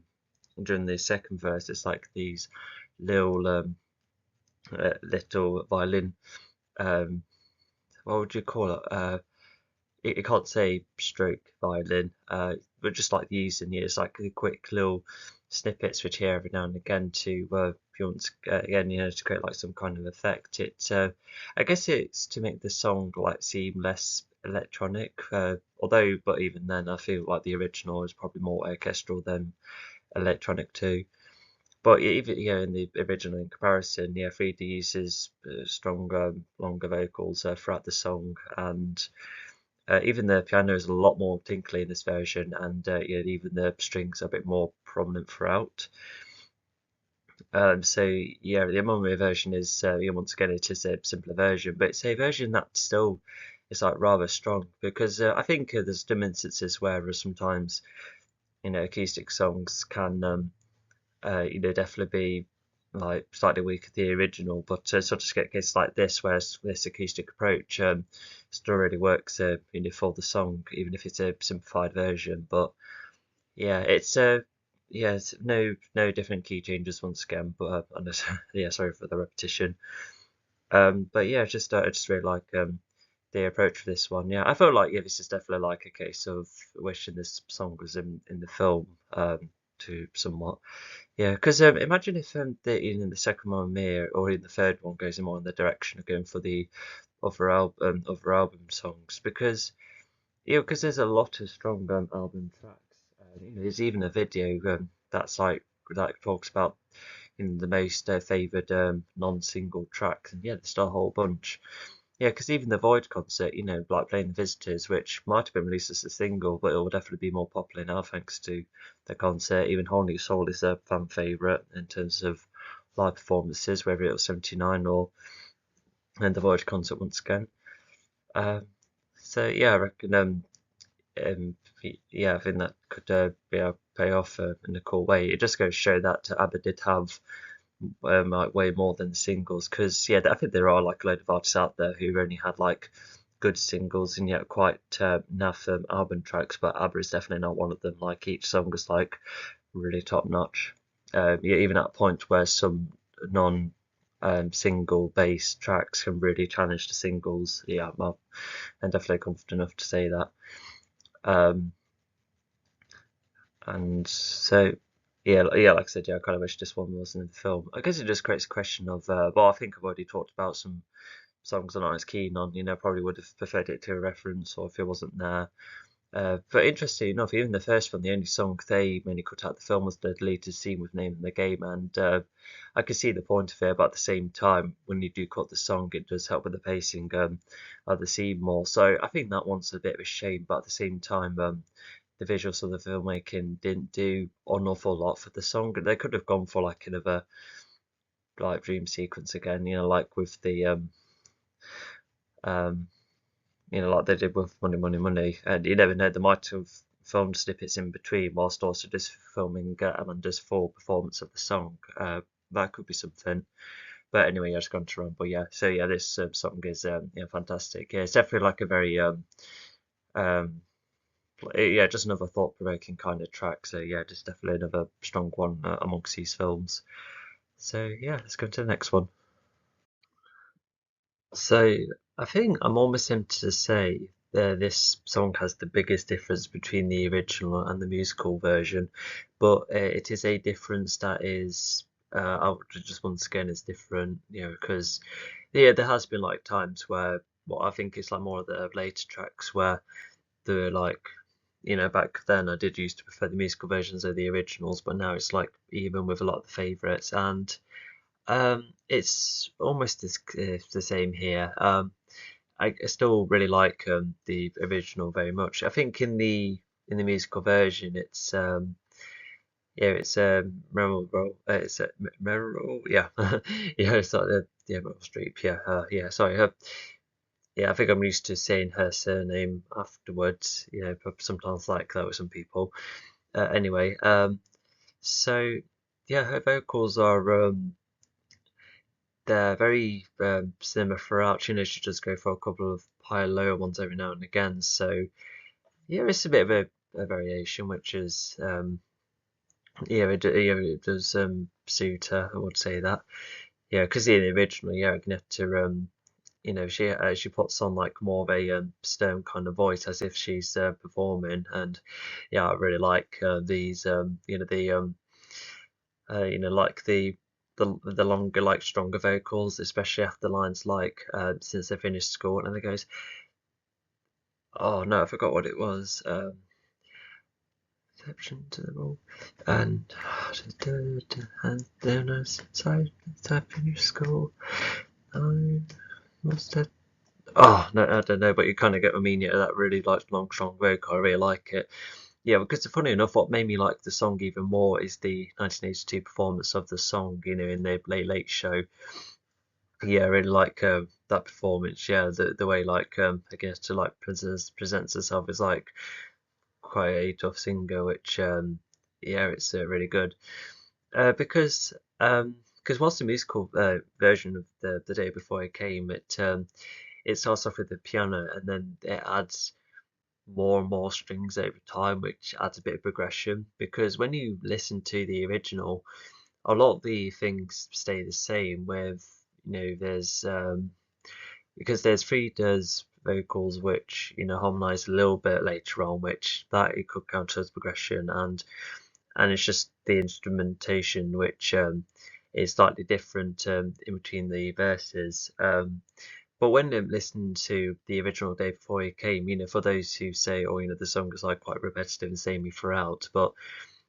Speaker 1: during the second verse, it's like these little little violin. Um, what would you call it? You can't say stroke violin, but just like using it, it's like the quick little snippets which you hear every now and again to if you want to, again, to create like some kind of effect. I guess it's to make the song like seem less electronic, although, but even then, I feel like the original is probably more orchestral than electronic too. But even in the original in comparison, yeah, 3D uses stronger, longer vocals throughout the song, and even the piano is a lot more tinkly in this version, and yeah, even the strings are a bit more prominent throughout. So yeah, the Mamma Mia version is once again it is a simpler version, but it's a version that still is like rather strong because I think there's some instances where sometimes acoustic songs can definitely be like slightly weaker than the original, but sort of get cases like this, where this acoustic approach still really works, for the song, even if it's a simplified version. But yeah, it's no different key changes once again, but yeah, sorry for the repetition. But yeah, I just really like the approach for this one. Yeah, I feel like yeah, this is definitely like a case of wishing this song was in the film to somewhat. Yeah, because imagine if in the second one Mia or in the third one goes more in the direction of going for the other album songs because because there's a lot of strong album tracks. There's even a video that's like that talks about the most favoured non-single tracks, and yeah, there's still a whole bunch. Yeah, because even the Void concert, like playing the Visitors, which might have been released as a single, but it will definitely be more popular now thanks to the concert. Even Whole New Soul is a fan favourite in terms of live performances, whether it was 79 or and the Void concert once again. Um, so yeah, I reckon um, yeah, I think that could be a pay off in a cool way. It just goes to show that ABBA did have like way more than the singles because yeah, I think there are like a load of artists out there who only had like good singles and yet quite naff album tracks, but ABBA is definitely not one of them. Like each song is like really top notch. Yeah, even at a point where some non single based tracks can really challenge the singles. Yeah, well, I'm definitely confident enough to say that. Um, and so yeah, like I said, yeah, I kind of wish this one wasn't in the film. I guess it just creates a question of, well, I think I've already talked about some songs I'm not as keen on. Probably would have preferred it to a reference or if it wasn't there. But interesting enough, even the first one, the only song they mainly cut out the film was the deleted scene with Name in the Game, and I could see the point of it, but at the same time, when you do cut the song, it does help with the pacing of the scene more. So I think that one's a bit of a shame, but at the same time, the visuals of the filmmaking didn't do an awful lot for the song. They could have gone for like another like dream sequence again, like with the um, like they did with Money, Money, Money. And you never know, they might have filmed snippets in between whilst also just filming Amanda's full performance of the song. That could be something. But anyway, I just gone to run. But yeah, so yeah, this song is fantastic. Yeah, it's definitely like a very um, yeah, just another thought-provoking kind of track. So yeah, just definitely another strong one amongst these films. So yeah, let's go to the next one. So I think I'm almost tempted to say this song has the biggest difference between the original and the musical version, but it is a difference that is, just once again is different, because yeah, there has been like times where what I think is like more of the later tracks where the like, back then I did used to prefer the musical versions of the originals, but now it's like even with a lot of the favorites and. It's almost the same here. I still really like the original very much. I think in the musical version, it's memorable. Memorable, yeah, yeah. It's like the yeah Meryl Streep, yeah, yeah. Sorry, yeah. I think I'm used to saying her surname afterwards. But sometimes like that with some people. Anyway, so yeah, her vocals are. They're very similar throughout. She does go for a couple of higher, lower ones every now and again. So yeah, it's a bit of a variation, which is yeah, it does suit her. I would say that. Yeah, because in the original, yeah, Agneta, she puts on like more of a stern kind of voice as if she's performing, and yeah, I really like these like the longer, like stronger vocals, especially after lines like since they finished school, and then it goes, oh no, I forgot what it was. Exception to the rule, and and then since I finished school, I must have. Oh no, I don't know, but you kind of get what I mean. Yeah, that really like long, strong vocal. I really like it. Yeah, because funny enough, what made me like the song even more is the 1982 performance of the song, in the Late Late Show. Yeah, I really like that performance. Yeah, the way like I guess to like presents herself as like quite a tough singer, which yeah, it's really good. Because whilst the musical version of the day before it came, it starts off with the piano and then it adds more and more strings over time, which adds a bit of progression. Because when you listen to the original, a lot of the things stay the same. With there's because there's Frida's vocals which harmonize a little bit later on, which that it could count as progression, and it's just the instrumentation which is slightly different in between the verses. But when listening to the original Day Before You Came, for those who say, oh, the song is like quite repetitive and samey throughout, but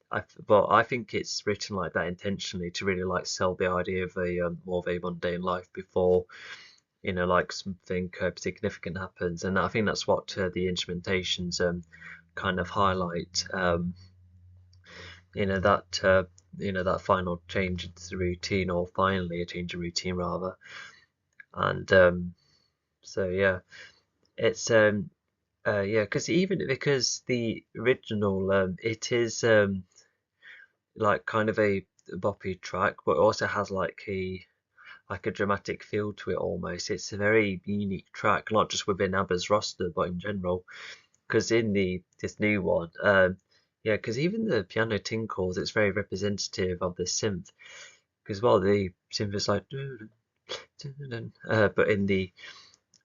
Speaker 1: I think it's written like that intentionally to really like sell the idea of a more of a mundane life before like something significant happens, and I think that's what the instrumentations kind of highlight. That that final change into the routine, or finally a change in routine rather, and so yeah, it's yeah, because the original it is like kind of a boppy track, but it also has like a dramatic feel to it almost. It's a very unique track, not just within ABBA's roster, but in general. Because in the this new one, yeah, because even the piano tinkles, it's very representative of the synth. Because while the synth is like, but in the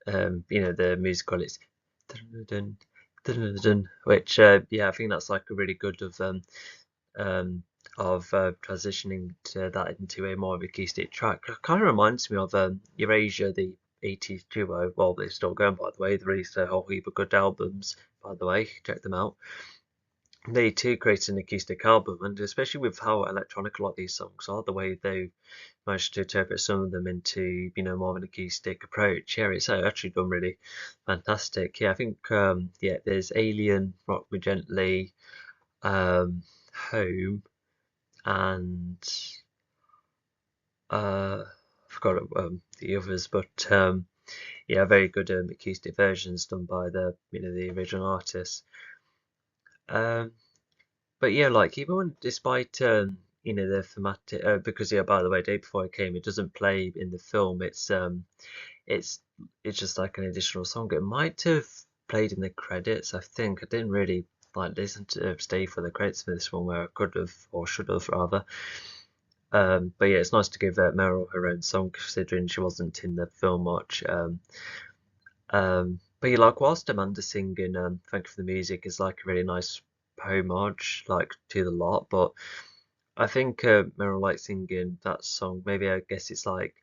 Speaker 1: the musical, it's which yeah, I think that's like a really good um, transitioning to that into a more of acoustic track. It kind of reminds me of Eurasia, the 80s duo. Well, they're still going, by the way. They released a whole heap of good albums, by the way. Check them out. They too created an acoustic album, and especially with how electronic a lot of these songs are, the way they managed to interpret some of them into more of an acoustic approach. Yeah, it's actually done really fantastic. Yeah, I think yeah, there's Alien, Rock Me Gently, Home, and I forgot the others, but yeah, very good acoustic versions done by the original artists. Um, but yeah, like even when, despite the thematic, because yeah, by the way, Day Before I Came, it doesn't play in the film. It's it's just like an additional song. It might have played in the credits. I think I didn't really like listen to stay for the credits for this one, where I could have or should have rather. But yeah, it's nice to give Meryl her own song, considering she wasn't in the film much. But yeah, like whilst Amanda singing "Thank You for the Music" is like a really nice homage, like to the lot. But I think Meryl likes singing that song. Maybe I guess it's like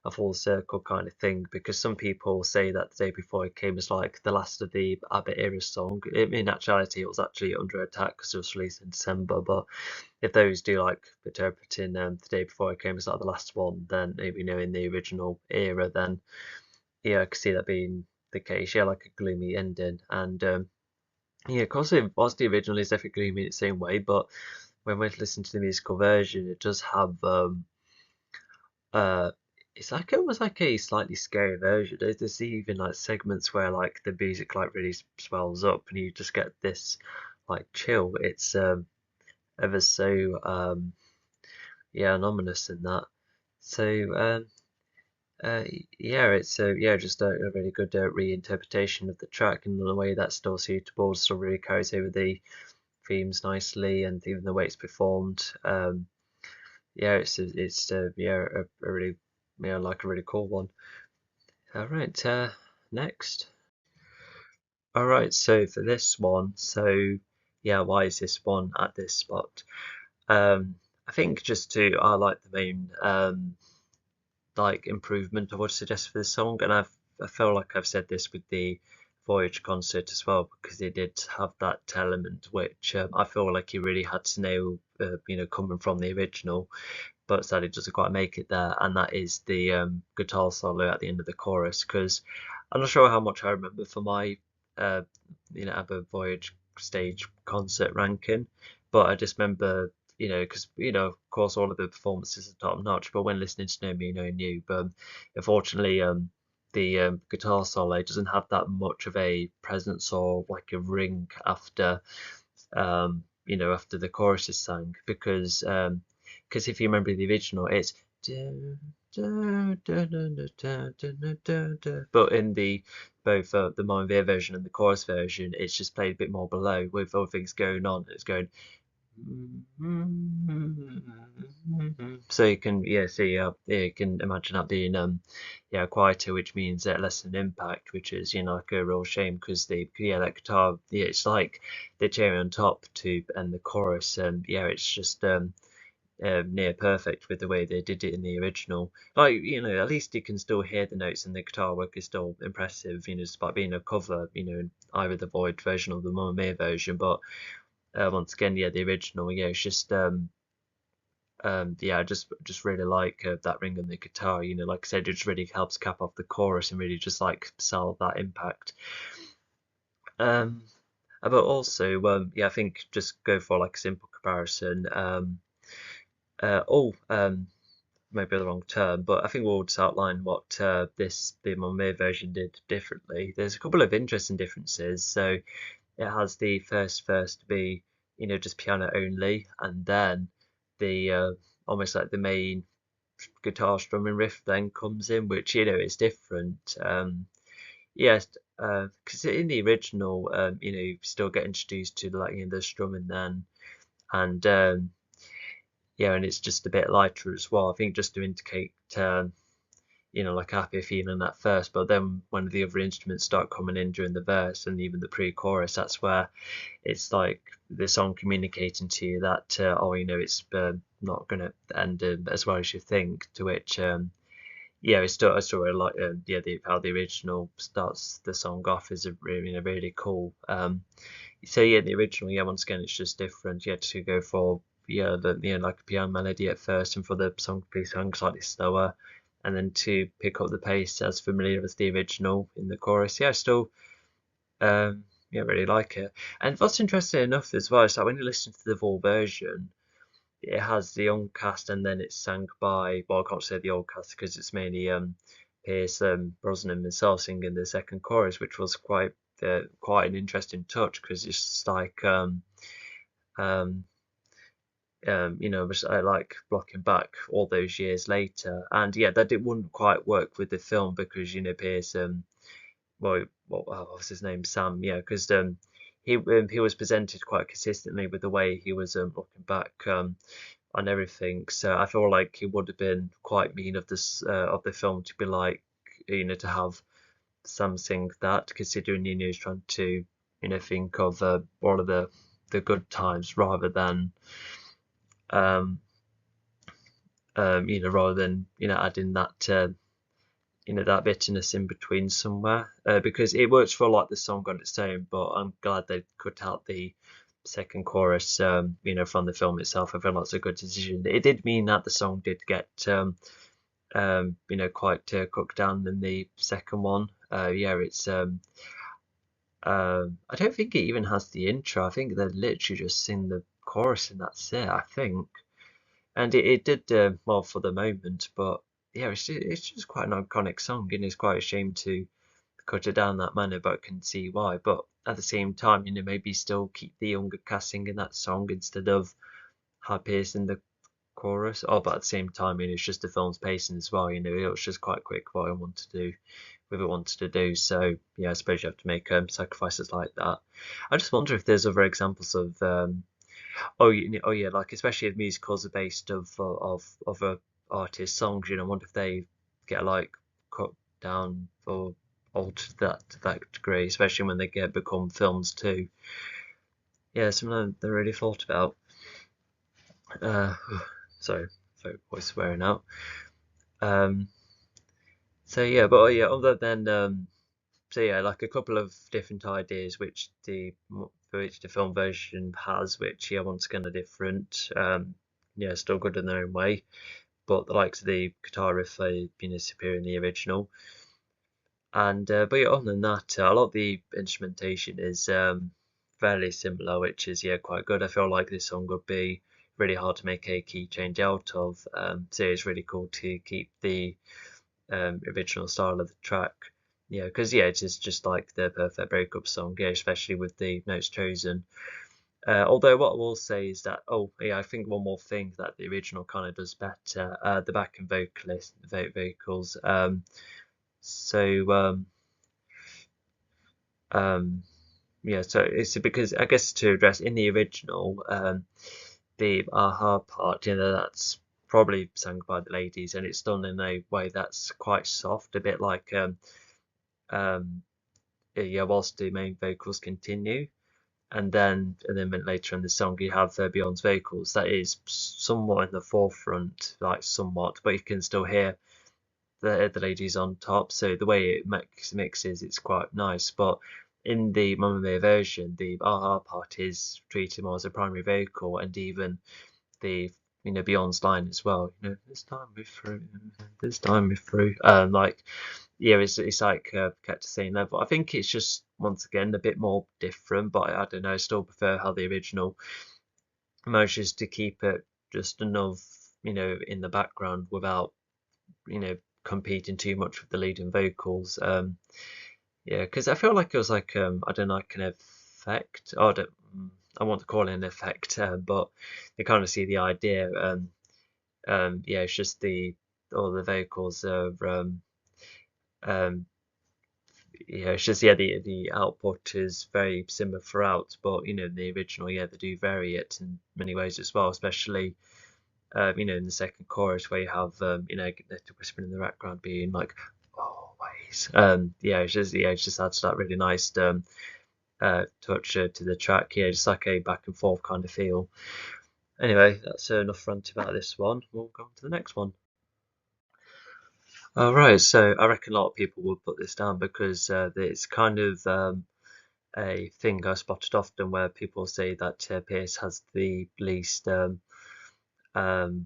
Speaker 1: a full circle kind of thing, because some people say that The Day Before It Came is like the last of the Abbott era song. In actuality, it was actually Under Attack because it was released in December. But if those do like interpreting The Day Before It Came as like the last one, then maybe in the original era, then yeah, I could see that being the case. Yeah, like a gloomy ending. And yeah, of course, whilst the original is definitely gloomy in the same way, but when we listen to the musical version, it does have uh it's like almost like a slightly scary version. There's even like segments where like the music like really swells up and you just get this like chill. It's ever so yeah, ominous in that. So uh, yeah, it's yeah, just a really good reinterpretation of the track in a way that's still suitable, still really carries over the themes nicely, and even the way it's performed. Yeah, it's yeah, a really like a really cool one. All right, next. All right, so for this one, so yeah, why is this one at this spot? I think just to highlight the main like improvement I would suggest for this song, and I feel like I've said this with the Voyage concert as well, because they did have that element which I feel like he really had to know, coming from the original, but sadly doesn't quite make it there, and that is the guitar solo at the end of the chorus. Because I'm not sure how much I remember for my uh, ABBA Voyage stage concert ranking, but I just remember, because of course all of the performances are top notch, but when listening to Know Me Know You, but unfortunately the guitar solo doesn't have that much of a presence or like a ring after after the chorus is sung, because if you remember the original, it's but in the both the Mounvier version and the chorus version, it's just played a bit more below with other things going on. It's going so you can see yeah, you can imagine that being yeah, quieter, which means less an impact, which is like a real shame, because the that guitar, yeah, it's like the cherry on top to end the chorus, and yeah, it's just near perfect with the way they did it in the original. Like, at least you can still hear the notes, and the guitar work is still impressive, despite being a cover, in either the Void version or the Mamma Mia version. But once again, yeah, the original, yeah, it's just yeah, I just really like that ring on the guitar. Like I said, it just really helps cap off the chorus and really just like sell that impact. Um, but also, yeah, I think just go for like a simple comparison. Oh, maybe the wrong term, but I think we'll just outline what the Monmere version did differently. There's a couple of interesting differences. So it has the first verse to be, just piano only, and then the almost like the main guitar strumming riff then comes in, which is different. Yes, because in the original, you still get introduced to like the strumming then, and yeah, and it's just a bit lighter as well. I think just to indicate like a happy feeling at first, but then when the other instruments start coming in during the verse and even the pre-chorus, that's where it's like the song communicating to you that oh, it's not going to end as well as you think. To which yeah, I still really like yeah, how the original starts the song off is a really really cool. So yeah, the original, yeah, once again it's just different. You had to go for yeah, like a piano melody at first, and for the song to be sung slightly slower, and then to pick up the pace as familiar as the original in the chorus. Yeah, I still yeah, really like it. And what's interesting enough as well is that when you listen to the full version, it has the young cast, and then it's sung by, well, I can't say the old cast because it's mainly Pierce Brosnan himself singing the second chorus, which was quite an interesting touch, because it's just like um, I like blocking back all those years later, and yeah, that it wouldn't quite work with the film, because Pierce well, what was his name? Sam, yeah, because he was presented quite consistently with the way he was looking back on everything. So I feel like it would have been quite mean of this of the film to be like, to have something that, considering he's trying to think of all of the good times rather than um rather than adding that that bitterness in between somewhere, because it works for like the song on its own, but I'm glad they cut out the second chorus from the film itself. I feel that's a good decision. It did mean that the song did get quite cooked down in the second one. Yeah, it's I don't think it even has the intro. I think they literally just sing the chorus and that's it, I think. And it did well for the moment, but yeah, it's just quite an iconic song, and it's quite a shame to cut it down that manner, but I can see why. But at the same time, maybe still keep the younger cast singing that song instead of High Pierce in the chorus. Oh, but at the same time, it's just the film's pacing as well. It was just quite quick what I wanted to do with it wanted to do. So yeah, I suppose you have to make sacrifices like that. I just wonder if there's other examples of oh yeah, like especially if musicals are based of a artist songs. I wonder if they get like cut down or altered to that degree, especially when they become films too. Yeah, something they really thought about. Uh, sorry, voice wearing out. Um, so yeah, but yeah, other than so yeah, like a couple of different ideas which the film version has, which yeah, once again are different. Yeah, still good in their own way, but the likes of the guitar riff are superior in the original. And but yeah, other than that, a lot of the instrumentation is fairly similar, which is yeah quite good. I feel like this song would be really hard to make a key change out of. So it's really cool to keep the original style of the track. Yeah, because yeah, it is just like the perfect breakup song. Yeah, especially with the notes chosen. Although what I will say is that yeah, I think one more thing that the original kind of does better, the backing vocals. So um, yeah, so it's because I guess to address in the original, the aha part, that's probably sung by the ladies, and it's done in a way that's quite soft, a bit like um, yeah, whilst the main vocals continue, and then later in the song you have Beyond's vocals that is somewhat in the forefront, like somewhat, but you can still hear the ladies on top. So the way it mixes, it's quite nice. But in the Mamma Mia version, the aha part is treated more as a primary vocal, and even the Beyond's line as well. This time we're through, this time we're through. Like yeah, it's like kept the same level. I think it's just once again a bit more different, but I don't know. I still prefer how the original manages to keep it just enough, in the background without you know competing too much with the leading vocals. Yeah, because I feel like it was like I don't know, like an effect. Oh, I want to call it an effect, but you kind of see the idea. Yeah, it's just all the vocals are um, yeah, it's just yeah the output is very similar throughout, but the original, yeah, they do vary it in many ways as well, especially in the second chorus where you have the whispering in the background being like always. Yeah, it just adds that really nice touch to the track. Yeah, just like a back and forth kind of feel. Anyway, that's enough rant about this one. We'll go on to the next one. All right, so I reckon a lot of people will put this down because it's kind of a thing I spotted often where people say that Pierce has the least um, like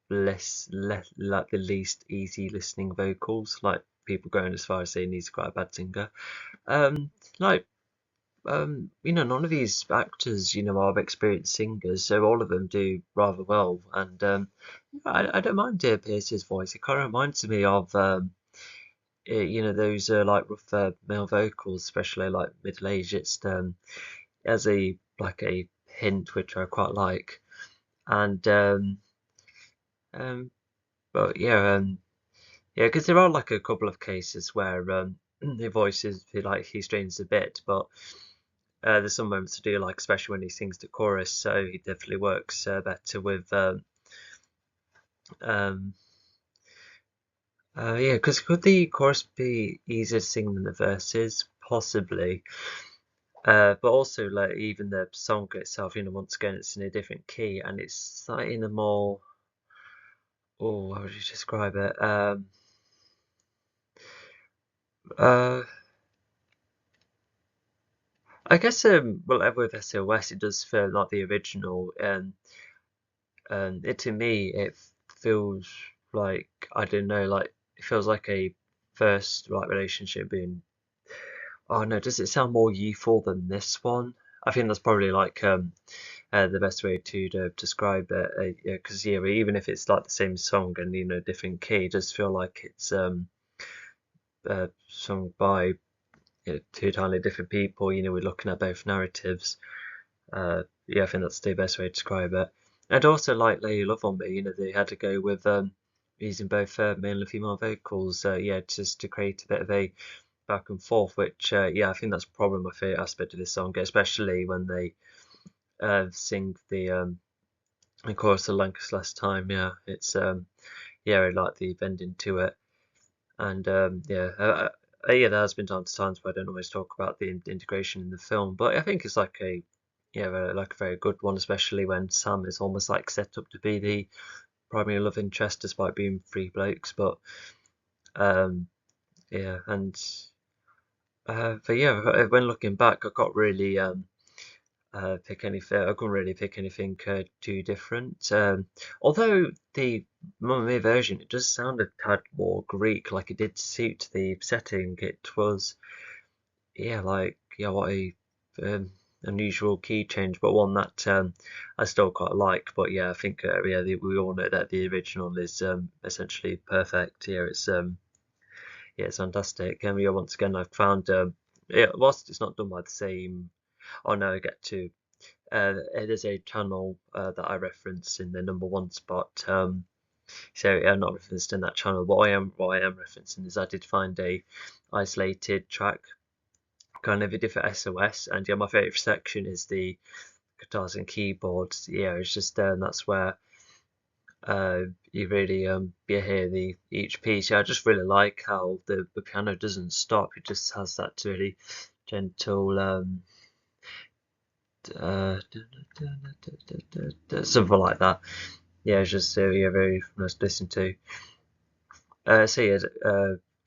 Speaker 1: the least easy listening vocals, like people going as far as saying he's quite a bad singer. Like none of these actors, are experienced singers, so all of them do rather well. And I don't mind Pierce's voice. It kind of reminds me of those like rough male vocals, especially like middle age. It's as a like a hint which I quite like. And um but yeah, yeah, because there are like a couple of cases where the voice is like he strains a bit, but there's some moments to do like, especially when he sings the chorus. So he definitely works better with um, yeah. Because could the chorus be easier to sing than the verses? Possibly. But also like even the song itself, once again it's in a different key and it's like in a more, oh, how would you describe it? Uh, I guess well, with SOS it does feel like the original, and it to me it feels like, I don't know, like it feels like a first like relationship being. Oh no, does it sound more youthful than this one? I think that's probably like the best way to describe it. Yeah, because yeah, even if it's like the same song and different key, it does feel like it's sung by two entirely different people. We're looking at both narratives. Yeah, I think that's the best way to describe it. And also like Lay Your Love on Me, they had to go with using both male and female vocals. Yeah, just to create a bit of a back and forth, which yeah, I think that's probably my favorite aspect of this song, especially when they sing the chorus of Lancaster Last Time. Yeah, it's yeah, I like the bending to it, and yeah, yeah, there has been times where I don't always talk about the integration in the film, but I think it's like a, yeah, like a very good one, especially when Sam is almost like set up to be the primary love interest despite being three blokes. But um, yeah, and but yeah, when looking back, I got really pick anything. I couldn't really pick anything too different. Although the Mamma Mia version, it does sound a tad more Greek, like it did suit the setting. It was, yeah, like, yeah, what a um, unusual key change, but one that I still quite like. But yeah, I think yeah, we all know that the original is essentially perfect. Yeah, yeah, it's fantastic. And yeah, once again, I've found yeah, whilst it's not done by the same. Oh no, I get to. There's a channel that I reference in the number one spot. So I'm not referenced in that channel. What I am referencing is I did find a isolated track, kind of a different SOS, and yeah, my favorite section is the guitars and keyboards. Yeah, it's just that's where you really you hear the each piece. Yeah, I just really like how the piano doesn't stop. It just has that really gentle something like that. Yeah, it's just yeah, very nice to listen to. So yeah,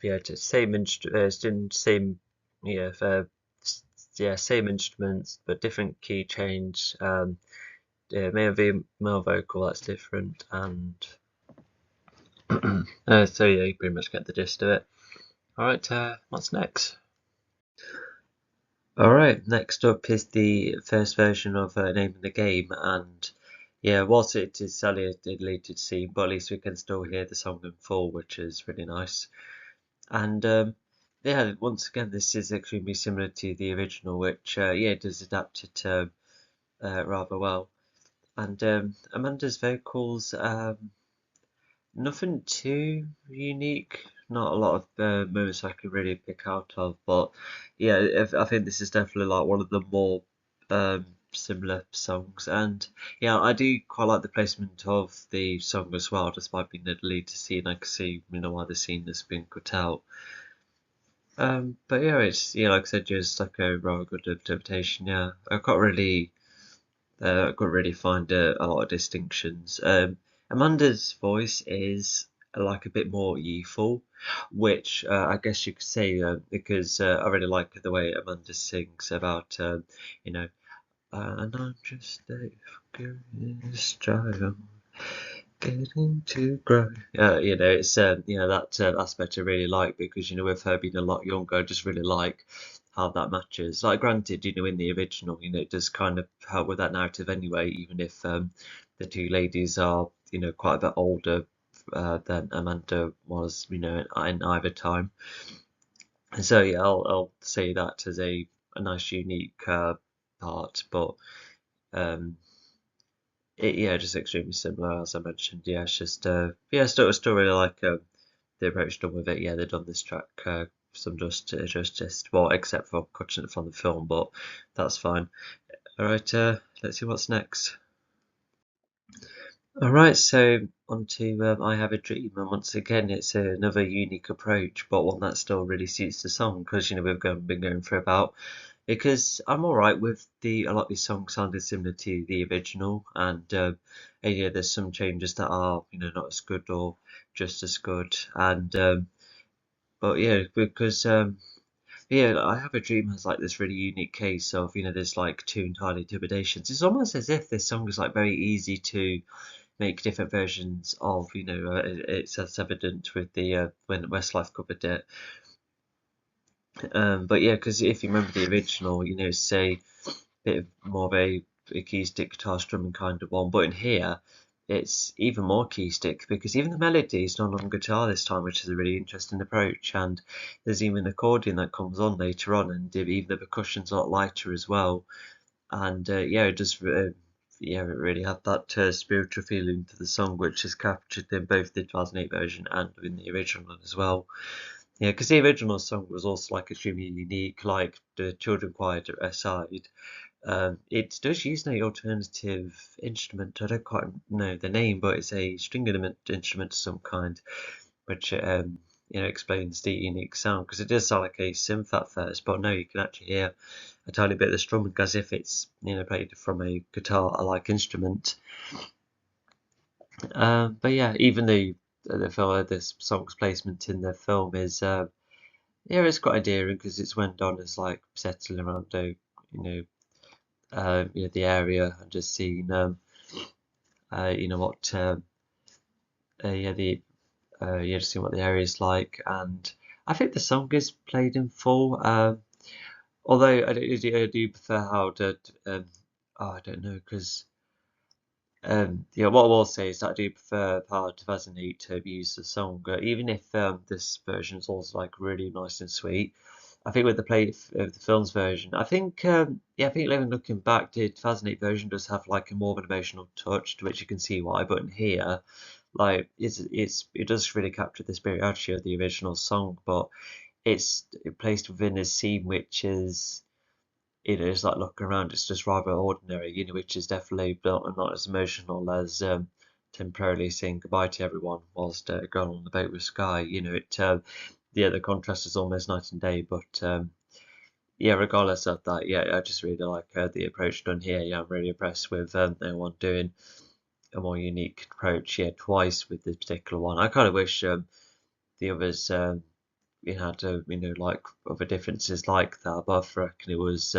Speaker 1: yeah, same, yeah, yeah, same instruments but different key change. Yeah, maybe male vocal that's different, and so yeah, you pretty much get the gist of it. All right, what's next? All right, next up is the first version of Name of the Game, and yeah, whilst it is sadly a deleted scene, but at least we can still hear the song in full, which is really nice. And yeah, once again, this is extremely similar to the original, which yeah, does adapt it rather well. And Amanda's vocals, nothing too unique. Not a lot of moments I can really pick out of, but yeah, I think this is definitely like one of the more similar songs. And yeah, I do quite like the placement of the song as well, despite being the lead to scene. I can see, why the scene has been cut out. But yeah, it's, yeah, like I said, just like a rather good interpretation. Yeah, I couldn't really find a lot of distinctions. Amanda's voice is like a bit more youthful, which I guess you could say because I really like the way Amanda sings about, and I'm just a curious child getting to grow. It's that aspect I really like because with her being a lot younger, I just really like how that matches. Like, granted, in the original, it does kind of help with that narrative anyway, even if the two ladies are quite a bit older than Amanda was, in either time. And so yeah, I'll say that as a nice unique part, but um yeah, just extremely similar as I mentioned. Yeah, it's just yeah, still really like the approach done with it. Yeah, they've done this track some justice, well, except for cutting it from the film, but that's fine. All right, let's see what's next. All right, so on to I Have a Dream, and once again, it's another unique approach, but one that still really suits the song because we've been going for about. Because I'm all right with a lot of these songs sounded similar to the original, and yeah, there's some changes that are not as good or just as good, and but yeah, because yeah, I Have a Dream has like this really unique case of there's like two entirely interpretations. It's almost as if this song is like very easy to make different versions of. It's as evident with the when Westlife covered it. But yeah, because if you remember the original, it's a bit of more of a acoustic guitar strumming kind of one, but in here it's even more acoustic because even the melody is not on guitar this time, which is a really interesting approach. And there's even an accordion that comes on later on, and even the percussion's a lot lighter as well. And yeah, it just yeah, it really had that spiritual feeling to the song, which is captured in both the 2008 version and in the original one as well. Yeah, because the original song was also like extremely unique, like the children choir aside. It does use an alternative instrument. I don't quite know the name, but it's a string instrument of some kind, which explains the unique sound because it does sound like a synth at first, but no, you can actually hear a tiny bit of the strumming as if it's played from a guitar-like instrument. But yeah, even this song's placement in the film is yeah, it's quite endearing because it's when Donna's like settling around the area and just seeing what yeah the yeah, just seeing what the area is like. And I think the song is played in full. Although I do prefer how the oh, I don't know because yeah, what I will say is that I do prefer how 2008 to use the song, even if this version is also like really nice and sweet. I think with the play of the film's version, I think yeah, I think even looking back, the 2008 version does have like a more of an emotional touch, to which you can see why. But in here, like it does really capture the spirit actually of the original song, but it's placed within a scene which is it's like looking around, it's just rather ordinary, which is definitely not as emotional as temporarily saying goodbye to everyone whilst going on the boat with Sky. Yeah, the contrast is almost night and day, but yeah, regardless of that, yeah, I just really like the approach done here. Yeah, I'm really impressed with anyone doing a more unique approach. Yeah, twice with this particular one. I kind of wish the others had like other differences like that, but I reckon it was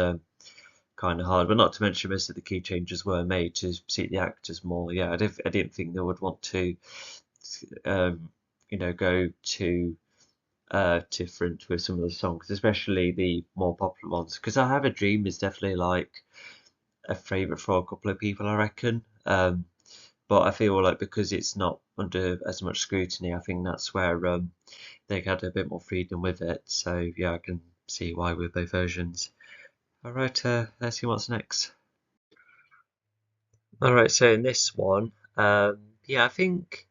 Speaker 1: kind of hard. But not to mention most of the key changes were made to suit the actors more. Yeah, I didn't think they would want to go to different with some of the songs, especially the more popular ones. Because I Have a Dream is definitely like a favorite for a couple of people, I reckon. But I feel like because it's not under as much scrutiny, I think that's where they had a bit more freedom with it. So yeah, I can see why with both versions. All right, let's see what's next. All right, so in this one, yeah, I think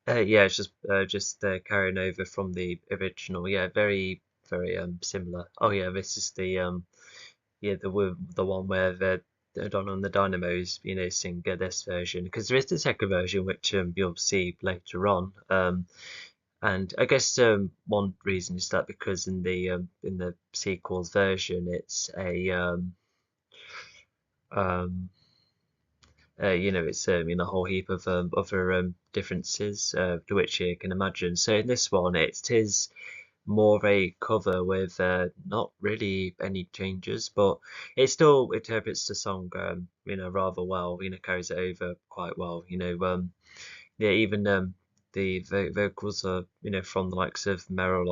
Speaker 1: yeah, it's just carrying over from the original. Yeah, very very similar. Oh yeah, this is the yeah the one where the Donna and the Dynamos sing this version because there is the second version which you'll see later on. And I guess one reason is that because in the sequels version it's a um it's a whole heap of other differences to which you can imagine. So in this one, it is more of a cover with not really any changes, but it still interprets the song rather well. Carries it over quite well. Yeah, even the vocals are from the likes of Meryl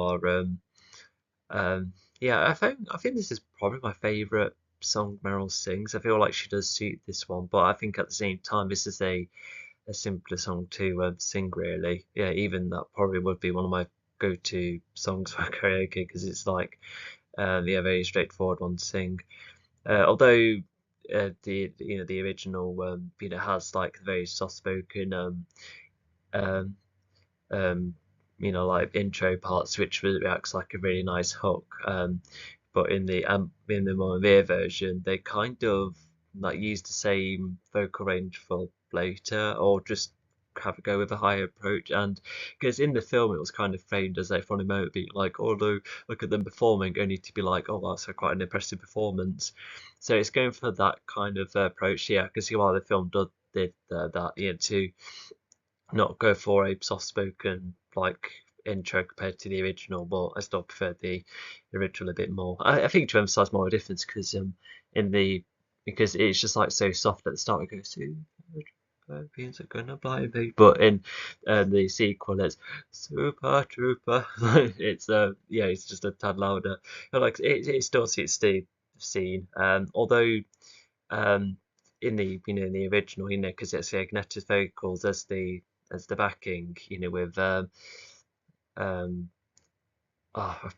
Speaker 1: are yeah, I think this is probably my favorite song Meryl sings. I feel like she does suit this one, but I think at the same time this is a simpler song to sing really. Yeah, even that probably would be one of my go-to songs for karaoke because it's like yeah, very straightforward one to sing. Although the original has like very soft spoken um, um, like intro parts, which acts like a really nice hook. But in the more Veer version, they kind of like use the same vocal range for later, or just have a go with a higher approach. And because in the film it was kind of framed as a funny moment, being like, oh no, look at them performing, only to be like, oh, that's quite an impressive performance. So it's going for that kind of approach. Yeah, I can see why the film did that, to not go for a soft-spoken like intro compared to the original, but I still prefer the original a bit more. I think to emphasize more difference in the because it's just like so soft at the start. It goes to beans are gonna blind me, but in the sequel it's Super Trooper. It's it's just a tad louder. But like it still suits the scene. Although um in the in the original, because it's Agneta's vocals as the backing, with um I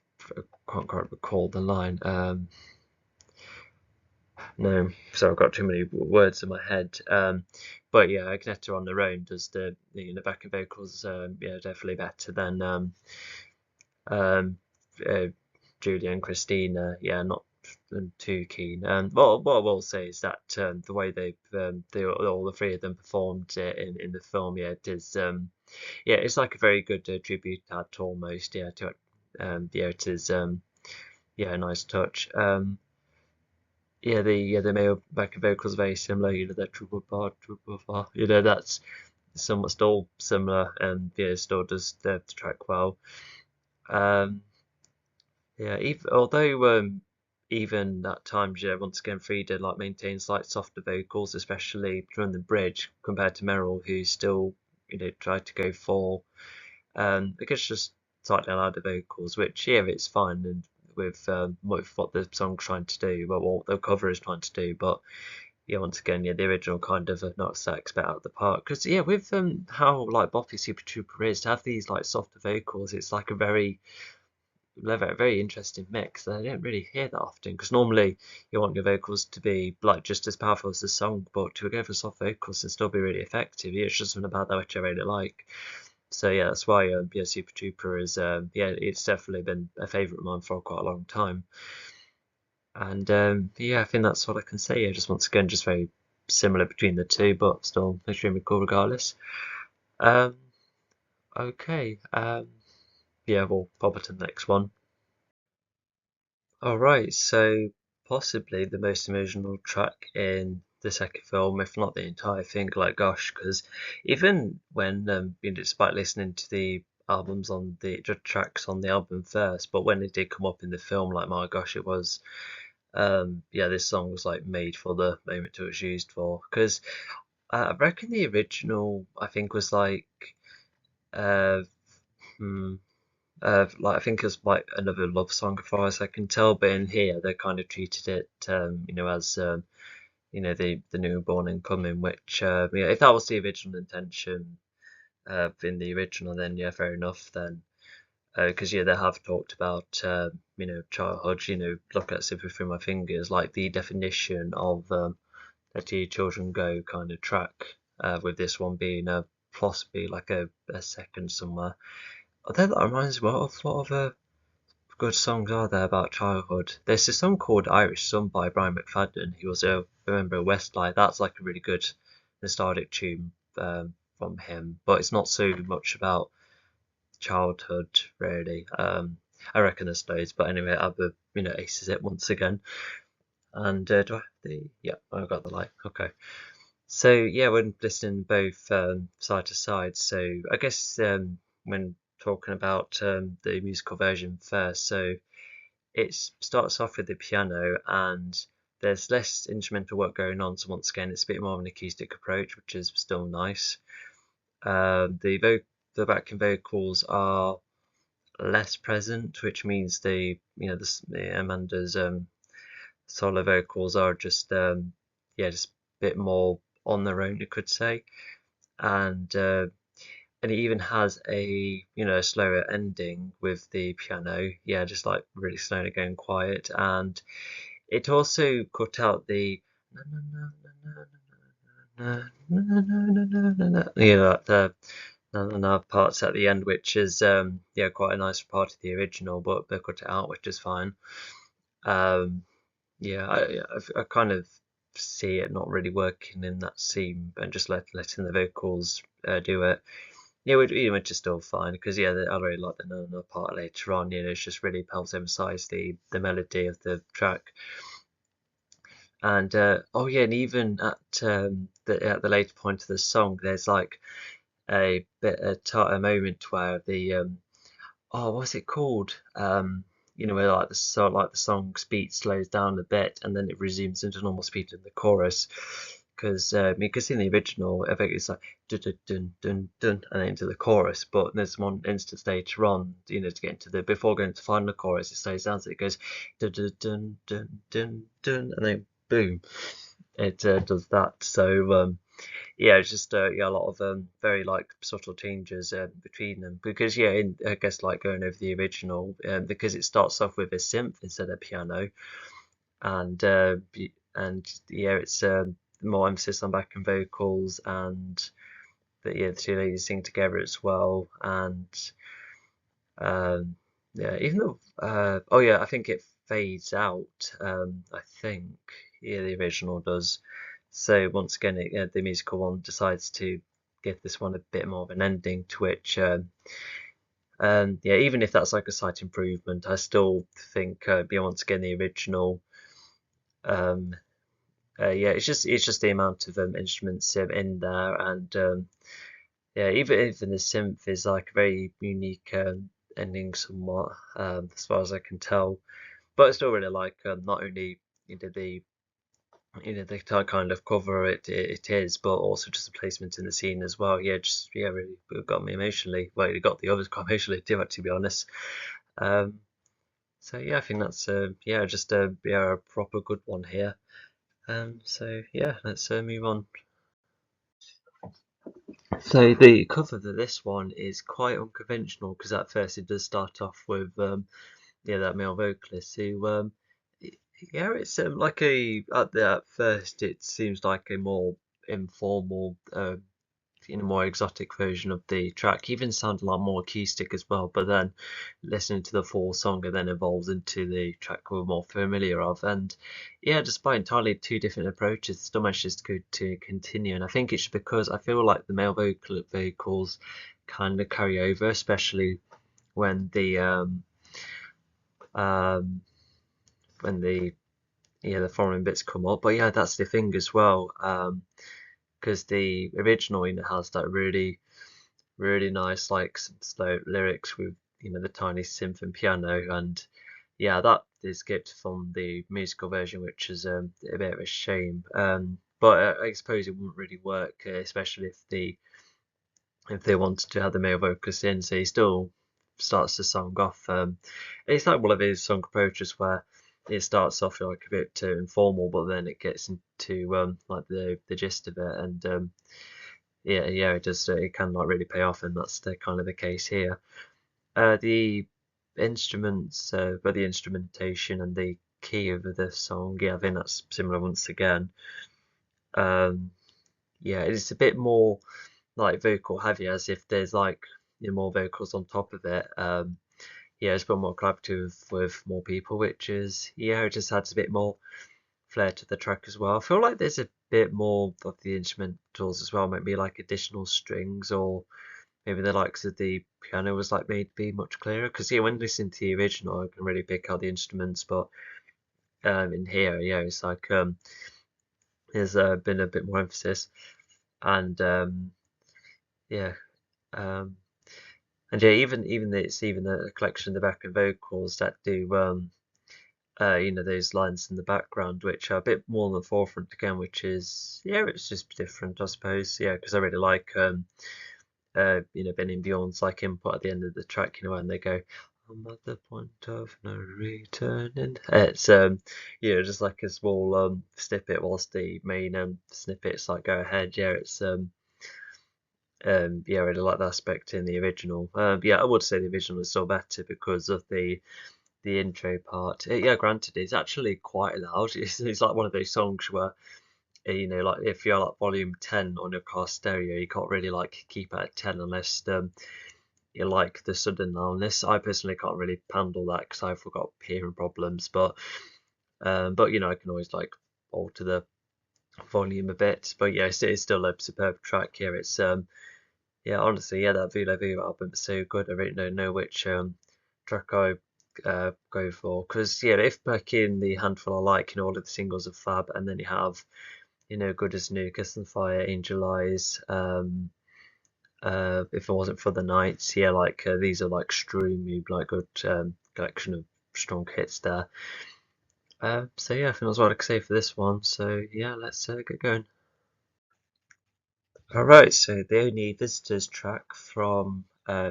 Speaker 1: can't quite recall the line. No, so I've got too many words in my head. But yeah, Agneta on their own does the backing vocals, definitely better than um uh, Julia and Christina. Yeah, not too keen. What I will say is that the way all the three of them performed in the film, it is it's like a very good tribute act almost, to it is a nice touch. The male backing vocals are very similar. That trooper bar. That's somewhat still similar, and still does the track well. Um, although even that time, once again, Frida like maintains like softer vocals, especially during the bridge, compared to Meryl, who still tried to go for I guess just slightly louder vocals, which it's fine and with what the song's trying to do, but what the cover is trying to do. But once again, the original kind of not sex but out of the park. Because with how like boppy Super Trooper is, to have these like softer vocals, it's like a very interesting mix that I don't really hear that often. Because normally you want your vocals to be like just as powerful as the song, but to go for soft vocals and still be really effective, it's just something about that which I really like. So that's why Super Trooper is it's definitely been a favourite of mine for quite a long time. And I think that's what I can say. Just once again, just very similar between the two, but still extremely cool regardless. Um, okay. We'll pop it to the next one. All right. So possibly the most emotional track in the second film, if not the entire thing. Like, gosh, because even when despite listening to the albums on the tracks on the album first, but when it did come up in the film, like, my gosh, it was this song was like made for the moment it was used for. Because I reckon the original, I think, was like uh, hmm, like I think it's like another love song as far as I can tell, but in here they kind of treated it, as the newborn and coming, which if that was the original intention in the original, then fair enough then. Because they have talked about childhood. Look at Slippery Through My Fingers, like the definition of Let Your Children Go kind of track. With this one being possibly like a second somewhere. Although that reminds me, what other good songs are there about childhood? There's a song called Irish Sun by Brian McFadden. He was a member of Westlife. That's like a really good nostalgic tune from him, but it's not so much about childhood really. I reckon there's loads, but anyway, ABBA aces it once again. And do I have I've got the light. Okay. So we're listening both side to side. So I guess when talking about the musical version first, so it starts off with the piano and there's less instrumental work going on. So once again, it's a bit more of an acoustic approach, which is still nice. The backing vocals are less present, which means the Amanda's solo vocals are just just a bit more on their own, you could say. And it even has a slower ending with the piano, just like really slowly going quiet. And it also cut out the that parts at the end, which is yeah, quite a nice part of the original, but they cut it out, which is fine. Um, yeah, I kind of see it not really working in that scene, and just letting the vocals do it. Yeah, which is still fine because yeah, I really like the no part later on. You know, it's just really helps emphasize the melody of the track. And oh yeah, and even at the later point of the song, there's like a moment where the oh, what's it called? You know, where like the song speed slows down a bit and then it resumes into normal speed in the chorus. Because in the original, I think it's like dun dun dun dun dun and then into the chorus. But there's one instance later on, you know, to get into the before going to the final chorus, it slows down so it goes dun dun dun dun dun dun and then boom, it does that. So yeah, it's just yeah, a lot of very like subtle changes between them because yeah, I guess like going over the original because it starts off with a synth instead of piano, and yeah, it's more emphasis on backing vocals and yeah, the two ladies sing together as well, and um, yeah, even though oh yeah, I think it fades out. I think yeah, the original does. So once again, the musical one decides to give this one a bit more of an ending, to which yeah, even if that's like a slight improvement, I still think yeah, once again the original um, yeah, it's just the amount of instruments in there, and yeah, even the synth is like a very unique ending somewhat, as far as I can tell. But I still really like not only you know the kind of cover it is, but also just the placement in the scene as well. Yeah, just yeah, really got me emotionally. Well, it got the others quite emotionally too, to be honest. Um, so yeah, I think that's yeah, just yeah, a proper good one here. So yeah, let's move on. So the cover for this one is quite unconventional because at first it does start off with yeah, that male vocalist who yeah, it's like at first it seems like a more informal you know, more exotic version of the track. Even sounds a lot more acoustic as well, but then listening to the full song, it then evolves into the track we're more familiar of. And yeah, despite entirely two different approaches, it still manages to continue. And I think it's because I feel like the male vocals kind of carry over, especially when um when the yeah, the foreign bits come up. But yeah, that's the thing as well. Because the original, you know, has that really nice like slow lyrics with you know the tiny synth and piano, and yeah, that is skipped from the musical version, which is a bit of a shame. But I suppose it wouldn't really work, especially if they wanted to have the male vocals in. So he still starts the song off. It's like one of his song approaches where it starts off like a bit too informal, but then it gets into like the gist of it, and yeah, it does. It can like really pay off, and that's the kind of the case here. The instruments, but the instrumentation and the key of the song, yeah, I think that's similar once again. Um, yeah, it's a bit more like vocal heavy, as if there's like you know, more vocals on top of it. Yeah, it's a bit more collaborative with more people, which is yeah, it just adds a bit more flair to the track as well. I feel like there's a bit more of the instrumentals as well, maybe like additional strings or maybe the likes of the piano was like made to be much clearer. Because yeah, when listening to the original, I can really pick out the instruments, but in here, yeah, it's like there's been a bit more emphasis, and yeah, um, and yeah, even the collection of the backing vocals that do you know those lines in the background, which are a bit more on the forefront again, which is yeah, it's just different, I suppose. Yeah, because I really like you know, Ben and Bjorn's like input at the end of the track, you know, when they go, I'm at the point of no returning. It's you know, just like a small snippet whilst the main snippets like go ahead. Yeah, it's yeah, I really like that aspect in the original. Yeah, I would say the original is still better because of the intro part. Yeah, granted, it's actually quite loud. It's like one of those songs where you know, like if you're like volume 10 on your car stereo, you can't really like keep it at 10 unless you like the sudden loudness. I personally can't really handle that because I've got hearing problems, but you know, I can always like alter the volume a bit. But yeah, it's still a superb track here. It's yeah, honestly, yeah, that Vula Vu album is so good. I really don't know which track I go for because yeah, if back in the handful I like, you know, all of the singles of Fab, and then you have, you know, Good as New, Kiss and Fire, Angel Eyes, if it wasn't for the Nights, yeah, like these are like extremely like good collection of strong hits there. So yeah, I think that's what I could say for this one. So yeah, let's get going. All right, so the only visitors track from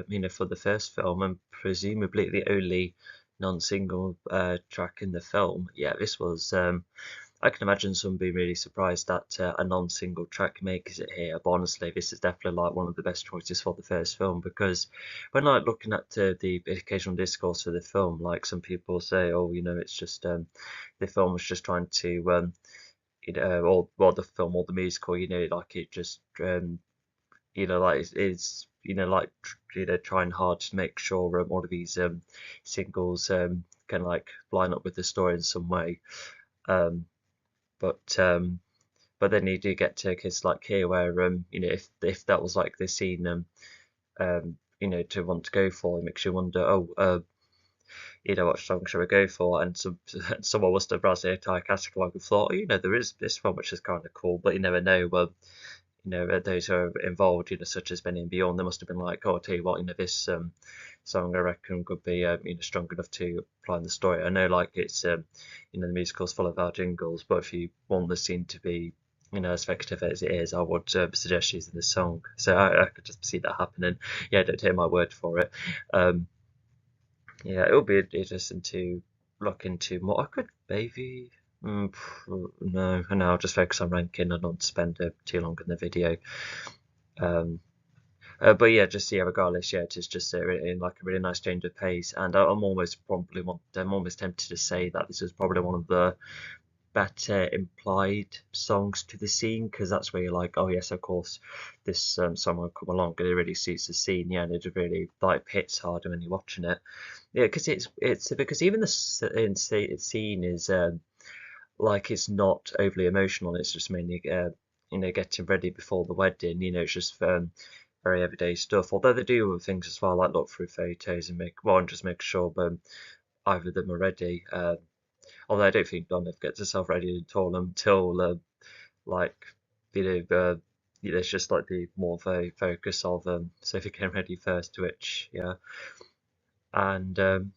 Speaker 1: you know, for the first film, and presumably the only non-single track in the film. Yeah, this was I can imagine some being really surprised that a non-single track makes it here, but honestly, this is definitely like one of the best choices for the first film because when like looking at the occasional discourse for the film, like some people say, oh, you know, it's just the film was just trying to you know, or well, the film or the musical, you know, like it just you know, like is you know, like you know, trying hard to make sure all of these singles can like line up with the story in some way. Um, but um, but then you do get to cases like here where you know, if that was like the scene you know, to want to go for, it makes you wonder, oh, you know, what song should we go for? And someone must have browsed the entire catalogue and thought, oh, you know, there is this one which is kind of cool, but you never know. You know, those who are involved, you know, such as Benny and Beyond, they must have been like, oh, I'll tell you what, you know, this song I reckon could be, you know, strong enough to apply in the story. I know, like, it's, you know, the musical's full of our jingles, but if you want the scene to be, you know, as effective as it is, I would suggest using this song. So I could just see that happening. Yeah, don't take my word for it. Um, yeah, it would be interesting to look into more. I could maybe. No, I'll just focus on ranking and not spend too long in the video. Um, but yeah, just yeah, regardless, yeah, it is just in like a really nice change of pace, and I'm almost tempted to say that this is probably one of the better implied songs to the scene because that's where you're like, oh yes, of course, this song will come along and it really suits the scene, yeah, and it really like hits harder when you're watching it, yeah, because it's because even scene is like it's not overly emotional. It's just mainly you know, getting ready before the wedding. You know, it's just very everyday stuff. Although they do other things as well, like look through photos and make well, and just make sure either of them are ready. Although I don't think Donna gets herself ready at all until like you know it's just like the more focus of Sophie getting ready first, which yeah, and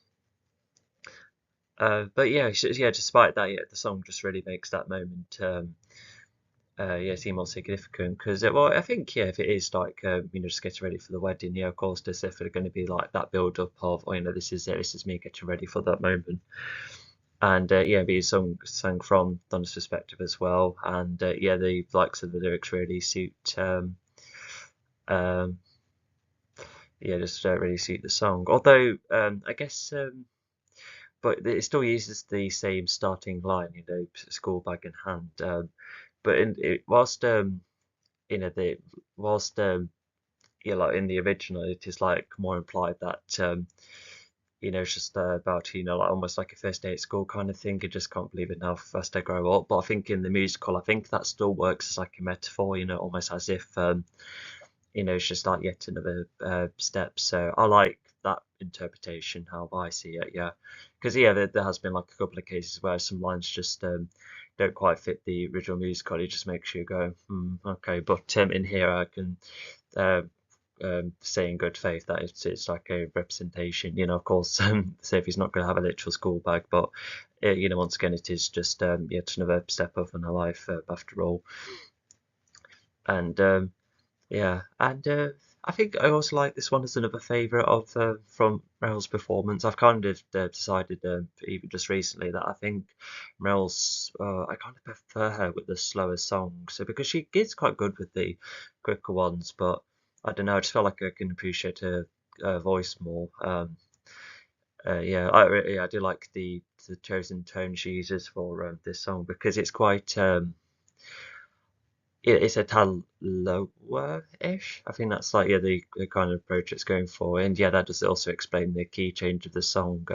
Speaker 1: but yeah, yeah. Despite that, yeah, the song just really makes that moment yeah, seem more significant because well, I think yeah, if it is like you know, just getting ready for the wedding, yeah, of course, there's definitely going to be like that build up of oh, you know, this is it, this is me getting ready for that moment, and yeah, be sung from Donna's perspective as well, and yeah, the likes of the lyrics really suit um yeah, just really suit the song. Although I guess but it still uses the same starting line, you know, school bag in hand. But whilst you know the whilst yeah, like in the original, it is like more implied that you know, it's just about you know, like almost like a first day at school kind of thing. You just can't believe it how fast they grow up. But I think in the musical, I think that still works as like a metaphor, you know, almost as if you know, it's just like yet another step. So I like that interpretation, how I see it. Yeah, because yeah, there has been like a couple of cases where some lines just don't quite fit the original musical. It just makes you go, okay. But in here, I can uh, say in good faith that it's like a representation. You know, of course, Sophie's not going to have a literal school bag, but you know, once again, it is just yet another step up in her life after all. And yeah, and I think I also like this one as another favourite of from Mel's performance. I've kind of decided even just recently that I think Mel's I kind of prefer her with the slower songs. So because she is quite good with the quicker ones, but I don't know. I just feel like I can appreciate her voice more. Yeah, I do like the chosen tone she uses for this song because it's quite it's a tad lower-ish. I think that's like, yeah, the kind of approach it's going for. And yeah, that does also explain the key change of the song,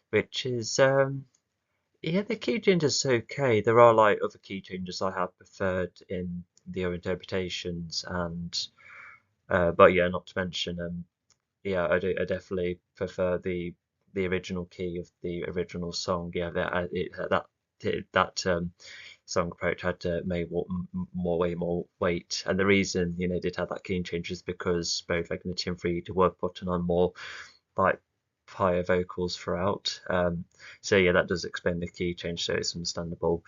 Speaker 1: which is yeah, the key change is okay. There are like other key changes I have preferred in the other interpretations, and but yeah, not to mention yeah, I definitely prefer the original key of the original song. Yeah, that song approach had way more weight, and the reason it did have that key change is because both Egnity and Friede were putting on more like higher vocals throughout. So yeah, that does explain the key change, so it's understandable.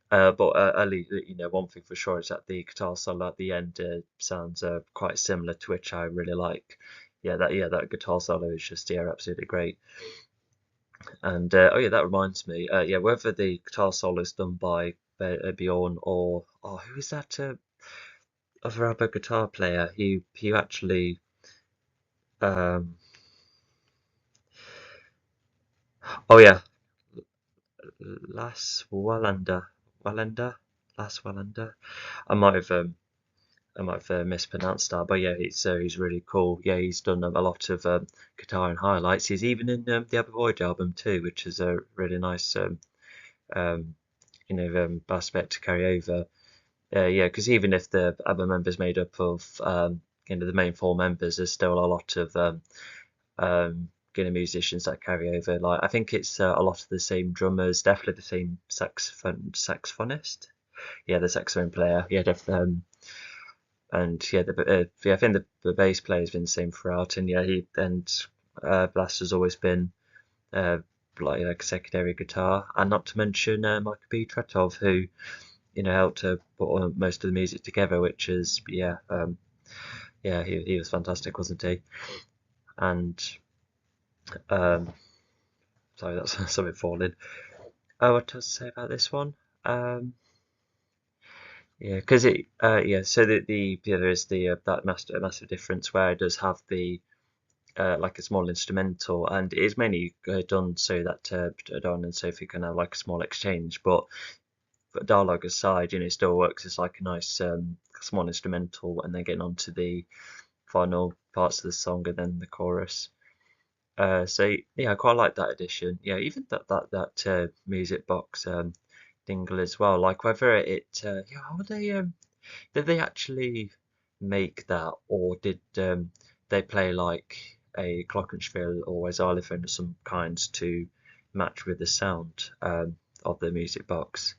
Speaker 1: But at least, one thing for sure is that the guitar solo at the end sounds quite similar, to which I really like. Yeah, that guitar solo is just absolutely great. And oh yeah, that reminds me. Yeah, whether the guitar solo is done by Bjorn or who is that other ABBA guitar player? He actually um oh yeah, Lars Wallander, Lars Wallander. I might have mispronounced that, but yeah, he's really cool. Yeah, he's done a lot of guitar and highlights. He's even in the Abbey Voyage album too, which is a really nice um, aspect to carry over. Yeah, because even if the ABBA members made up of the main four members, there's still a lot of musicians that carry over. Like I think it's a lot of the same drummers, definitely the same saxophonist. Yeah, the saxophone player. Yeah, definitely. And yeah, I think the bass player has been the same throughout, and yeah, Blaster's always been uh, like a secondary guitar, and not to mention Michael Petratov, who helped to put most of the music together, which is yeah, he was fantastic, wasn't he? And um, sorry, that's something falling. Oh, what to say about this one? Um, yeah, because so there is that massive difference where it does have the like a small instrumental, and it is mainly done so that Don and Sophie can have like a small exchange. But dialogue aside, it still works as like a nice small instrumental, and then getting on to the final parts of the song and then the chorus. So yeah, I quite like that addition. Yeah, even that music box dingle as well. Like whether yeah, how would they did they actually make that, or did they play like a glockenspiel or a xylophone of some kind to match with the sound of the music box?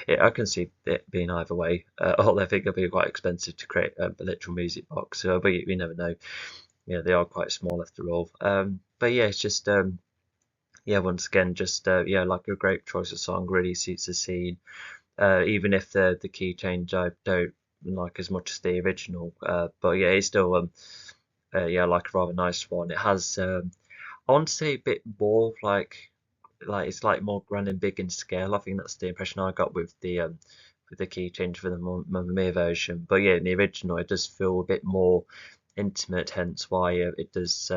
Speaker 1: I can see it being either way. Although I think it'll be quite expensive to create a literal music box, but you never know. Yeah, they are quite small after all. But yeah, it's just yeah, once again, just yeah, like a great choice of song. Really suits the scene. Even if the key change I don't like as much as the original. But yeah, it's still yeah, like a rather nice one. It has I want to say a bit more like it's like more grand and big in scale. I think that's the impression I got with the key change for the Mamma Mia version. But yeah, in the original, it does feel a bit more intimate. Hence why it does.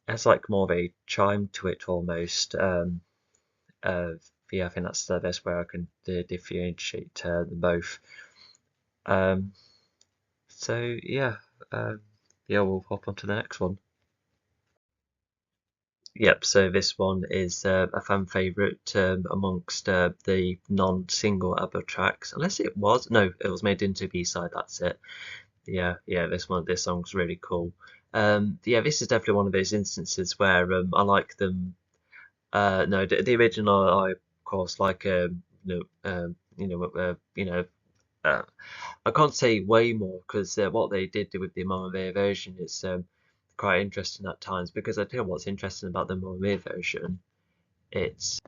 Speaker 1: It's like more of a chime to it almost. Uh, yeah, I think that's the best way I can differentiate them both. Um, so yeah, um, yeah, we'll hop on to the next one. Yep, so this one is a fan favourite amongst the non-single ABBA tracks. Unless it was, no, it was made into B-side, that's it. Yeah, this song's really cool. Yeah, this is definitely one of those instances where I like them. No, the original I of course like uh, I can't say way more because what they did with the Mamma Mia version is quite interesting at times. Because I tell you what's interesting about the Mamma Mia version, it's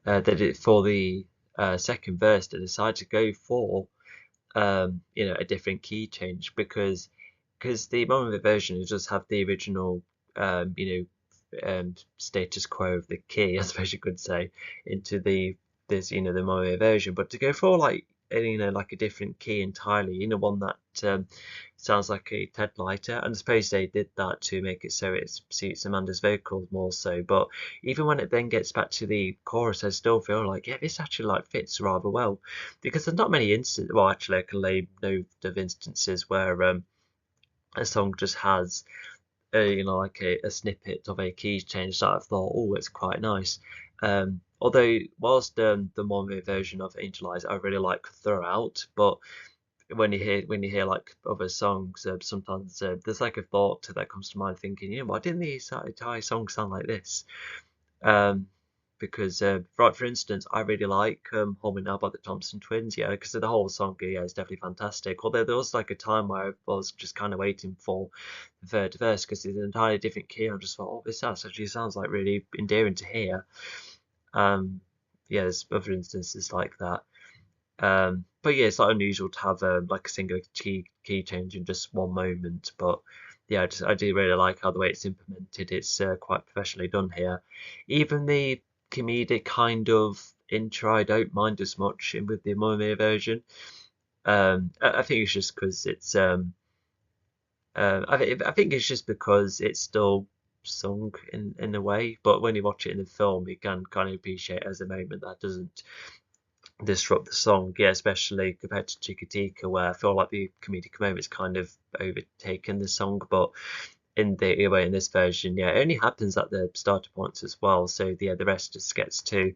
Speaker 1: that for the second verse they decided to go for a different key change because the Mamma Mia version does have the original um, you status quo of the key, I suppose you could say, into the Mamma Mia version, but to go for like like a different key entirely, one that sounds like a Ted lighter. And I suppose they did that to make it so it suits Amanda's vocals more so. But even when it then gets back to the chorus, I still feel like, yeah, this actually like fits rather well, because there's not many instances. Well, actually, I can lay no of instances where a song just has like a snippet of a keys change that I thought, oh, it's quite nice. Although whilst the Monday version of Angel Eyes I really like throughout, but when you hear like other songs, sometimes there's like a thought that comes to mind, thinking, why didn't the Thai song sound like this? Um, because for instance, I really like Hold Me Now by the Thompson Twins, yeah, because the whole song, yeah, is definitely fantastic. Although there was like a time where I was just kind of waiting for the third verse because it's an entirely different key. I just thought, oh, this actually sounds like really endearing to hear. Yeah, there's other instances like that. But yeah, it's like unusual to have like a single key change in just one moment. But yeah, I do really like how the way it's implemented. It's quite professionally done here. Even the comedic kind of intro, I don't mind as much in with the Moime version. I think it's just because it's I think it's just because it's still sung in a way. But when you watch it in the film, you can kind of appreciate it as a moment that doesn't disrupt the song, yeah, especially compared to Chiquitica, where I feel like the comedic moment's kind of overtaken the song. But in this version, yeah, it only happens at the starter points as well. So yeah, the rest just gets to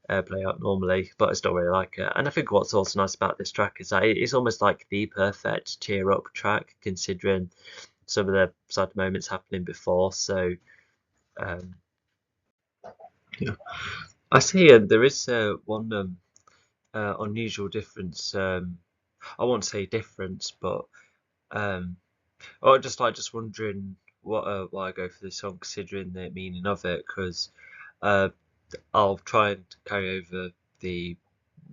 Speaker 1: play out normally. But I still really like it. And I think what's also nice about this track is that it's almost like the perfect cheer up track, considering some of the sad moments happening before. So um, yeah, I see. There is one unusual difference. I won't say difference, but um, I just wondering what why I go for this song, considering the meaning of it, because uh, I'll try and carry over the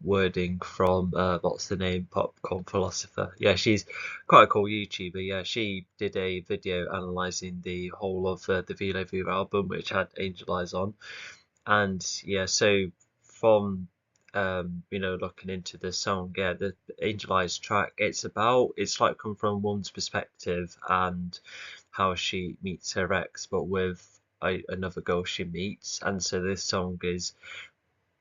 Speaker 1: wording from what's the name, Popcorn Philosopher. Yeah, she's quite a cool YouTuber. Yeah, she did a video analysing the whole of the Velo Vu album, which had Angel Eyes on, and yeah, so from looking into the song, yeah, the Angel Eyes track, it's like come from one's perspective and how she meets her ex, but with another girl she meets. And so this song is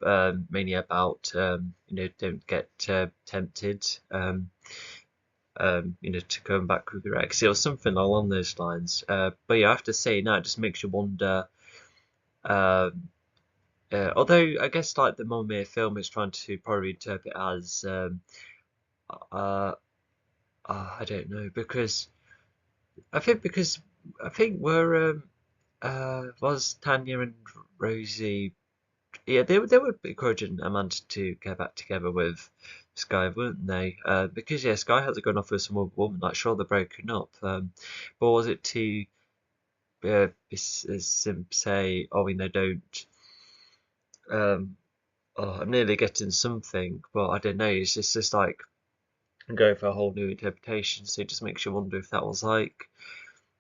Speaker 1: mainly about don't get tempted to come back with your ex, or something along those lines. But yeah, I have to say now, it just makes you wonder. um Although I guess like the Mommy film is trying to probably interpret as uh, I don't know, because because I think we're was Tanya and Rosie, yeah, they were encouraging Amanda to get back together with Sky, weren't they? Because yeah, Sky hasn't gone off with some other woman. Like, sure, they're broken up. But was it to say, oh, don't oh, I'm nearly getting something, but I don't know. It's just like going for a whole new interpretation. So it just makes you wonder if that was like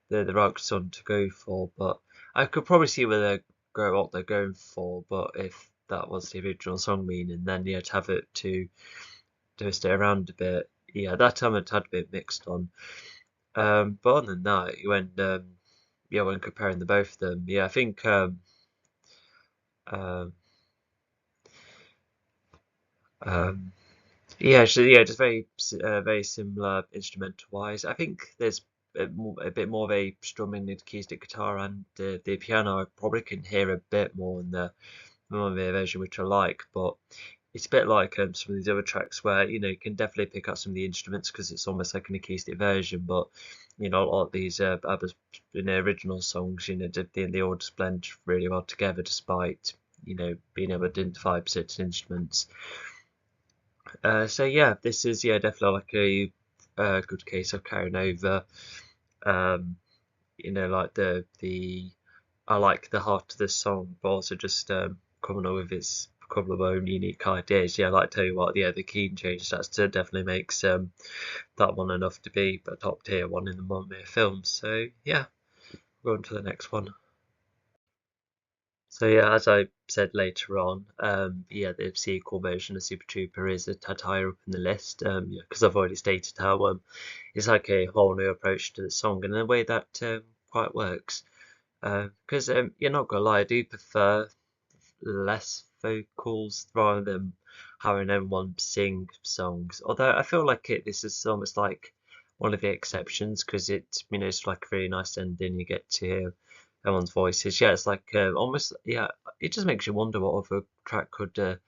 Speaker 1: the right song to go for. But I could probably see what they're going for. But if that was the original song meaning, then yeah, to have it to twist it around a bit. Yeah, that time it had a bit mixed on. But other than that, when comparing the both of them, yeah, I think um, um, yeah, so yeah, just very similar instrumental wise. I think there's a bit more of a strumming acoustic guitar, and the piano I probably can hear a bit more in the Mamma version, which I like. But it's a bit like some of these other tracks where you can definitely pick up some of the instruments because it's almost like an acoustic version. But a lot of these ABBA's original songs, they all just blend really well together, despite being able to identify certain instruments. So yeah, this is definitely like a good case of carrying over. Um, like the I like the heart of the song, but also just coming up with its couple of own unique ideas. Yeah, like tell you what, yeah, the key change definitely makes that one enough to be a top tier one in the Monmouth film. So yeah, we're on to the next one. So yeah, as I said later on, yeah, the sequel version of Super Trooper is a tad higher up in the list, yeah, because I've already stated how it's like a whole new approach to the song, and in a way that quite works. Because you're not gonna lie, I do prefer less vocals rather than having everyone sing songs. Although I feel like this is almost like one of the exceptions because it's like a really nice ending. You get to hear everyone's voices. Yeah, it's like almost, yeah, it just makes you wonder what other track could.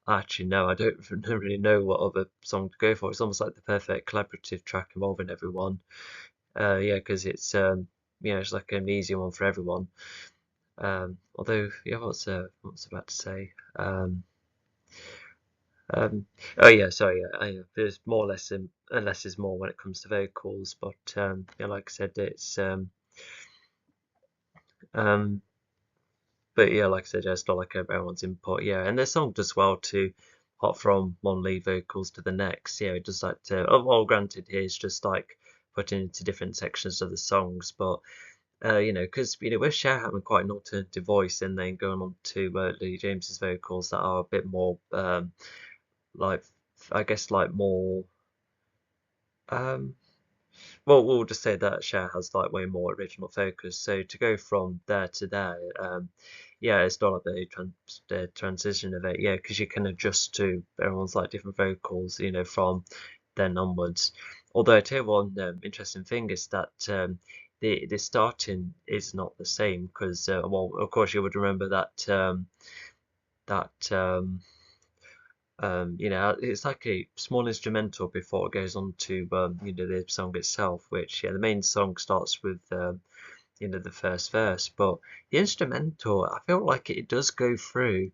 Speaker 1: Actually, no, I don't really know what other song to go for. It's almost like the perfect collaborative track involving everyone. Yeah, because it's like an easy one for everyone. Although, yeah, what's about to say? Um, oh yeah, sorry, yeah, there's more or less and less is more when it comes to vocals, but yeah, like I said, um, but yeah, like I said, I still like everyone's input, yeah, and the song does well to hop from one lead vocals to the next, yeah, it just like to, oh, well, granted, here's just like putting into different sections of the songs, but because with Cher having quite an alternative voice, and then going on to Lee James's vocals that are a bit more like I guess like more um well we'll just say that Cher has like way more original focus. So to go from there to there, yeah, it's not like the transition of it, yeah, because you can adjust to everyone's like different vocals, from then onwards. Although I tell you one interesting thing is that the starting is not the same because well, of course you would remember that it's like a small instrumental before it goes on to the song itself, which the main song starts with the first verse, but the instrumental, I feel like it does go through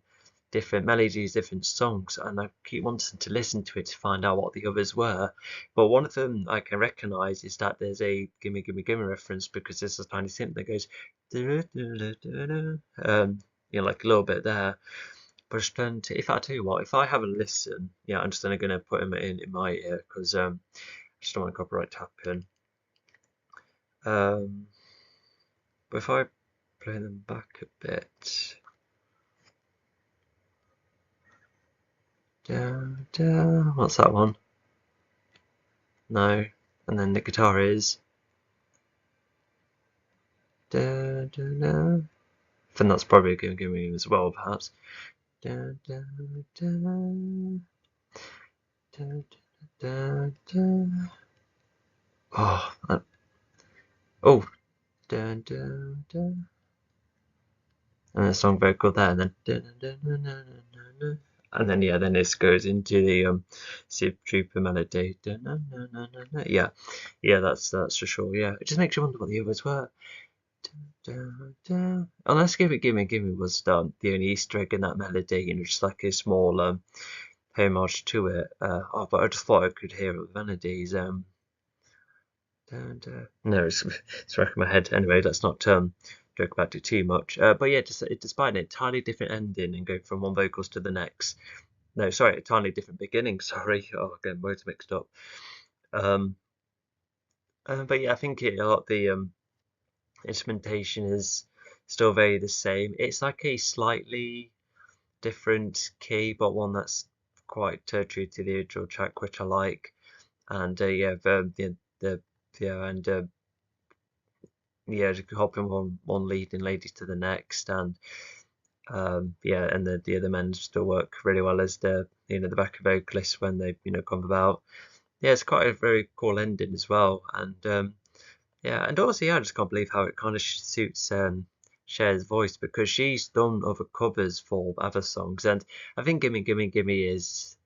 Speaker 1: different melodies, different songs, and I keep wanting to listen to it to find out what the others were. But one of them I can recognise is that there's a "Gimme Gimme Gimme" reference because there's a tiny synth that goes, like a little bit there. But if I tell you what, if I have a listen, yeah, I'm just then going to put them in my ear because I just don't want copyright to happen. Um, but if I play them back a bit, what's that one? No, and then the guitar is I think that's probably a Gimme Gimme as well, perhaps. Da, da, da, da, da, da. Oh, oh, da, da, da. And a song vocal there, and then and then yeah, then this goes into the Super Trooper melody. Yeah, yeah, that's for sure. Yeah, it just makes you wonder what the others were. Unless Gimme was the only Easter egg in that melody, just like a small homage to it. But I just thought I could hear it with melodies. No, it's wrecking my head. Anyway, let's not joke about it too much. But yeah, despite an entirely different ending and going from one vocals to the next. No, sorry, entirely different beginning. Sorry, again, words mixed up. Um, but yeah, I think a lot of the instrumentation is still very the same. It's like a slightly different key, but one that's quite true to the original track, which I like. And yeah, the yeah, and yeah, just hopping one leading lady to the next, and yeah, and the other men still work really well as the backup vocalists when they come about. Yeah, it's quite a very cool ending as well, and yeah, and also yeah, I just can't believe how it kind of suits Cher's voice because she's done other covers for other songs, and I think "Gimme Gimme Gimme" is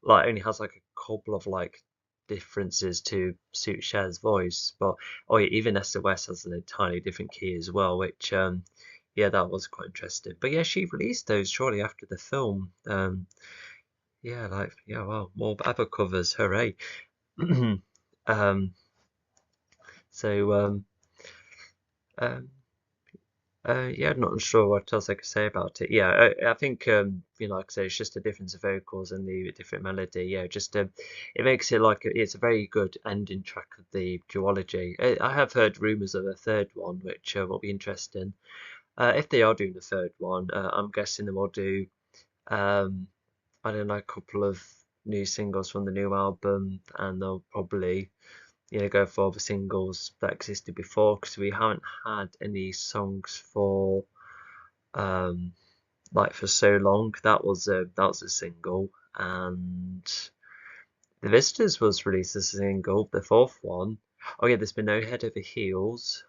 Speaker 1: like only has like a couple of like differences to suit Cher's voice, but oh yeah, even SOS has an entirely different key as well, which yeah, that was quite interesting. But yeah, she released those shortly after the film. Yeah, like yeah, well, more ABBA covers, hooray! um, so um, yeah, I'm not sure what else I could say about it. Yeah, I think like I say, it's just a difference of vocals and the different melody. Yeah, just it makes it like it's a very good ending track of the duology. I have heard rumours of a third one, which will be interesting. If they are doing the third one, I'm guessing they will do, um, I don't know, a couple of new singles from the new album, and they'll probably, go for the singles that existed before, because we haven't had any songs for, um, like for so long. That was a single, and The Visitors was released as a single, the fourth one. Oh yeah, there's been no Head Over Heels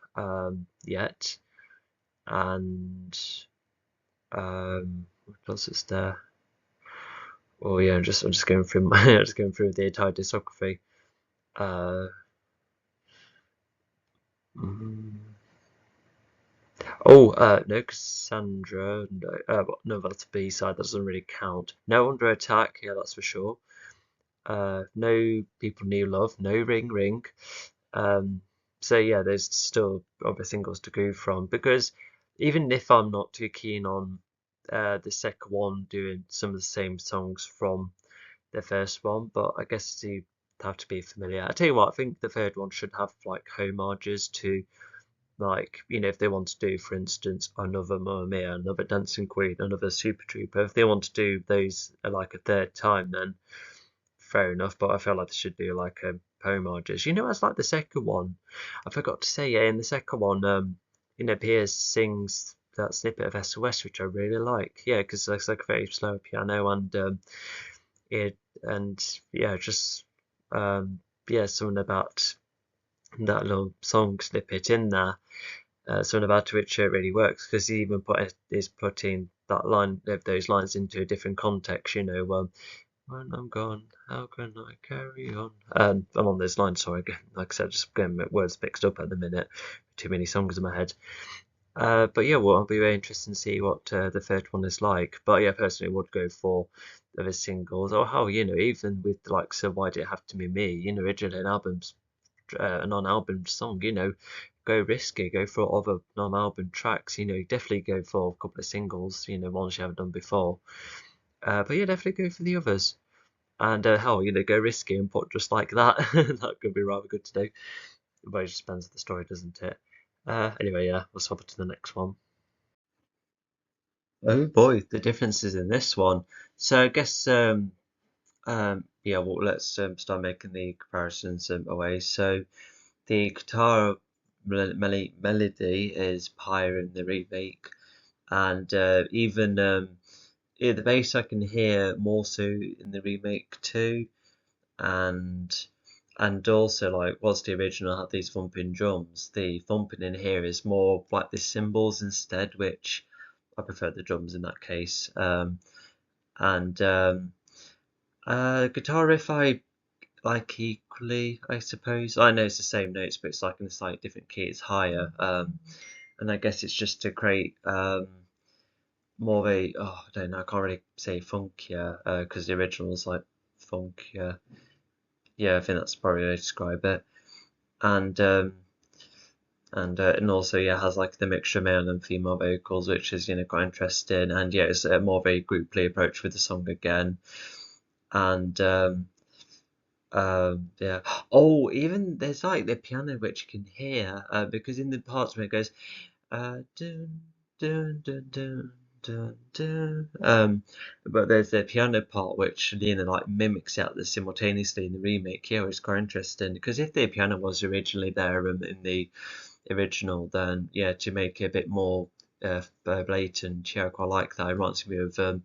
Speaker 1: yet, and what else is there? Oh yeah, I'm just going through just going through the entire discography. Uh, mm, no, Cassandra. No, no, that's a B side. That doesn't really count. No Under Attack. Yeah, that's for sure. No People New Love. No Ring Ring. Um, so yeah, there's still other singles to go from, because even if I'm not too keen on the second one doing some of the same songs from the first one, but I guess you have to be familiar. I tell you what, I think the third one should have like homages to, like, if they want to do, for instance, another Mamma Mia, another Dancing Queen, another Super Trooper, if they want to do those like a third time, then fair enough. But I feel like they should do like a homages. As like the second one, I forgot to say, yeah, in the second one, Piers sings that snippet of SOS, which I really like. Yeah, because it's like a very slow piano, and it and yeah, just yeah, something about that little song snippet in there, something about which really works, because he even is putting that line of those lines into a different context. When I'm gone, how can I carry on? Along those lines. Sorry, like I said, just getting my words mixed up at the minute. Too many songs in my head. But yeah, well, I'll be very interested to see what the third one is like. But yeah, personally, I would go for the singles, or how, even with like, so why did it have to be me? Originally an album's a non-album song. Go risky, go for other non-album tracks. Definitely go for a couple of singles. Ones you haven't done before. But yeah, definitely go for the others. And hell, go risky and put Just Like That. That could be rather good to do. But it just depends on the story, doesn't it? Anyway, yeah, let's hop to the next one. Oh boy, the differences in this one. So I guess yeah, well, let's start making the comparisons away. So the guitar melody is higher in the remake, and even yeah, the bass I can hear more so in the remake too, and also, like, whilst the original had these thumping drums, the thumping in here is more like the cymbals instead, which I prefer the drums in that case. And Guitar riff I like equally, I suppose. I know it's the same notes, but it's like in a slightly different key. It's higher, and I guess it's just to create more of a, oh, I don't know, I can't really say funkier, because the original was like funkier. Yeah, I think that's probably how to describe it. And and also, yeah, has like the mixture of male and female vocals, which is, quite interesting. And yeah, it's a more of a grouply approach with the song again. And yeah. Oh, even there's like the piano which you can hear, because in the parts where it goes dun dun dun dun dun dun, but there's the piano part which like mimics out the simultaneously in the remake. Yeah, it's quite interesting, because if the piano was originally there in the original, then yeah, to make it a bit more blatant, yeah, I quite like that. It reminds me of the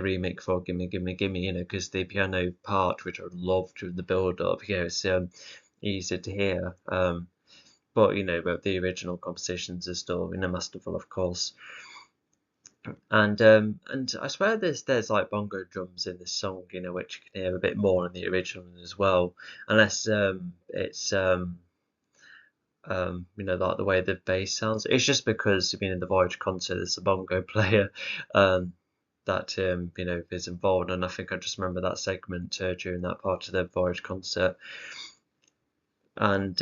Speaker 1: remake for Gimme Gimme Gimme, because the piano part, which I loved during the build up, it's easy to hear. But but the original compositions are still masterful, of course. And I swear there's like bongo drums in this song, which you can hear a bit more in the original as well, unless it's like the way the bass sounds. It's just because in the Voyage concert there's a bongo player that is involved, and I think I just remember that segment during that part of the Voyage concert. And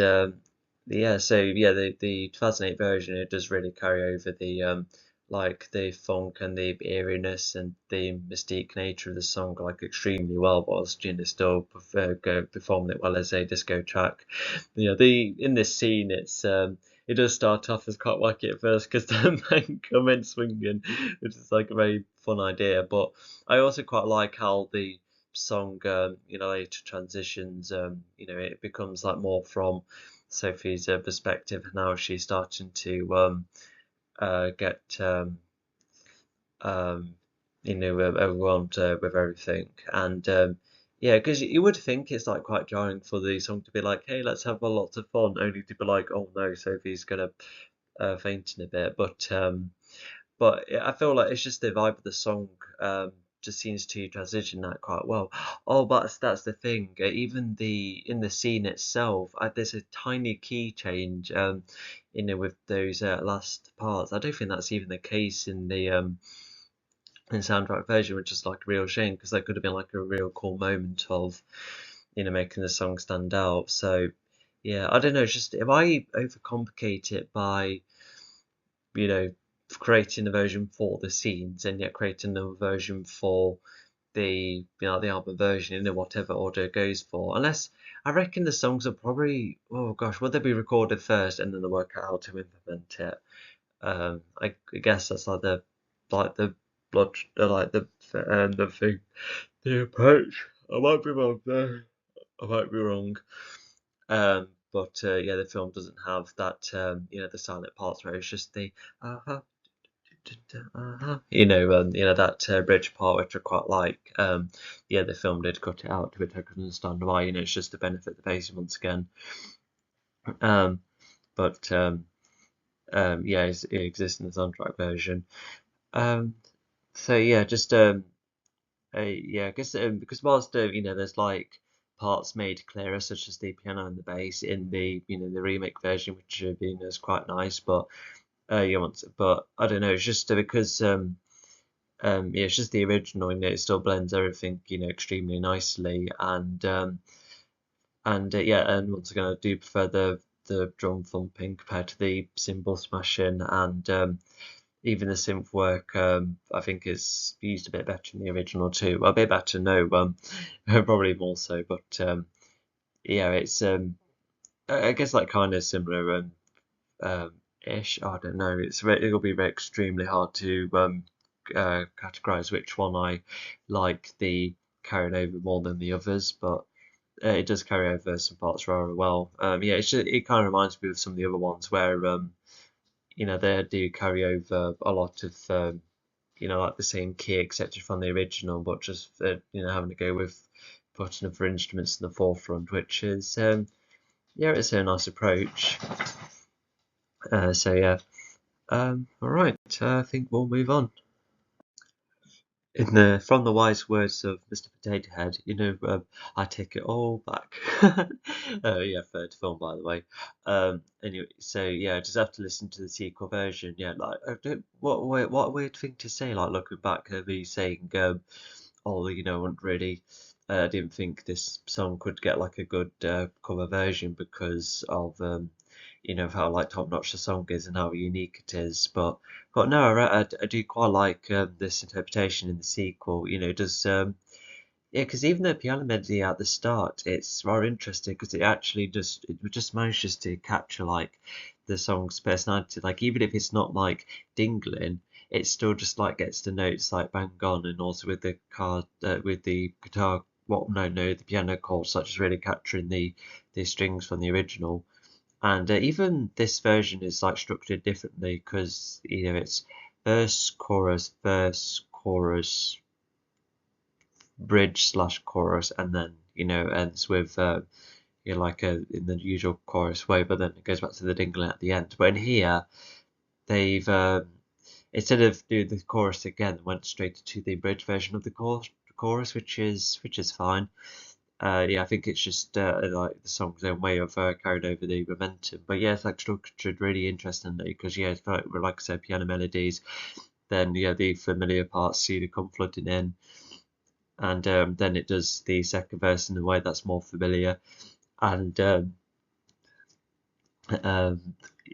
Speaker 1: yeah, so yeah, the 2008 version, it does really carry over the like the funk and the eeriness and the mystique nature of the song like extremely well, whilst still performing it well as a disco track. The in this scene, it's it does start off as quite wacky at first because the men come in swinging, which is like a very fun idea. But I also quite like how the song, later transitions. It becomes like more from Sophie's perspective, and now she's starting to get um, overwhelmed with everything. And yeah, because you would think it's like quite jarring for the song to be like, "Hey, let's have a lot of fun," only to be like, "Oh no, Sophie's gonna faint in a bit." But I feel like it's just the vibe of the song. Just seems to transition that quite well. Oh, but that's the thing. Even in the scene itself, there's a tiny key change. With those last parts. I don't think that's even the case in soundtrack version, which is like a real shame because that could have been like a real cool moment of making the song stand out. So yeah, I don't know. It's just if I overcomplicate it by you know creating a version for the scenes and yet creating another version for the album version in whatever order it goes for. Unless I reckon the songs are probably, oh gosh, would they be recorded first and then they work out how to implement it? I guess that's like the blood like the thing the approach. I might be wrong there. I might be wrong. But yeah, the film doesn't have that the silent parts where it's just the uh-huh, that bridge part which I quite like. Yeah, the film did cut it out, which I can understand why. It's just to benefit the pacing once again. Um, but yeah, it exists in the soundtrack version. Um, so yeah, just yeah, I guess because whilst there's like parts made clearer, such as the piano and the bass in the the remake version, which is quite nice, but but I don't know, it's just because yeah, it's just the original, it still blends everything extremely nicely, and yeah, and once again, I do prefer the drum thumping compared to the cymbal smashing, and even the synth work, I think is used a bit better in the original too. Well, a bit better, no, probably more so, but yeah, it's I guess like kind of similar ish. I don't know. It'll be very extremely hard to categorize which one I like the carrying over more than the others, but it does carry over some parts rather well. Yeah, it kind of reminds me of some of the other ones where they do carry over a lot of like the same key etc from the original, but just having to go with putting other instruments in the forefront, which is yeah, it's a nice approach. So yeah, all right, I think we'll move on. From the wise words of Mr. Potato Head, I take it all back. Yeah, third film by the way. Anyway, so yeah, just have to listen to the sequel version. Yeah, like what a weird thing to say. Like looking back at me saying, oh, I wouldn't really. I didn't think this song could get like a good cover version because of how like top notch the song is and how unique it is. But no, I do quite like this interpretation in the sequel. Does yeah, because even the piano melody at the start, it's rather interesting because it just manages to capture like the song's personality. Like even if it's not like dingling, it still just like gets the notes like bang on, and also with the with the guitar. What no, the piano chords, such as really capturing the strings from the original. And even this version is like structured differently because it's verse, chorus, bridge slash chorus, and then ends with like in the usual chorus way, but then it goes back to the dingling at the end. But in here, they've instead of doing the chorus again, went straight to the bridge version of the chorus, which is fine. Yeah, I think it's just like the song's own way of carried over the momentum. But yeah, it's like structured really interestingly because yeah, it's like I said, piano melodies. Then yeah, the familiar parts see the come flooding in, and then it does the second verse in a way that's more familiar, and um,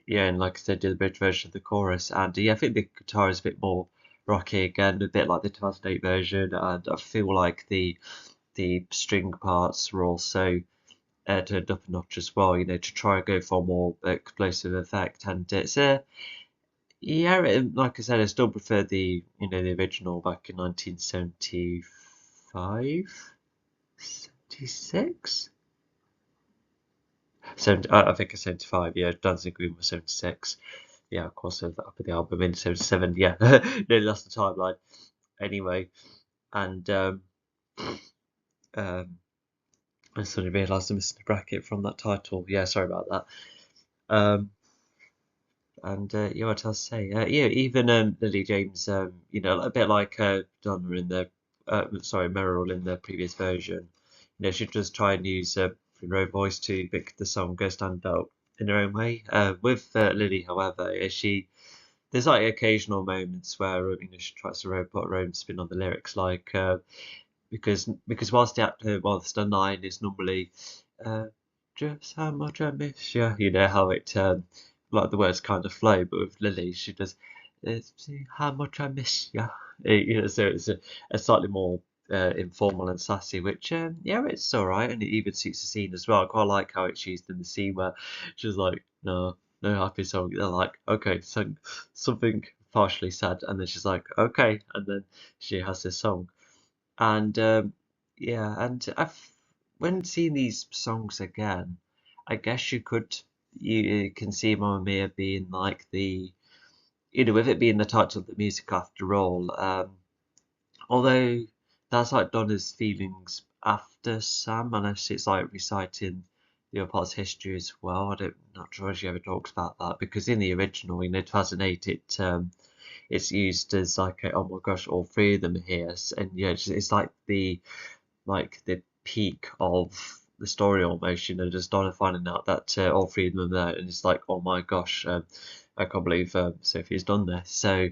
Speaker 1: yeah, and like I said, do the bridge version of the chorus, and yeah, I think the guitar is a bit more rocky again, a bit like the 2008 version, and I feel like the string parts were also turned up a notch as well, to try and go for a more explosive effect. And it's yeah, like I said, I still prefer the original back in 1975, 76. 70, I think it's 75, yeah, Dancing Queen was 76. Yeah, of course, I put the album in 77, yeah, nearly lost the timeline. Anyway, and um, I suddenly realised I missed a bracket from that title. Yeah, sorry about that. Um, and yeah, what else to say? Yeah, even Lily James, a bit like Donna in the, sorry, Meryl in the previous version. She just try and use her own voice to make the song go stand out in her own way. With Lily, however, there's like occasional moments where she tries to put her own spin on the lyrics, like because whilst the line is normally uh, just how much I miss you, how it like the words kind of flow, but with Lily she does "See how much I miss you," so it's a slightly more informal and sassy, which yeah, it's all right, and it even suits the scene as well. I quite like how it's used in the scene where she's like, no, no happy song. They're like, okay, so something partially sad, and then she's like, okay, and then she has this song. And yeah, and when seeing these songs again, I guess you can see Mamma Mia being like with it being the title of the music after all. Although that's like Donna's feelings after Sam, unless it's like reciting the other part's history as well. Not sure if she ever talks about that because in the original, 2008, it's used as like oh my gosh, all three of them are here, and yeah, it's like the peak of the story almost, just Donna finding out that all three of them are there, and it's like, oh my gosh, I can't believe Sophie's done this. So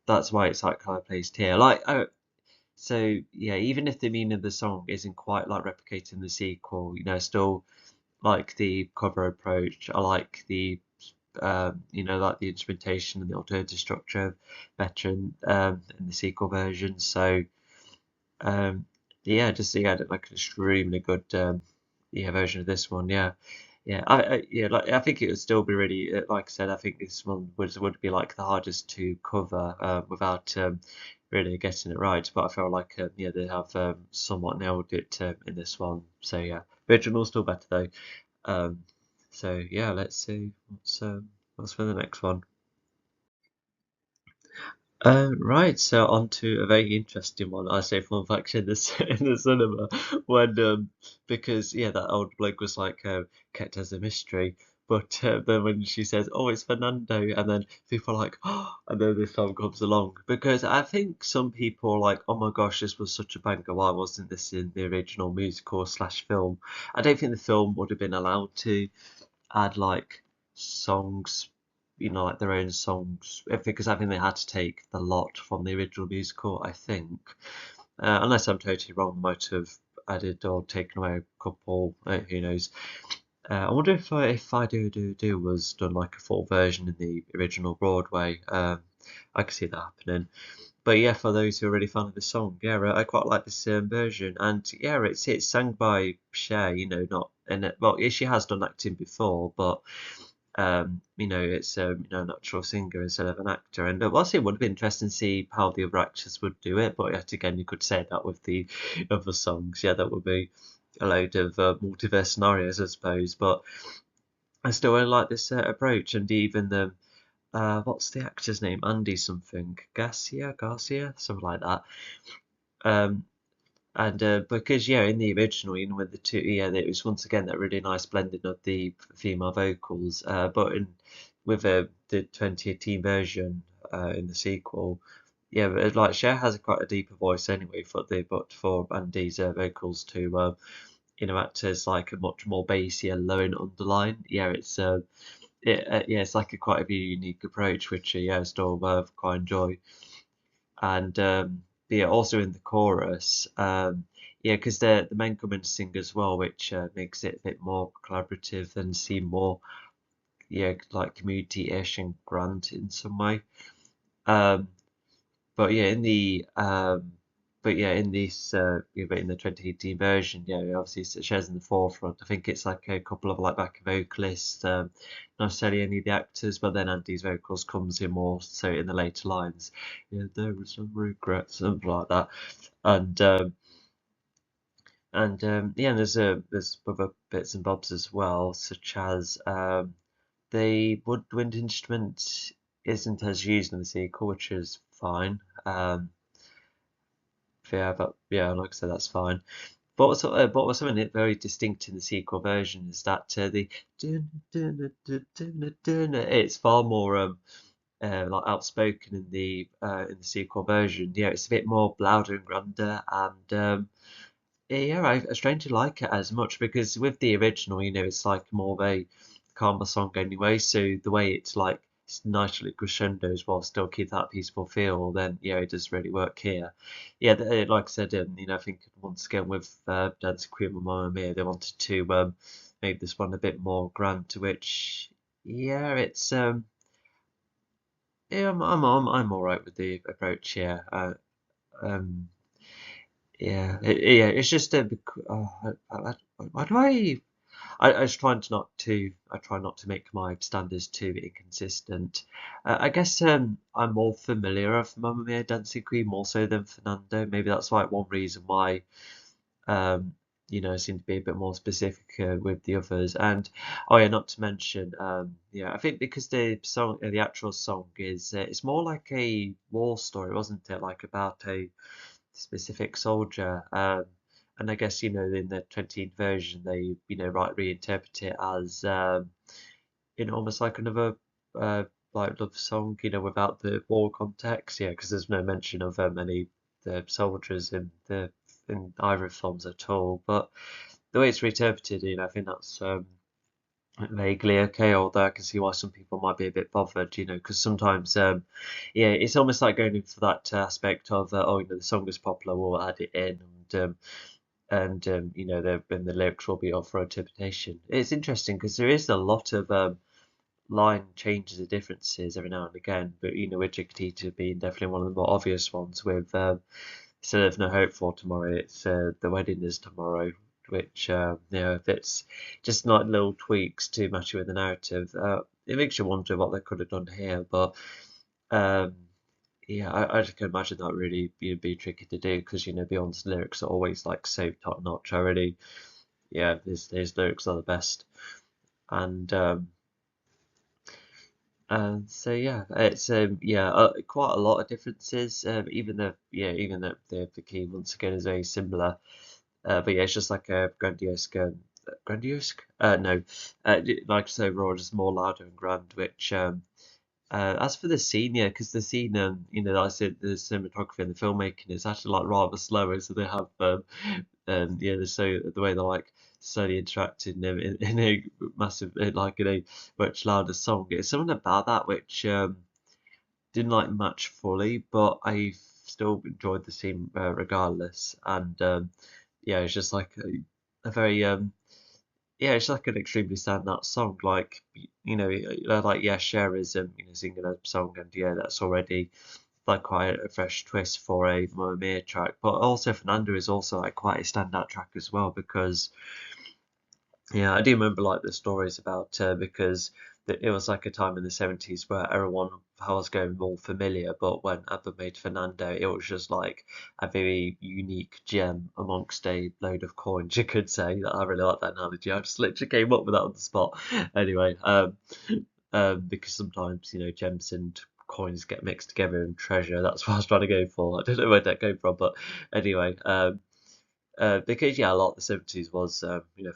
Speaker 1: that's why it's like kind of placed here. So yeah, even if the meaning of the song isn't quite like replicating the sequel, still like the cover approach. I like like the instrumentation and the alternative structure better in the sequel version. So um, yeah, just yeah, like an extremely good yeah version of this one. Yeah, yeah, yeah, like I think it would still be really like I said. I think this one would be like the hardest to cover without really getting it right. But I feel like yeah, they have somewhat nailed it in this one. So yeah, original still better though. Um, so yeah, let's see what's for the next one. Right, so on to a very interesting one. I say fun fact in the in the cinema when because yeah, that old bloke was like kept as a mystery, but then when she says, "Oh, it's Fernando," and then people are like, "Oh," and then this song comes along because I think some people are like, "Oh my gosh, this was such a banger. Why wasn't this in the original musical slash film?" I don't think the film would have been allowed to add like songs, like their own songs, because I think they had to take the lot from the original musical. I think, unless I'm totally wrong, might have added or taken away a couple. Who knows? I wonder if I do was done like a full version in the original Broadway. I could see that happening. But yeah, for those who are really fan of the song, yeah, I quite like this version, and yeah, it's sung by Cher, not in it. Well, yeah, she has done acting before, but it's a natural singer instead of an actor. And whilst it would have been interesting to see how the other actors would do it, but yet again, you could say that with the other songs, yeah, that would be a load of multiverse scenarios, I suppose. But I still really like this approach, and even the what's the actor's name? Andy something. Garcia, something like that. Um, and because yeah, in the original, with the two, yeah, it was once again that really nice blending of the female vocals. But with the 2018 version in the sequel, yeah, but like Cher has quite a deeper voice anyway. But for Andy's vocals to act as like a much more bassy and low and underline. Yeah, yeah, it's like a quite a unique approach, which yeah, I still quite enjoy. And but yeah, also in the chorus, yeah, because the men come in to sing as well, which makes it a bit more collaborative and seem more yeah like community-ish and grand in some way. Um, but yeah, in the but yeah, in this but in the 2018 version, yeah, obviously it shares in the forefront. I think it's like a couple of like back vocalists, not necessarily any of the actors, but then Andy's vocals comes in more so in the later lines. Yeah, there was some regrets, something like that, and yeah, there's other bits and bobs as well, such as the woodwind instrument isn't as used in the sequel, which is fine. Yeah, but yeah, like I said, that's fine. But what's something very distinct in the sequel version is that the it's far more like outspoken in the sequel version. Yeah, it's a bit more louder and grander, and yeah, I strangely like it as much because with the original, it's like more of a calmer song anyway. So the way it's like nice little crescendos while still keep that peaceful feel, then yeah, it does really work here. Yeah, like I said, I think once again with Dancing Queen and Mamma Mia, they wanted to make this one a bit more grand, to which yeah, it's yeah, I'm all right with the approach here. Um, yeah, it's just why do I just trying to not to I try not to make my standards too inconsistent. I guess I'm more familiar of Mamma Mia Dancing Queen more so than Fernando. Maybe that's like one reason why um, I seem to be a bit more specific with the others. And oh yeah, not to mention I think because the song, the actual song is it's more like a war story, wasn't it? Like about a specific soldier. And I guess in the 20th version they reinterpret it as almost like another uh, like love song, without the war context. Yeah, because there's no mention of any the soldiers in either films at all. But the way it's reinterpreted, I think that's vaguely okay. Although I can see why some people might be a bit bothered, because sometimes yeah, it's almost like going in for that aspect of the song is popular, we'll add it in, and the lyrics will be up for interpretation. It's interesting because there is a lot of line changes and differences every now and again, but with Chiquitita being definitely one of the more obvious ones. With instead of no hope for tomorrow, it's the wedding is tomorrow, which if it's just like little tweaks to match it with the narrative, it makes you wonder what they could have done here. But um, yeah, I just can imagine that really be tricky to do because Beyond's lyrics are always like so top notch. I really, yeah, his lyrics are the best, and so yeah, it's quite a lot of differences. Even though the key once again is very similar. But yeah, it's just like a grandiose. No, like I say, overall, just more louder and grand. Which as for the scene, yeah, because the scene, like I said, the cinematography and the filmmaking is actually like rather slower, so they have so the way they're like slowly interacting in a massive, like in a much louder song. It's something about that which didn't like much fully, but I still enjoyed the scene regardless. And yeah, it's just like a very yeah, it's like an extremely standout song. Like like yeah, Cher is singing a song, and yeah, that's already like quite a fresh twist for a Mamma Mia track. But also Fernando is also like quite a standout track as well because yeah, I do remember like the stories about because it was like a time in the 70s where everyone was going more familiar, but when ABBA made Fernando, it was just like a very unique gem amongst a load of coins, you could say. I really like that analogy. I just literally came up with that on the spot. Anyway, because sometimes, gems and coins get mixed together in treasure. That's what I was trying to go for. I don't know where that came from, but anyway, because yeah, a lot of the 70s was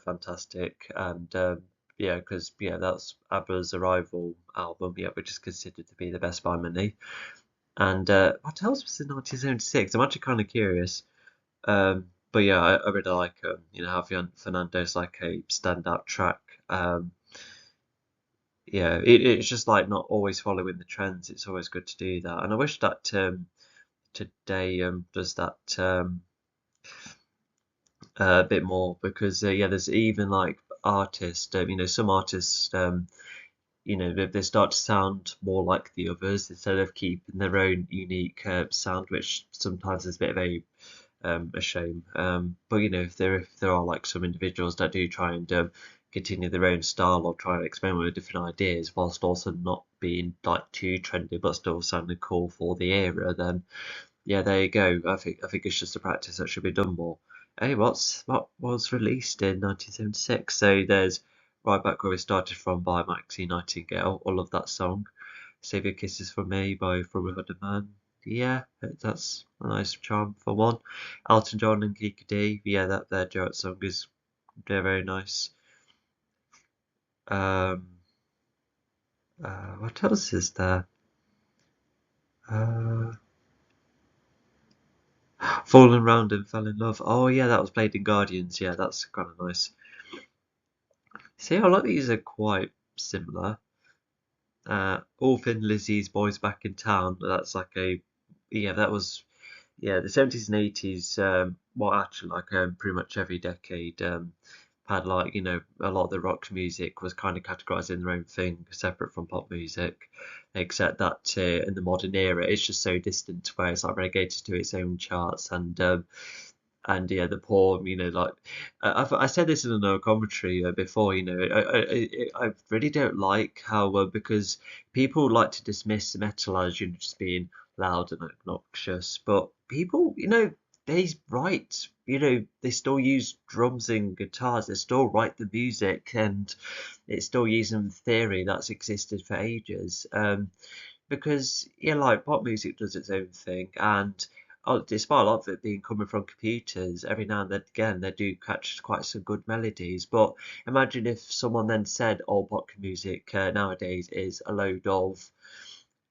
Speaker 1: fantastic, and yeah, because yeah, that's ABBA's Arrival album, yeah, which is considered to be the best by many. And what else was in 1976? I'm actually kind of curious. But yeah, I really like how Fernando's like a standout track. Yeah, it's just like not always following the trends. It's always good to do that, and I wish that today does that. A bit more because yeah, there's even like artists, some artists, they start to sound more like the others instead of keeping their own unique sound, which sometimes is a bit of a shame. But if there are like some individuals that do try and continue their own style or try and experiment with different ideas whilst also not being like too trendy but still sounding cool for the era, then yeah, there you go. I think it's just a practice that should be done more. Hey, what was released in 1976? So there's Right Back Where We Started From by Maxine Nightingale. I love that song. Save Your Kisses for Me by From a Hooded Man. Yeah, that's a nice charm for one. Elton John and Kiki D. Yeah, that their duet song is very nice. Um, what else is there? Uh, Fallen Round and Fell in Love. Oh yeah, that was played in Guardians. Yeah, that's kind of nice. See, a lot of these are quite similar. All Thin Lizzy's Boys Back in Town. That's like yeah, that was, yeah, the 70s and 80s. Well, actually, like pretty much every decade had like, a lot of the rock music was kind of categorized in their own thing, separate from pop music, except that in the modern era, it's just so distant where it's like relegated to its own charts and yeah, the poor, like I said this in another commentary before. I really don't like how because people like to dismiss metal as just being loud and obnoxious, but people, they write, they still use drums and guitars, they still write the music, and it's still using theory that's existed for ages. Because yeah, like pop music does its own thing, and despite a lot of it being coming from computers, every now and then again they do catch quite some good melodies. But imagine if someone then said all pop music nowadays is a load of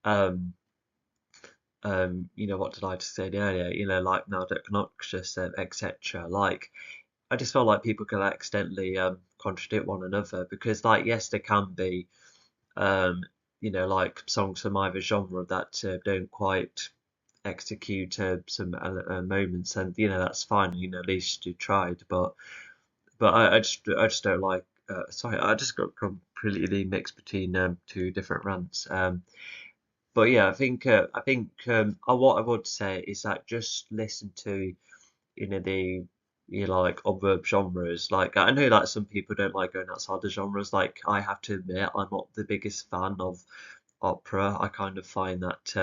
Speaker 1: um what did I just say earlier? Like now obnoxious, etc. Like I just feel like people can accidentally contradict one another because, like, yes, there can be um, like songs from either genre that don't quite execute some moments, and that's fine. At least you tried. But I just don't like. Sorry, I just got completely mixed between two different rants. But yeah, I think what I would say is that just listen to the like other genres. Like I know that some people don't like going outside the genres. Like I have to admit, I'm not the biggest fan of opera. I kind of find that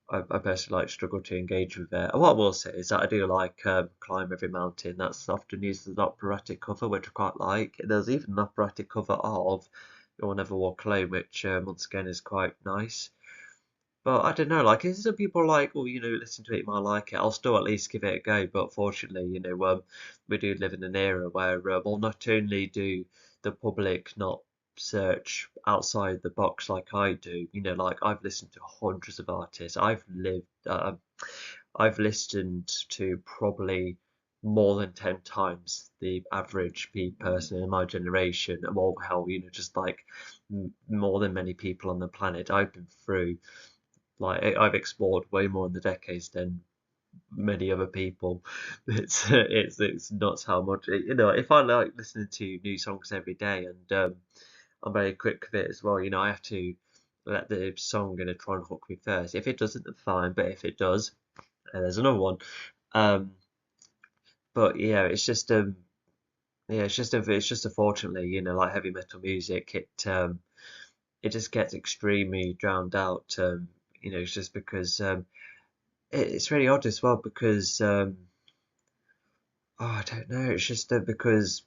Speaker 1: I personally like struggle to engage with it. And what I will say is that I do like Climb Every Mountain. That's often used as an operatic cover, which I quite like. There's even an operatic cover of You'll Never Walk Alone, which once again is quite nice. But I don't know, like, if some people are like, oh, listen to it, you might like it, I'll still at least give it a go. But fortunately, we do live in an era where, well, not only do the public not search outside the box like I do, like I've listened to hundreds of artists. I've listened to probably more than 10 times the average person in my generation. Well, hell, just like more than many people on the planet. I've been through like I've explored way more in the decades than many other people. It's nuts how much if I like listening to new songs every day, and I'm very quick with it as well. I have to let the song try and hook me first. If it doesn't, then fine. But if it does, there's another one. Um, but yeah, it's just unfortunately, like heavy metal music, it just gets extremely drowned out. It's just because it's really odd as well because I don't know. It's just that because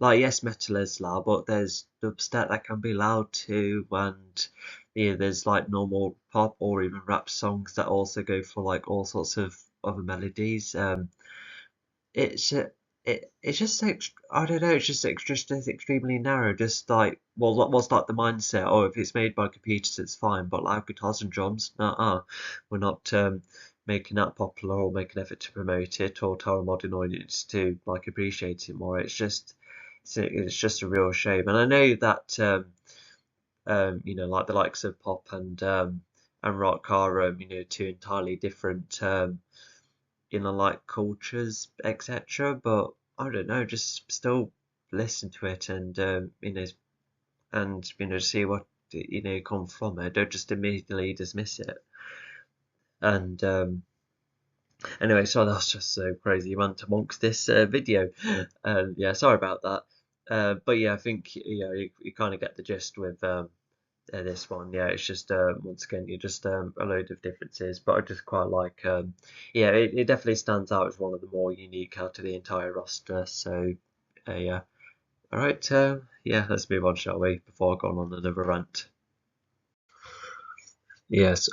Speaker 1: yes, metal is loud, but there's dubstep that can be loud too, and there's like normal pop or even rap songs that also go for like all sorts of other melodies. It's it's just I don't know. It's just extremely narrow. Just like what's like the mindset? Oh, if it's made by computers, it's fine. But like guitars and drums, we're not making that popular or making an effort to promote it or tell a modern audience to like appreciate it more. It's just a real shame. And I know that like the likes of pop and rock are two entirely different like cultures, etc. But I don't know, just still listen to it and and see what comes from it. Don't just immediately dismiss it. And anyway, so that was just so crazy rant amongst this video. Yeah, sorry about that. But yeah, I think you kind of get the gist with this one. Yeah, it's just once again you just a load of differences, but I just quite like yeah, it definitely stands out as one of the more unique out of the entire roster. So yeah, all right, yeah, let's move on, shall we? Before going on another rant. Yes.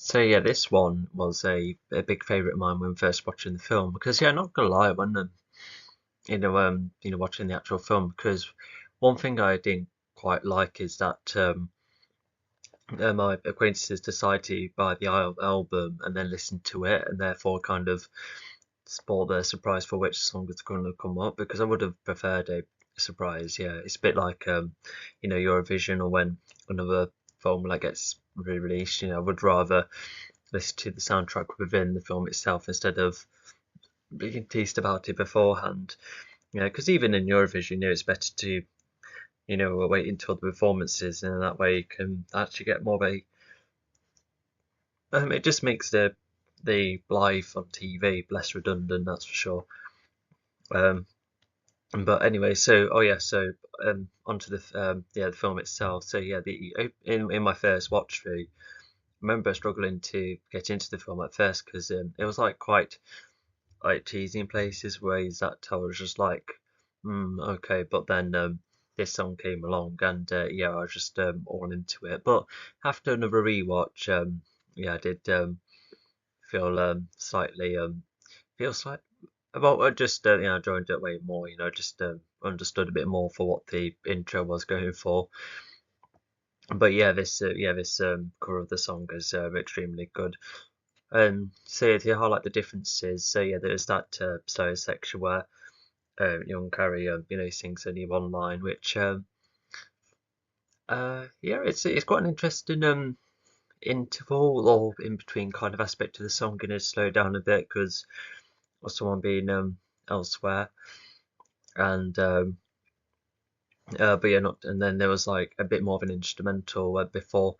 Speaker 1: So yeah, this one was a big favourite of mine when first watching the film, because yeah, not gonna lie, when watching the actual film, because one thing I didn't quite like is that my acquaintances decide to buy the album and then listen to it, and therefore kind of spoil the surprise for which song is going to come up, because I would have preferred a surprise. Yeah, it's a bit like Eurovision, or when another film like gets re-released. I would rather listen to the soundtrack within the film itself instead of being teased about it beforehand. Because even in Eurovision, it's better to wait until the performances, and that way you can actually get more of a. It just makes the live on TV less redundant, that's for sure. Um, but anyway, so so onto the film itself. So yeah, in my first watch through, I remember struggling to get into the film at first, because it was like quite like cheesy in places, ways that I was just like, okay. But then this song came along, and yeah, I was just all into it. But after another rewatch, yeah, I did feel slightly feel slight well, I just joined it way more. Just understood a bit more for what the intro was going for. But yeah, this cover of the song is extremely good. So to highlight the differences, so yeah, there's that slow section where young Carrie sings a new one line, which yeah, it's quite an interesting interval or in between kind of aspect of the song, and it slow down a bit because of someone being elsewhere. And but yeah, not. And then there was like a bit more of an instrumental before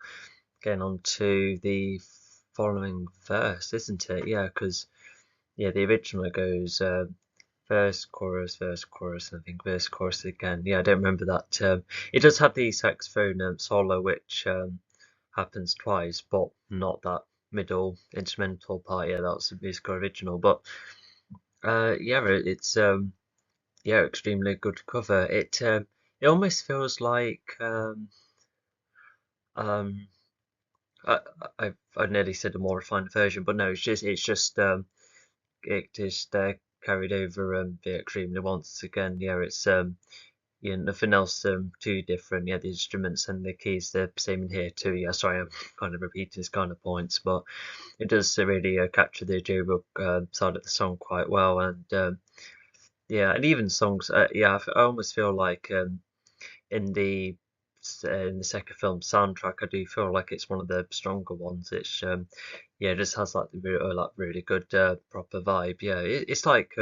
Speaker 1: getting on to the following verse, isn't it? Yeah, because yeah, the original goes verse, chorus, and I think verse, chorus again. Yeah, I don't remember that. It does have the saxophone solo, which happens twice, but not that middle instrumental part. Yeah, that's the musical original. But yeah, it's yeah, extremely good cover. It almost feels like um I, I nearly said a more refined version, but no, it's just it just carried over the extremely once again. Yeah, it's yeah, nothing else too different. Yeah, the instruments and the keys they're same in here too. Yeah, sorry, I'm kind of repeating this kind of points, but it does really capture the audiobook side of the song quite well. And yeah, and even songs. Yeah, I almost feel like in the in the second film soundtrack, I do feel like it's one of the stronger ones. It's yeah, it just has like the like really good proper vibe. Yeah, it's like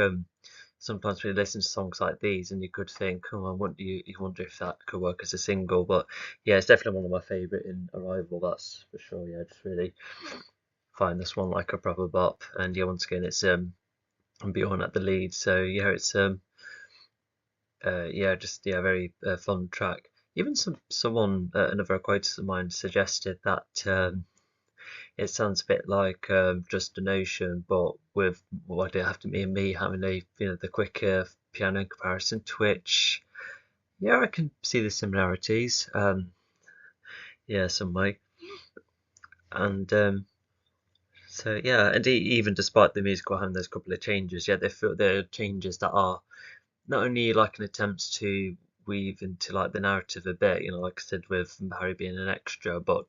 Speaker 1: sometimes we listen to songs like these, and you could think, oh, I wonder you wonder if that could work as a single. But yeah, it's definitely one of my favourite in Arrival. That's for sure. Yeah, just really find this one like a proper bop. And yeah, once again, it's Bjorn at the lead. So yeah, it's yeah, just yeah, very fun track. Even someone another acquaintance of mine suggested that it sounds a bit like Just a Notion, but with what it have to be me having a the quicker piano in comparison to which yeah, I can see the similarities. Yeah, some way. And so yeah, and even despite the musical having those couple of changes, yeah, they feel they're changes that are not only like an attempt to weave into like the narrative a bit, like I said with Harry being an extra, but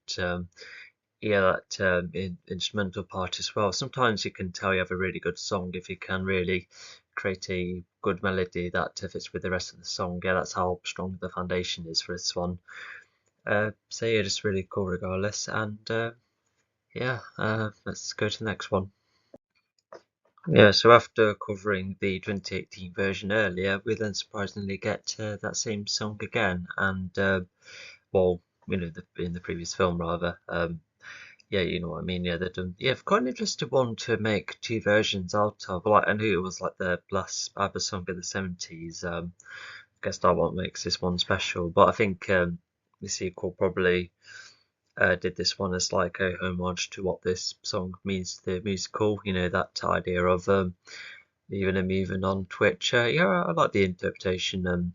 Speaker 1: yeah, that instrumental part as well. Sometimes you can tell you have a really good song if you can really create a good melody that fits with the rest of the song. Yeah, that's how strong the foundation is for this one. So yeah, just really cool regardless. And yeah, let's go to the next one. Yeah, so after covering the 2018 version earlier, we then surprisingly get that same song again, and well, in the previous film rather. Yeah, you know what I mean. Yeah, they've done. Yeah, quite an interesting one to make two versions out of. Like, I knew it was like the last ABBA song of the 70s. I guess that what makes this one special. But I think the sequel probably did this one as like a homage to what this song means to the musical. You know, that idea of even a moving on Twitch. Yeah, I like the interpretation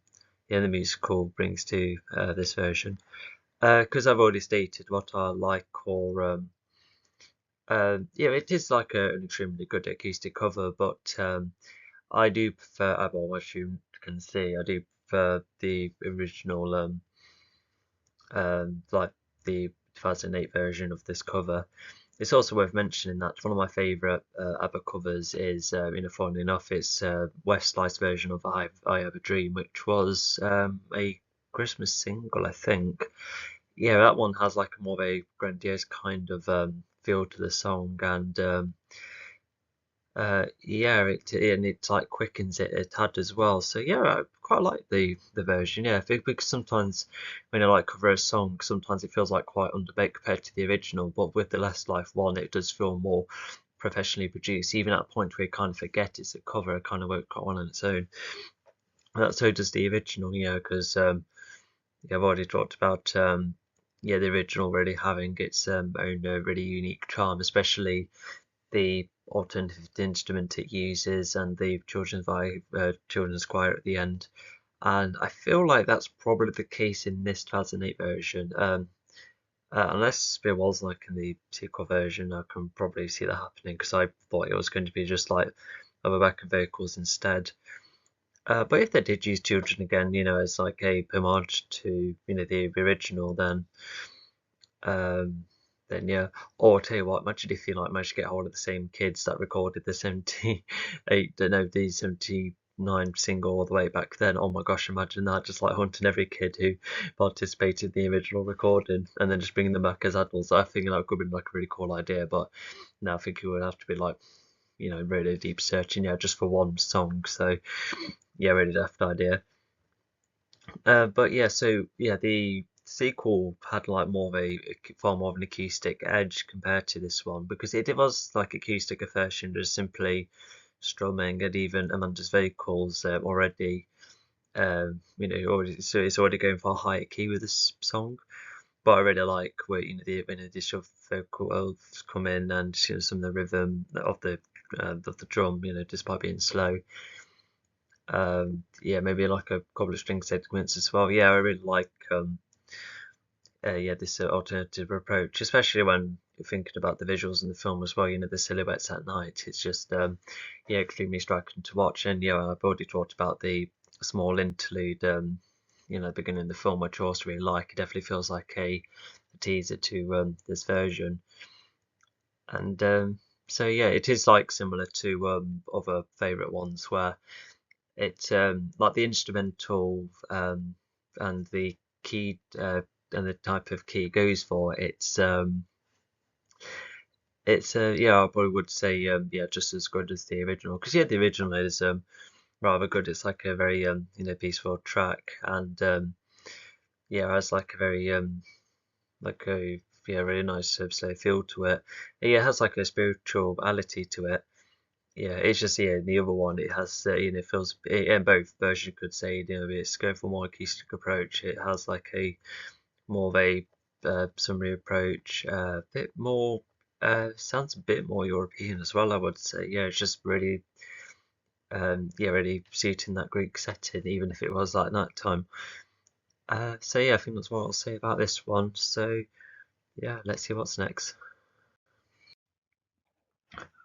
Speaker 1: yeah, the musical brings to this version. Because I've already stated what I like, or yeah, it is like an extremely good acoustic cover, but I do prefer, well, as you can see, I do prefer the original, like the 2008 version of this cover. It's also worth mentioning that one of my favourite ABBA covers is, funnily enough, it's Westlight's version of I Have a Dream, which was a Christmas single, I think. Yeah, that one has like a more of a grandiose kind of feel to the song, and yeah, it like quickens it a tad as well. So yeah, I quite like the version. Yeah, I think because sometimes when I like cover a song, sometimes it feels like quite underbaked compared to the original. But with the Last Life one, it does feel more professionally produced. Even at a point where you kind of forget it's a cover, it kind of worked quite well on its own. And that so does the original, you know, because yeah, I've already talked about yeah, the original really having its own really unique charm, especially the alternative instrument it uses and the children's choir at the end. And I feel like that's probably the case in this 2008 version. Unless it was like in the sequel version, I can probably see that happening because I thought it was going to be just like other backing vocals instead. But if they did use children again, you know, as like a homage to, you know, the original, um, then yeah. Or I'll tell you what, imagine if you like managed to get hold of the same kids that recorded the 78, no, the 79 single all the way back then. Oh my gosh, imagine that, just like hunting every kid who participated in the original recording and then just bringing them back as adults. I think that could be like a really cool idea, but now I think it would have to be like, you know, really deep searching, yeah, just for one song. So yeah, really daft idea. But yeah, so yeah, the sequel had like more of far more of an acoustic edge compared to this one because it was like acoustic version, just simply strumming and even Amanda's vocals already, you know, already so it's already going for a higher key with this song. But I really like where you know the when additional vocals come in and you know some of the rhythm of the drum, you know, despite being slow. Yeah, maybe like a couple of string segments as well. Yeah, I really like yeah, this alternative approach, especially when you're thinking about the visuals in the film as well. You know, the silhouettes at night. It's just yeah, extremely striking to watch. And yeah, I've already talked about the small interlude. You know, beginning of the film, which I also really like. It definitely feels like a teaser to this version. And so yeah, it is like similar to other favorite ones where it like the instrumental and the key and the type of key it goes for. It's yeah, I probably would say yeah, just as good as the original because yeah, the original is rather good. It's like a very you know peaceful track and yeah, it has like a very like a yeah really nice slow feel to it. Yeah, it has like a spirituality to it. Yeah, it's just yeah. The other one, it has you know feels in both versions. You could say you know it's going for a more acoustic approach. It has like a more of a summary approach, a bit more sounds a bit more European as well. I would say yeah, it's just really yeah really suiting that Greek setting, even if it was like night time. So yeah, I think that's what I'll say about this one. So yeah, let's see what's next.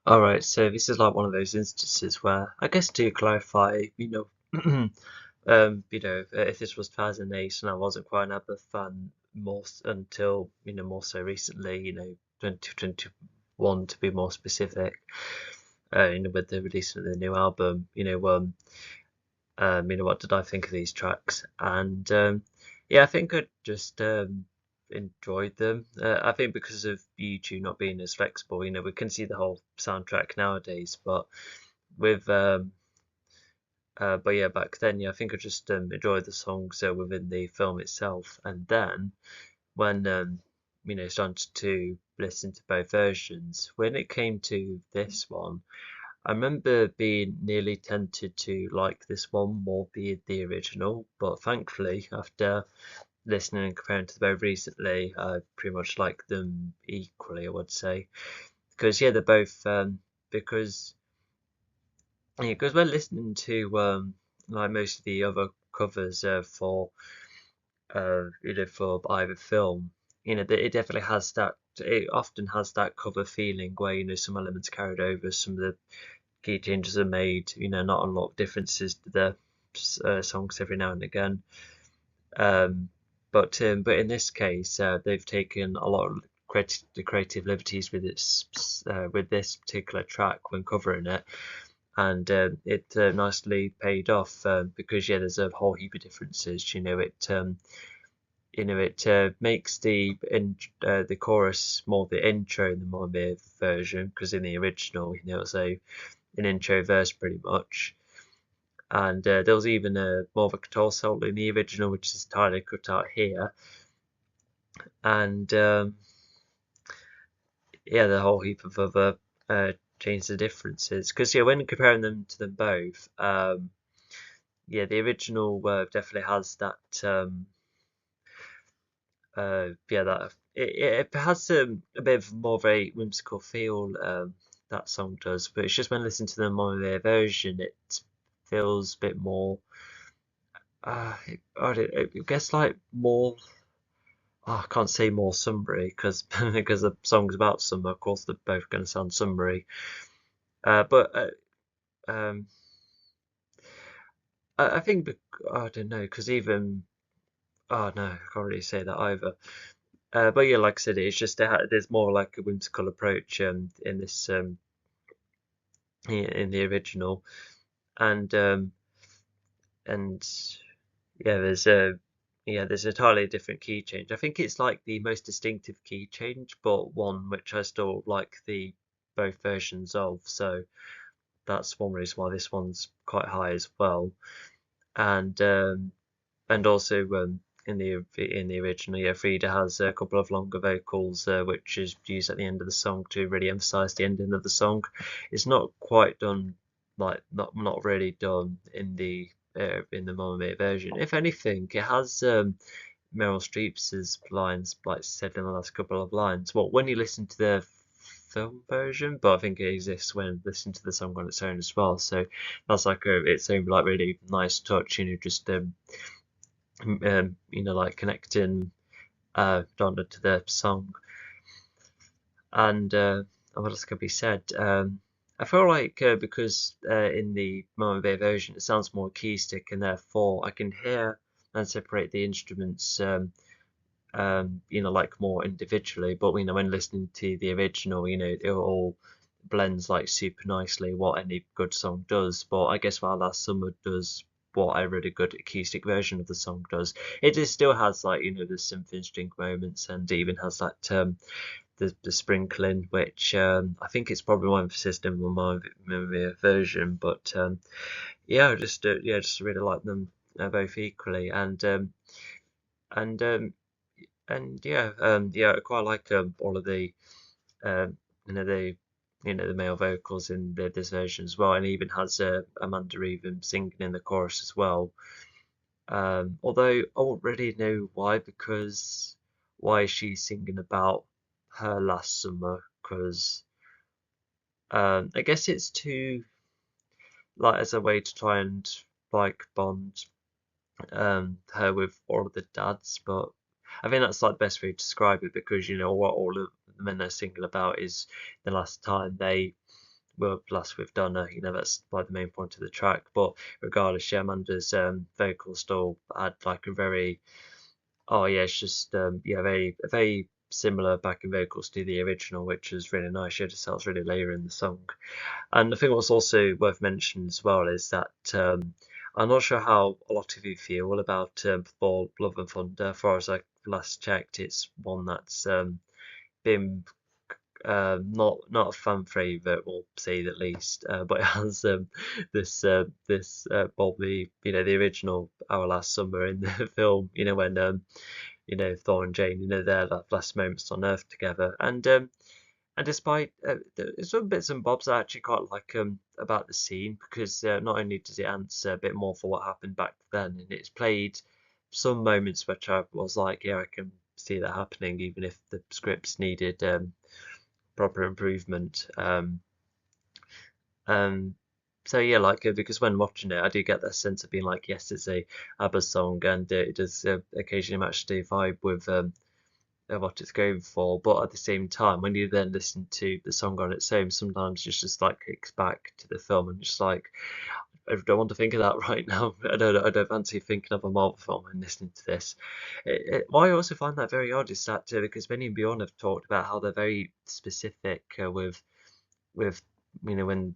Speaker 1: All right, so this is like one of those instances where I guess to clarify, you know. You know, if this was 2008 and I wasn't quite an ABBA fan until, you know, more so recently, you know, 2021 to be more specific, you know, with the release of the new album, you know, what did I think of these tracks? And yeah, I think I'd just enjoyed them. I think because of YouTube not being as flexible, we can see the whole soundtrack nowadays, with but yeah, back then, yeah, I think I just enjoyed the songs within the film itself, and then when started to listen to both versions, when it came to this one, I remember being nearly tempted to like this one more the original, but thankfully, after listening and comparing to both recently, I pretty much like them equally, I would say, because yeah, they're both because yeah, because we're listening to like most of the other covers for either film, it definitely has that. It often has that cover feeling where some elements carried over, some of the key changes are made. Not a lot of differences to the songs every now and again. Um, but in this case, they've taken a lot of creative liberties with this particular track when covering it, and it nicely paid off because yeah, there's a whole heap of differences. It makes the chorus more the intro in the Mohammed version, because in the original, it's an intro verse pretty much. And there was even more of a guitar solo in the original, which is entirely cut out here. And yeah, the whole heap of other changes and differences. Because yeah, when comparing them to them both, yeah, the original definitely has that. Yeah, that it has a bit of more of a whimsical feel. That song does, but it's just when listening to the Mohammed version, it feels a bit more. I guess like more. I can't say more summery because because the song's about summer. Of course, they're both going to sound summery. But um, I think I don't know because even oh no, I can't really say that either. But yeah, like I said, it's just there's more like a whimsical approach in this in the original, and and yeah, there's an entirely different key change. I think it's like the most distinctive key change, but one which I still like the both versions of. So that's one reason why this one's quite high as well. And also in the original, yeah, Frida has a couple of longer vocals, which is used at the end of the song to really emphasize the ending of the song. It's not quite done, like not really done in the Mamma version. If anything, it has Meryl Streep's lines, like said in the last couple of lines. Well, when you listen to the film version, but I think it exists when listening to the song on its own as well. So that's like its own like really nice touch, just like connecting Donna to the song. And what else could be said? I feel like because in the Mama Bay version it sounds more acoustic, and therefore I can hear and separate the instruments, like more individually. But when listening to the original, it all blends like super nicely, what any good song does. But I guess While Last Summer does what a really good acoustic version of the song does. It just still has like the symphony string moments, and even has that the sprinkling, which I think it's probably more emphasis than my version. But yeah, just really like them both equally, and um, I quite like all of the um, you know the the male vocals in this version as well, and it even has Amanda even singing in the chorus as well. Although I won't really know why, because why is she singing about her last summer? Because I guess it's to like as a way to try and like bond her with all of the dads, but I think that's like the best way to describe it, because what all of the men are singing about is the last time they were last with Donna. That's like the main point of the track. But regardless, yeah, Amanda's vocal still had like a very oh yeah, it's just very similar backing vocals to the original, which is really nice. She just sounds really layer in the song. And I think what's also worth mentioning as well is that I'm not sure how a lot of you feel about Thor: Love and Thunder. As far as I last checked, it's one that's been not a fan favorite, we'll say the least, but it has well, the original Our Last Summer in the film, when Thor and Jane, their last moments on Earth together, and despite some bits and bobs I actually quite like about the scene, because not only does it answer a bit more for what happened back then, and it's played some moments which I was like, yeah, I can see that happening, even if the scripts needed proper improvement. Um, so yeah, like because when watching it, I do get that sense of being like, yes, it's a ABBA song, and it does occasionally match the vibe with what it's going for. But at the same time, when you then listen to the song on its own, sometimes it's just like kicks back to the film and just like, I don't want to think of that right now. I don't fancy thinking of a Marvel film and listening to this. What I also find that very odd is that because Benny and Bjorn have talked about how they're very specific with when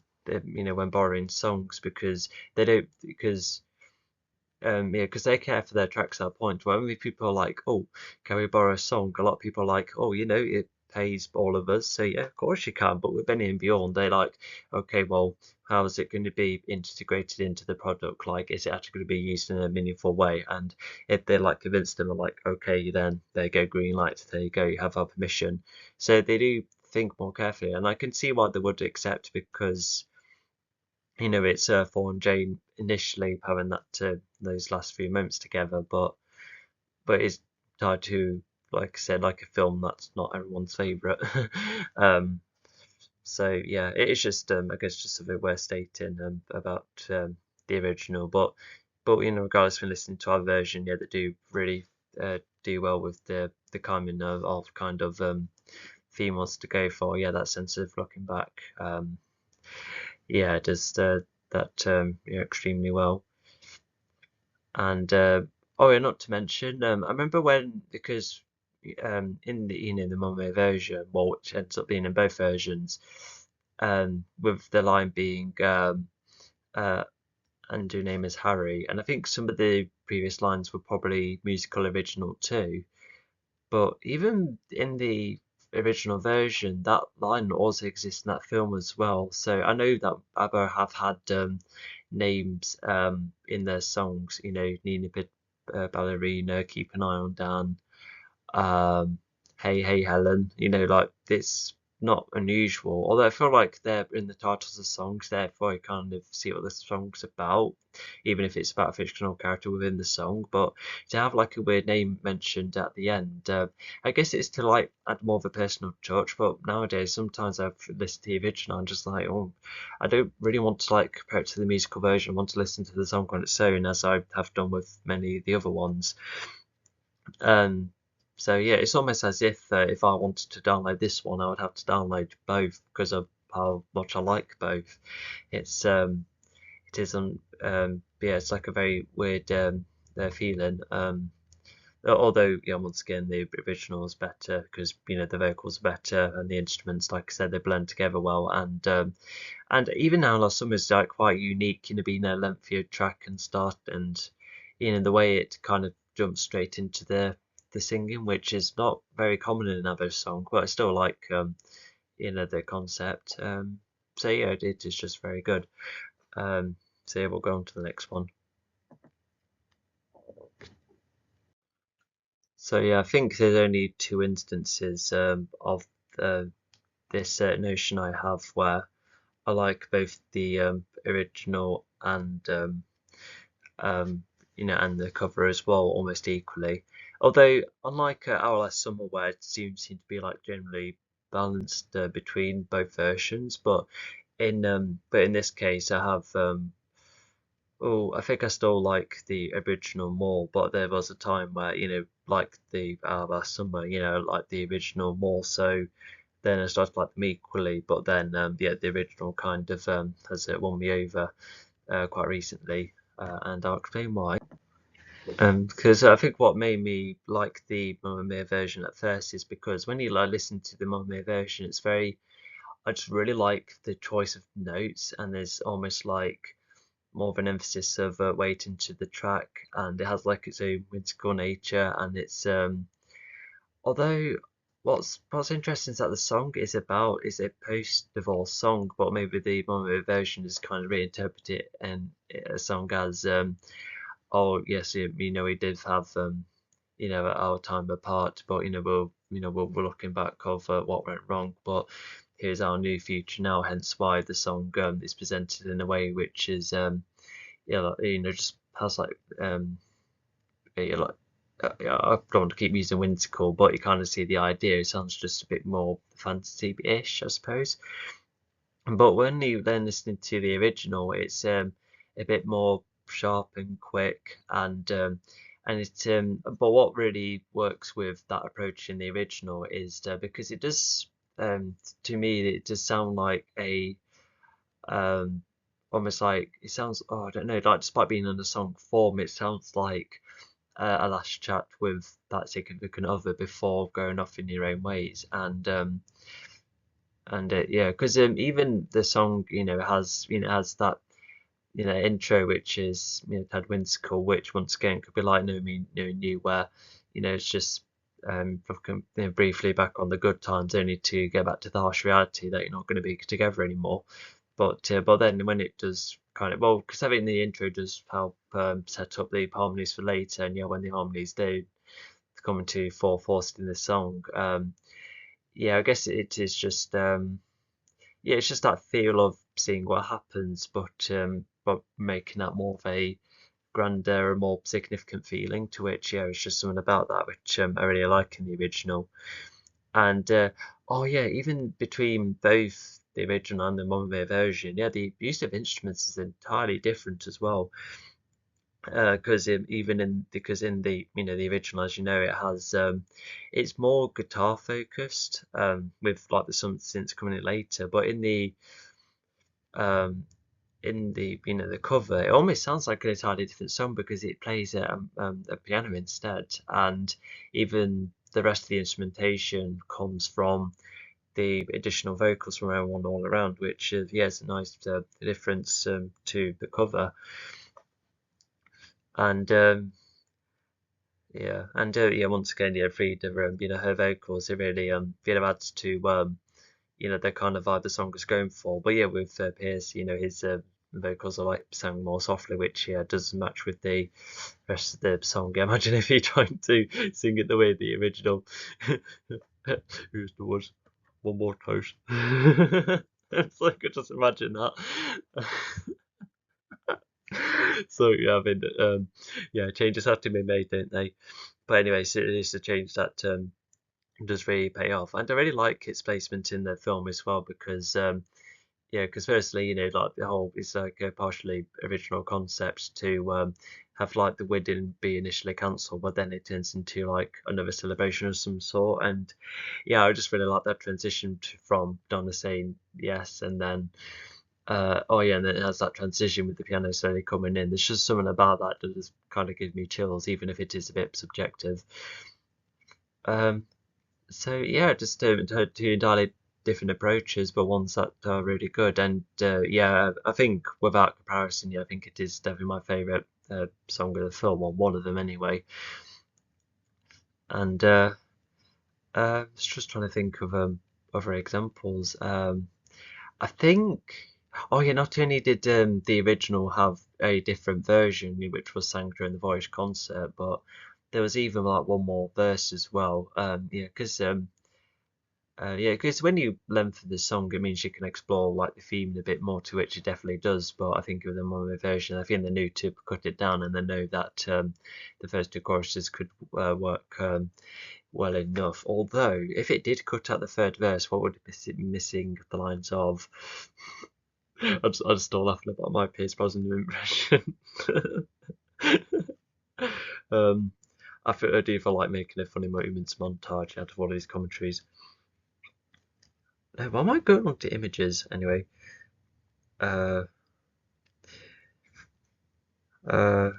Speaker 1: borrowing songs, because they don't because they care for their tracks at a point where only people are like, oh, can we borrow a song? A lot of people are like, oh, it pays all of us, so yeah, of course you can. But with Benny and Beyond, they're like, okay, well, how is it going to be integrated into the product? Like, is it actually going to be used in a meaningful way? And if they're like convinced them, like, okay, then there you go, green light, there you go, you have our permission. So they do think more carefully, and I can see why they would accept, because it's Thor and Jane initially having those last few moments together, but it's tied to, like I said, like a film that's not everyone's favorite. um, so yeah, it is just I guess just a bit worth stating about the original, but regardless of listening to our version, yeah, they do really do well with the kind of theme wants to go for. Yeah, that sense of looking back. Yeah, it does that extremely well. And oh yeah, not to mention, I remember because in the Momo version, well, which ends up being in both versions, with the line being uh, and your name is Harry, and I think some of the previous lines were probably musical original too. But even in the original version, that line also exists in that film as well. So I know that ABBA have had names in their songs, Nina Ballerina, Keep an Eye on Dan, um, Hey Hey Helen, like it's not unusual. Although I feel like they're in the titles of songs, therefore you kind of see what the song's about, even if it's about a fictional character within the song. But to have like a weird name mentioned at the end, I guess it's to like add more of a personal touch. But nowadays, sometimes I've listened to the original and just like, oh, I don't really want to like compare it to the musical version. I want to listen to the song on its own, as I have done with many of the other ones. Um, so yeah, it's almost as if I wanted to download this one, I would have to download both because of how much I like both. It's it isn't yeah, it's like a very weird feeling. Although yeah, once again the original is better because the vocals are better and the instruments, like I said, they blend together well, and even now Last Summer is like quite unique, being a lengthier track and start, and the way it kind of jumps straight into the singing, which is not very common in another song, but I still like the concept. So yeah, it is just very good. So yeah, we'll go on to the next one. So yeah, I think there's only two instances of this notion I have where I like both the original um, and the cover as well, almost equally. Although, unlike Our Last Summer, where it seem to be like generally balanced between both versions, but in this case, I have I think I still like the original more. But there was a time where like the Our Last Summer, like the original more so. Then I started to like them equally, but then yeah, the original kind of has won me over quite recently, and I'll explain why. Because I think what made me like the Mamma Mia version at first is because when you like listen to the Mamma Mia version, I just really like the choice of notes, and there's almost like more of an emphasis of weight into the track, and it has like its own whimsical nature, and Although what's interesting is that the song is a post-divorce song, but maybe the Momo version is kind of reinterpreted and a song as oh yes, we did have our time apart, but we're looking back over what went wrong, but here's our new future now. Hence why the song is presented in a way which is just has like like yeah, I don't want to keep using whimsical, but you kind of see the idea. It sounds just a bit more fantasy-ish, I suppose. But when you then listening to the original, it's a bit more sharp and quick, and it but what really works with that approach in the original is because it does to me it does sound like a um almost like it sounds, oh I don't know, like despite being in the song form, it sounds like a last chat with that significant other before going off in your own ways. And yeah, because even the song has that intro, which is Ted Whimsical, which once again could be like No Me No New, where it's just fucking, briefly back on the good times, only to get back to the harsh reality that you're not going to be together anymore. But then when it does kind of, well, because having the intro does help set up the harmonies for later, and when the harmonies do come into full force in the song, yeah, I guess it is just yeah, it's just that feel of seeing what happens, but making that more of a grander and more significant feeling, to which it's just something about that which I really like in the original. And oh yeah, even between both the original and the modern version, yeah, the use of instruments is entirely different as well. Because in the the original, as you know, it has it's more guitar focused, with like the some synths coming in later. But um, in the the cover, it almost sounds like an entirely different song because it plays a piano instead, and even the rest of the instrumentation comes from the additional vocals from everyone all around, which yeah, is a nice difference to the cover. And yeah, once again, yeah, Frida, her vocals, it really adds to the kind of vibe the song is going for. But yeah, with Pierce, his vocals are like sound more softly, which yeah does match with the rest of the song. Yeah, imagine if he tried to sing it the way the original. Here's the words one more toast. It's like I just imagine that. So yeah, I mean, yeah, changes have to be made, don't they? But anyway, so it is a change that does really pay off, and I really like its placement in the film as well because yeah, because firstly, like the whole it's like a partially original concept to have like the wedding be initially cancelled, but then it turns into like another celebration of some sort, and yeah, I just really like that transition from Donna saying yes, and then oh yeah, and then it has that transition with the piano slowly coming in. There's just something about that that just kind of gives me chills, even if it is a bit subjective. Um, so yeah, just two entirely different approaches, but ones that are really good. And yeah, I think without comparison, yeah, I think it is definitely my favorite song of the film, or one of them anyway. And I was just trying to think of other examples. I think, oh yeah, not only did the original have a different version, which was sang during the Voyage concert, but there was even like one more verse as well. Yeah, because when you lengthen the song, it means you can explore like the theme a bit more, to which it definitely does. But I think with the mono version, I think they knew to cut it down, and they know that the first two choruses could work well enough. Although, if it did cut out the third verse, what would it be missing the lines of? I'm still laughing about my Pierce Brosnan impression. um, I do feel like making a funny moments montage out of all of these commentaries. Why am I going on to images anyway? Uh, uh,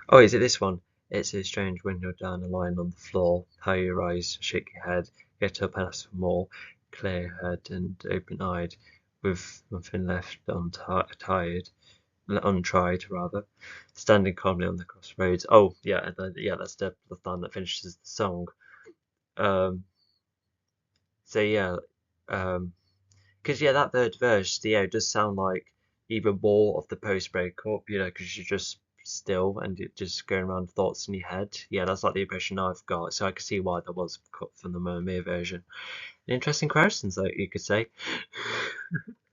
Speaker 1: oh, is it this one? It's so strange when you're down and lying on the floor, how you rise, shake your head, get up and ask for more, clear head and open-eyed, with nothing left untried rather, standing calmly on the crossroads. Oh, yeah, yeah, that's the line that finishes the song. Um, so yeah, because yeah, that third verse, yeah, it does sound like even more of the post breakup, because you're just still and it just going around thoughts in your head. Yeah, that's like the impression I've got. So I can see why that was cut from the Mermaid version. An interesting questions, like you could say.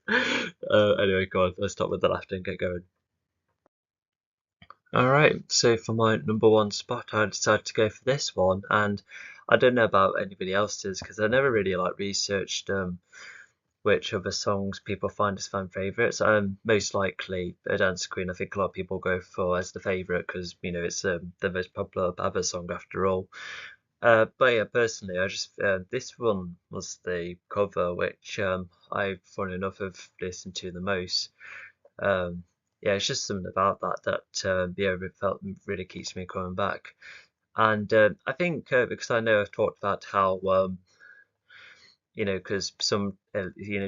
Speaker 1: Anyway, go on. Let's stop with the laughter and get going. All right, so for my number one spot, I decided to go for this one, and I don't know about anybody else's because I never really like researched which other songs people find as fan favorites. Most likely a Dance Queen. I think a lot of people go for as the favorite because it's the most popular ABBA song after all. But yeah, personally, I just this one was the cover which I, funny enough, have listened to the most. Um, yeah, it's just something about that yeah, it felt really keeps me coming back. And I think because I know I've talked about how because some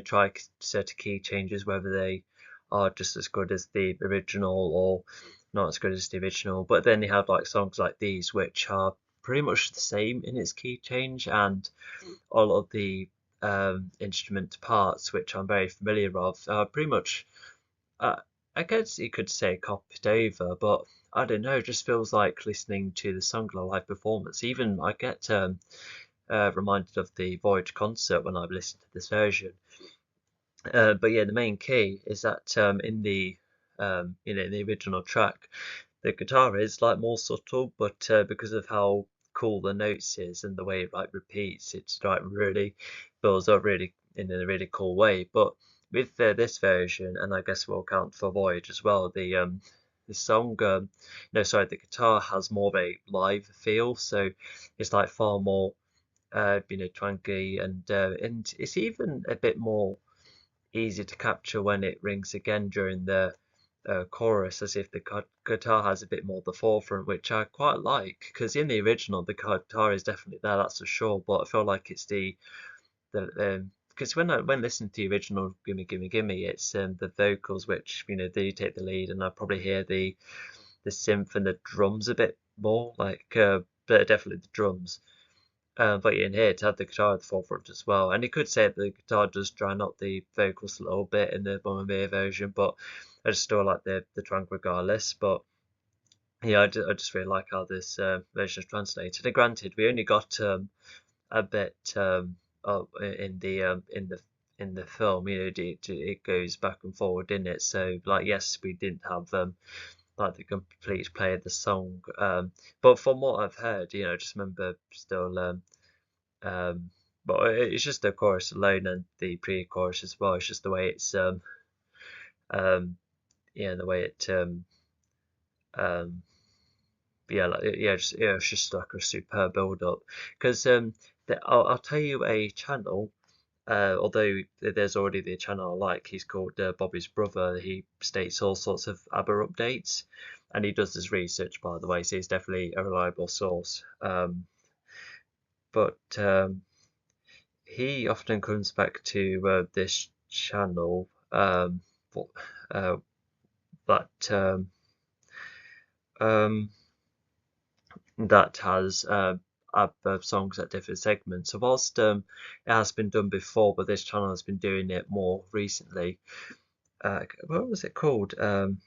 Speaker 1: try certain key changes, whether they are just as good as the original or not as good as the original. But then they have like songs like these, which are pretty much the same in its key change, and all of the instrument parts, which I'm very familiar of, are pretty much uh, I guess you could say copied over, but I don't know, it just feels like listening to the song in a live performance. Even I get reminded of the Voyage concert when I've listened to this version. But yeah, the main key is that in the in the original track, the guitar is like more subtle, but because of how cool the notes is and the way it like repeats, it's like really builds up really in a really cool way. But with this version, and I guess we'll count for Voyage as well, the song no, sorry, the guitar has more of a live feel, so it's like far more twangy, and it's even a bit more easy to capture when it rings again during the chorus, as if the guitar has a bit more the forefront, which I quite like. Because in the original, the guitar is definitely there, that's for sure. But I feel like it's the because when listening to the original "Gimme Gimme Gimme," it's the vocals which they take the lead, and I probably hear the synth and the drums a bit more, like but definitely the drums. But in here, to have the guitar at the forefront as well. And you could say the guitar does drown out the vocals a little bit in the Mamma Mia version, but I just still like the track regardless. But yeah, I just really like how this version is translated. And granted, we only got a bit in the film. It goes back and forward in it. So like, yes, we didn't have like the complete play of the song. But from what I've heard, I just remember still um, but it's just the chorus alone and the pre-chorus as well. It's just the way it's um yeah, the way it um yeah, like it's just like a superb build up. Because I'll tell you a channel. Although there's already the channel I like, he's called Bobby's Brother. He states all sorts of ABBA updates, and he does his research, by the way, so he's definitely a reliable source. But he often comes back to this channel what- uh, that um, that has songs at different segments. So whilst it has been done before, but this channel has been doing it more recently. What was it called? Um,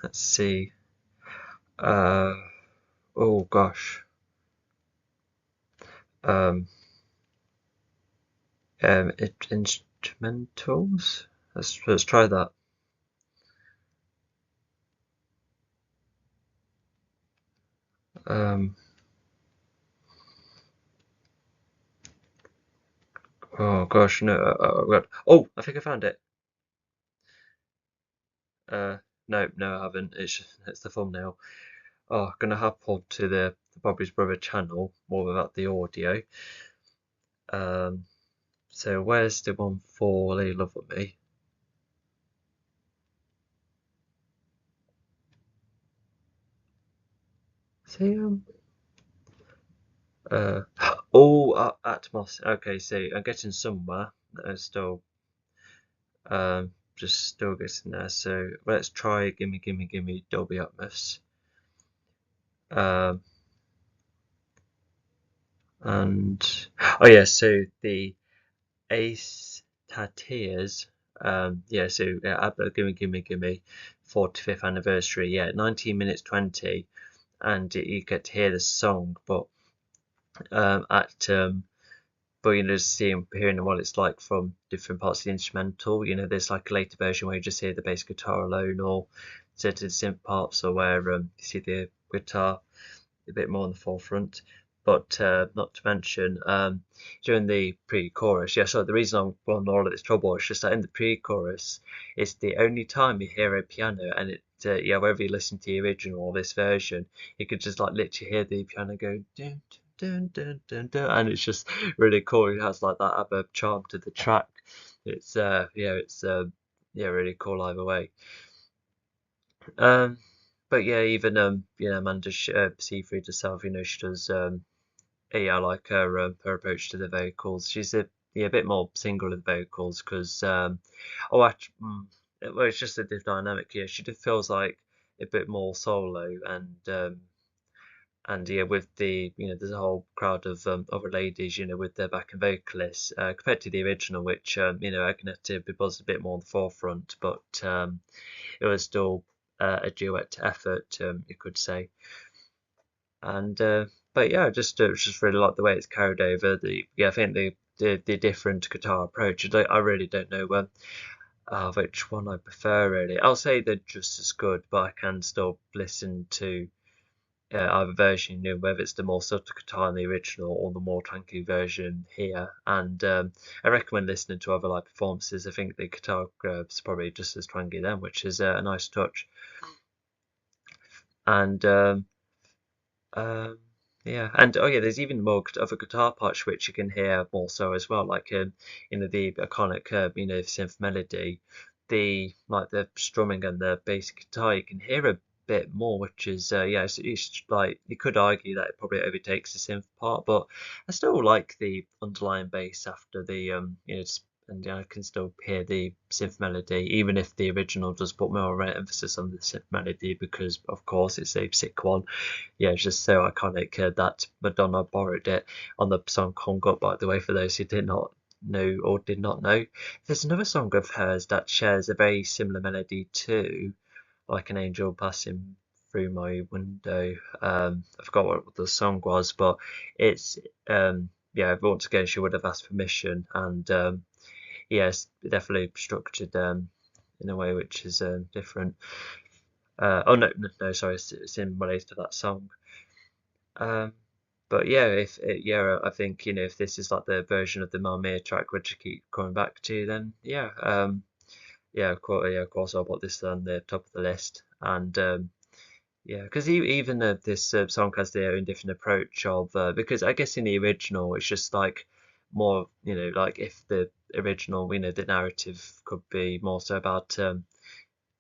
Speaker 1: let's see. Uh, oh gosh. Um, Instrumentals. Let's try that. Um, oh gosh, no. Oh, I think I found it. Uh, no, I haven't. It's the thumbnail. Oh, gonna hop on to the Bobby's Brother channel, more about the audio. Um, so where's the one for Lay Love with Me? See uh, oh, Atmos. Okay, so I'm getting somewhere. Still, just still getting there. So let's try Gimme Gimme Gimme Dolby Atmos. Um, And oh yeah, so the Ace Tateas, yeah, so ABBA, Gimme Gimme Gimme, 45th anniversary, yeah, 19 minutes 20, and you get to hear the song, but at but you know, just seeing hearing what it's like from different parts of the instrumental. You know, there's like a later version where you just hear the bass guitar alone, or certain synth parts, or where you see the guitar a bit more on the forefront. But not to mention during the pre-chorus, yeah. So the reason I'm going all of this trouble is just that in the pre-chorus, it's the only time you hear a piano, and it yeah, whether you listen to the original or this version, you could just like literally hear the piano go dun dun dun dun dun, and it's just really cool. It has like that other charm to the track. It's yeah, it's yeah, really cool either way. Um, but yeah, even you know, Amanda Seyfried herself, you know, she does yeah, I like her approach to the vocals. She's a yeah, a bit more single with vocals because oh, actually, well, it's just a different dynamic. Yeah, she just feels like a bit more solo and yeah, with the you know, there's a whole crowd of other ladies, you know, with their backing vocalists compared to the original, which you know, Agneta was a bit more on the forefront, but it was still a duet effort, you could say. And but yeah, just really like the way it's carried over. The yeah, I think the different guitar approach. I really don't know which one I prefer really. I'll say they're just as good, but I can still listen to either version, you know, whether it's the more subtle guitar in the original or the more tranquil version here. And I recommend listening to other live performances. I think the guitar is probably just as twangy then, which is a nice touch. And um, yeah, and oh yeah, there's even more of a guitar parts which you can hear more so as well, like you know, the iconic you know, synth melody, the like the strumming and the bass guitar you can hear a bit more, which is yeah, it's like you could argue that it probably overtakes the synth part, but I still like the underlying bass after the you know, and I can still hear the synth melody, even if the original does put more emphasis on the synth melody because of course it's a sick one. Yeah, it's just so iconic that Madonna borrowed it on the song Hung Up, by the way, for those who did not know or did not know. There's another song of hers that shares a very similar melody too, like an angel passing through my window. I forgot what the song was, but it's yeah, once again she would have asked permission and yes, definitely structured in a way which is different. Oh no, no, sorry, it's in relation to that song. Um, but yeah, if yeah, I think you know, if this is like the version of the Marmia track which I keep coming back to, then yeah, yeah, of course, I'll put this on the top of the list. And yeah, because even this song has their own different approach of because I guess in the original it's just like more, you know, like if the original, you know, the narrative could be more so about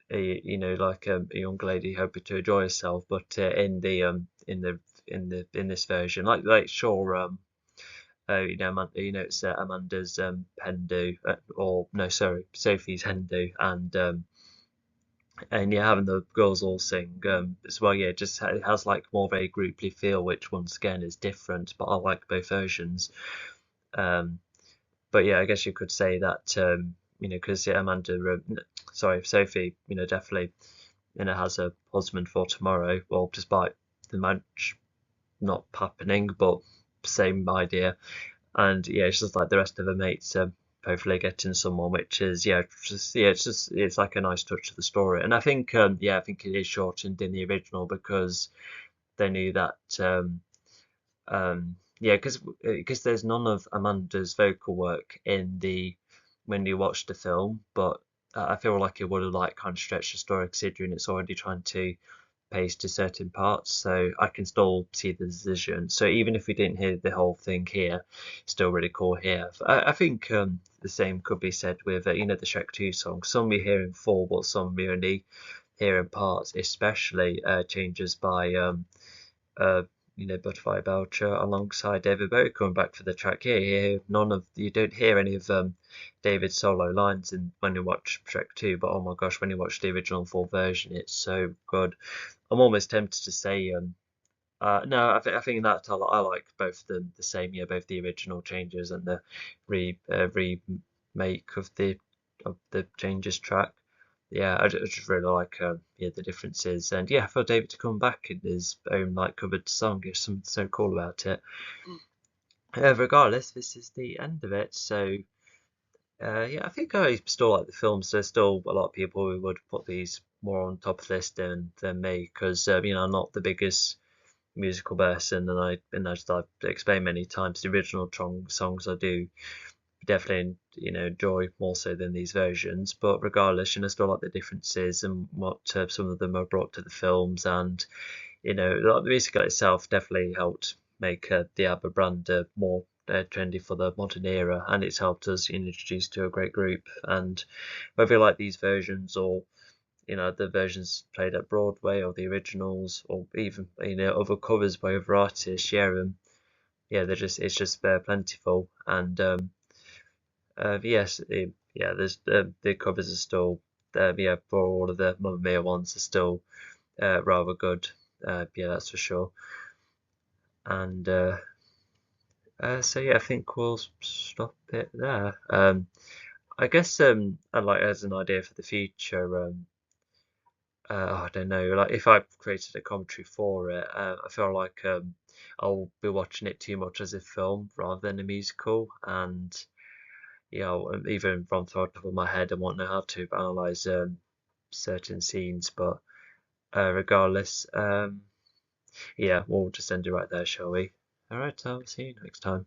Speaker 1: you know, like a young lady hoping to enjoy herself, but in this version, like sure, you know, you know, it's Amanda's Hendu, or no, sorry, Sophie's Hendu, and yeah, having the girls all sing as well. Yeah, it has like more of a grouply feel, which once again is different, but I like both versions. Um, but yeah, I guess you could say that you know, because yeah, sorry, Sophie, you know, definitely, you know, has a husband for tomorrow. Well, despite the match not happening, but same idea. And yeah, it's just like the rest of her mates hopefully getting someone, which is yeah, just yeah, it's like a nice touch to the story. And I think yeah, I think it is shortened in the original because they knew that yeah, because there's none of Amanda's vocal work in the when you watch the film, but I feel like it would have like kind of stretched the story considering it's already trying to pace to certain parts, so I can still see the decision. So even if we didn't hear the whole thing here, it's still really cool here. I think the same could be said with you know, the Shrek 2 songs. Some we hear in full, but some we only hear in parts, especially changes by uh, you know, Butterfly Belcher alongside David Bowie coming back for the track here. You don't hear any of David's solo lines in when you watch Shrek 2, but oh my gosh, when you watch the original full version, it's so good. I'm almost tempted to say No, I think that I like both of them the same. Yeah, both the original changes and the remake of the changes track. Yeah, I just really like yeah, the differences, and yeah, for David to come back in his own like covered song is something so cool about it. Regardless, this is the end of it. So yeah, I think I still like the films. There's still a lot of people who would put these more on top of this than me because you know, I'm not the biggest musical person, and as I've explained many times, the original Tron songs I do definitely, you know, enjoy more so than these versions. But regardless, you know, still like the differences and what some of them are brought to the films, and you know, like the musical itself definitely helped make the ABBA brand more trendy for the modern era, and it's helped us introduce to a great group. And whether you like these versions or you know the versions played at Broadway or the originals or even you know other covers by other artists, yeah, yeah, they're just it's just plentiful. And yes, yeah, there's the covers are still yeah, for all of the Mamma Mia ones are still rather good. Yeah, that's for sure. And so yeah, I think we'll stop it there. I guess and like as an idea for the future, I don't know, like if I created a commentary for it, I feel like I'll be watching it too much as a film rather than a musical, and you know, even from the top of my head, I won't know how to analyze certain scenes, but regardless, yeah, we'll just end it right there, shall we? All right, I'll see you next time.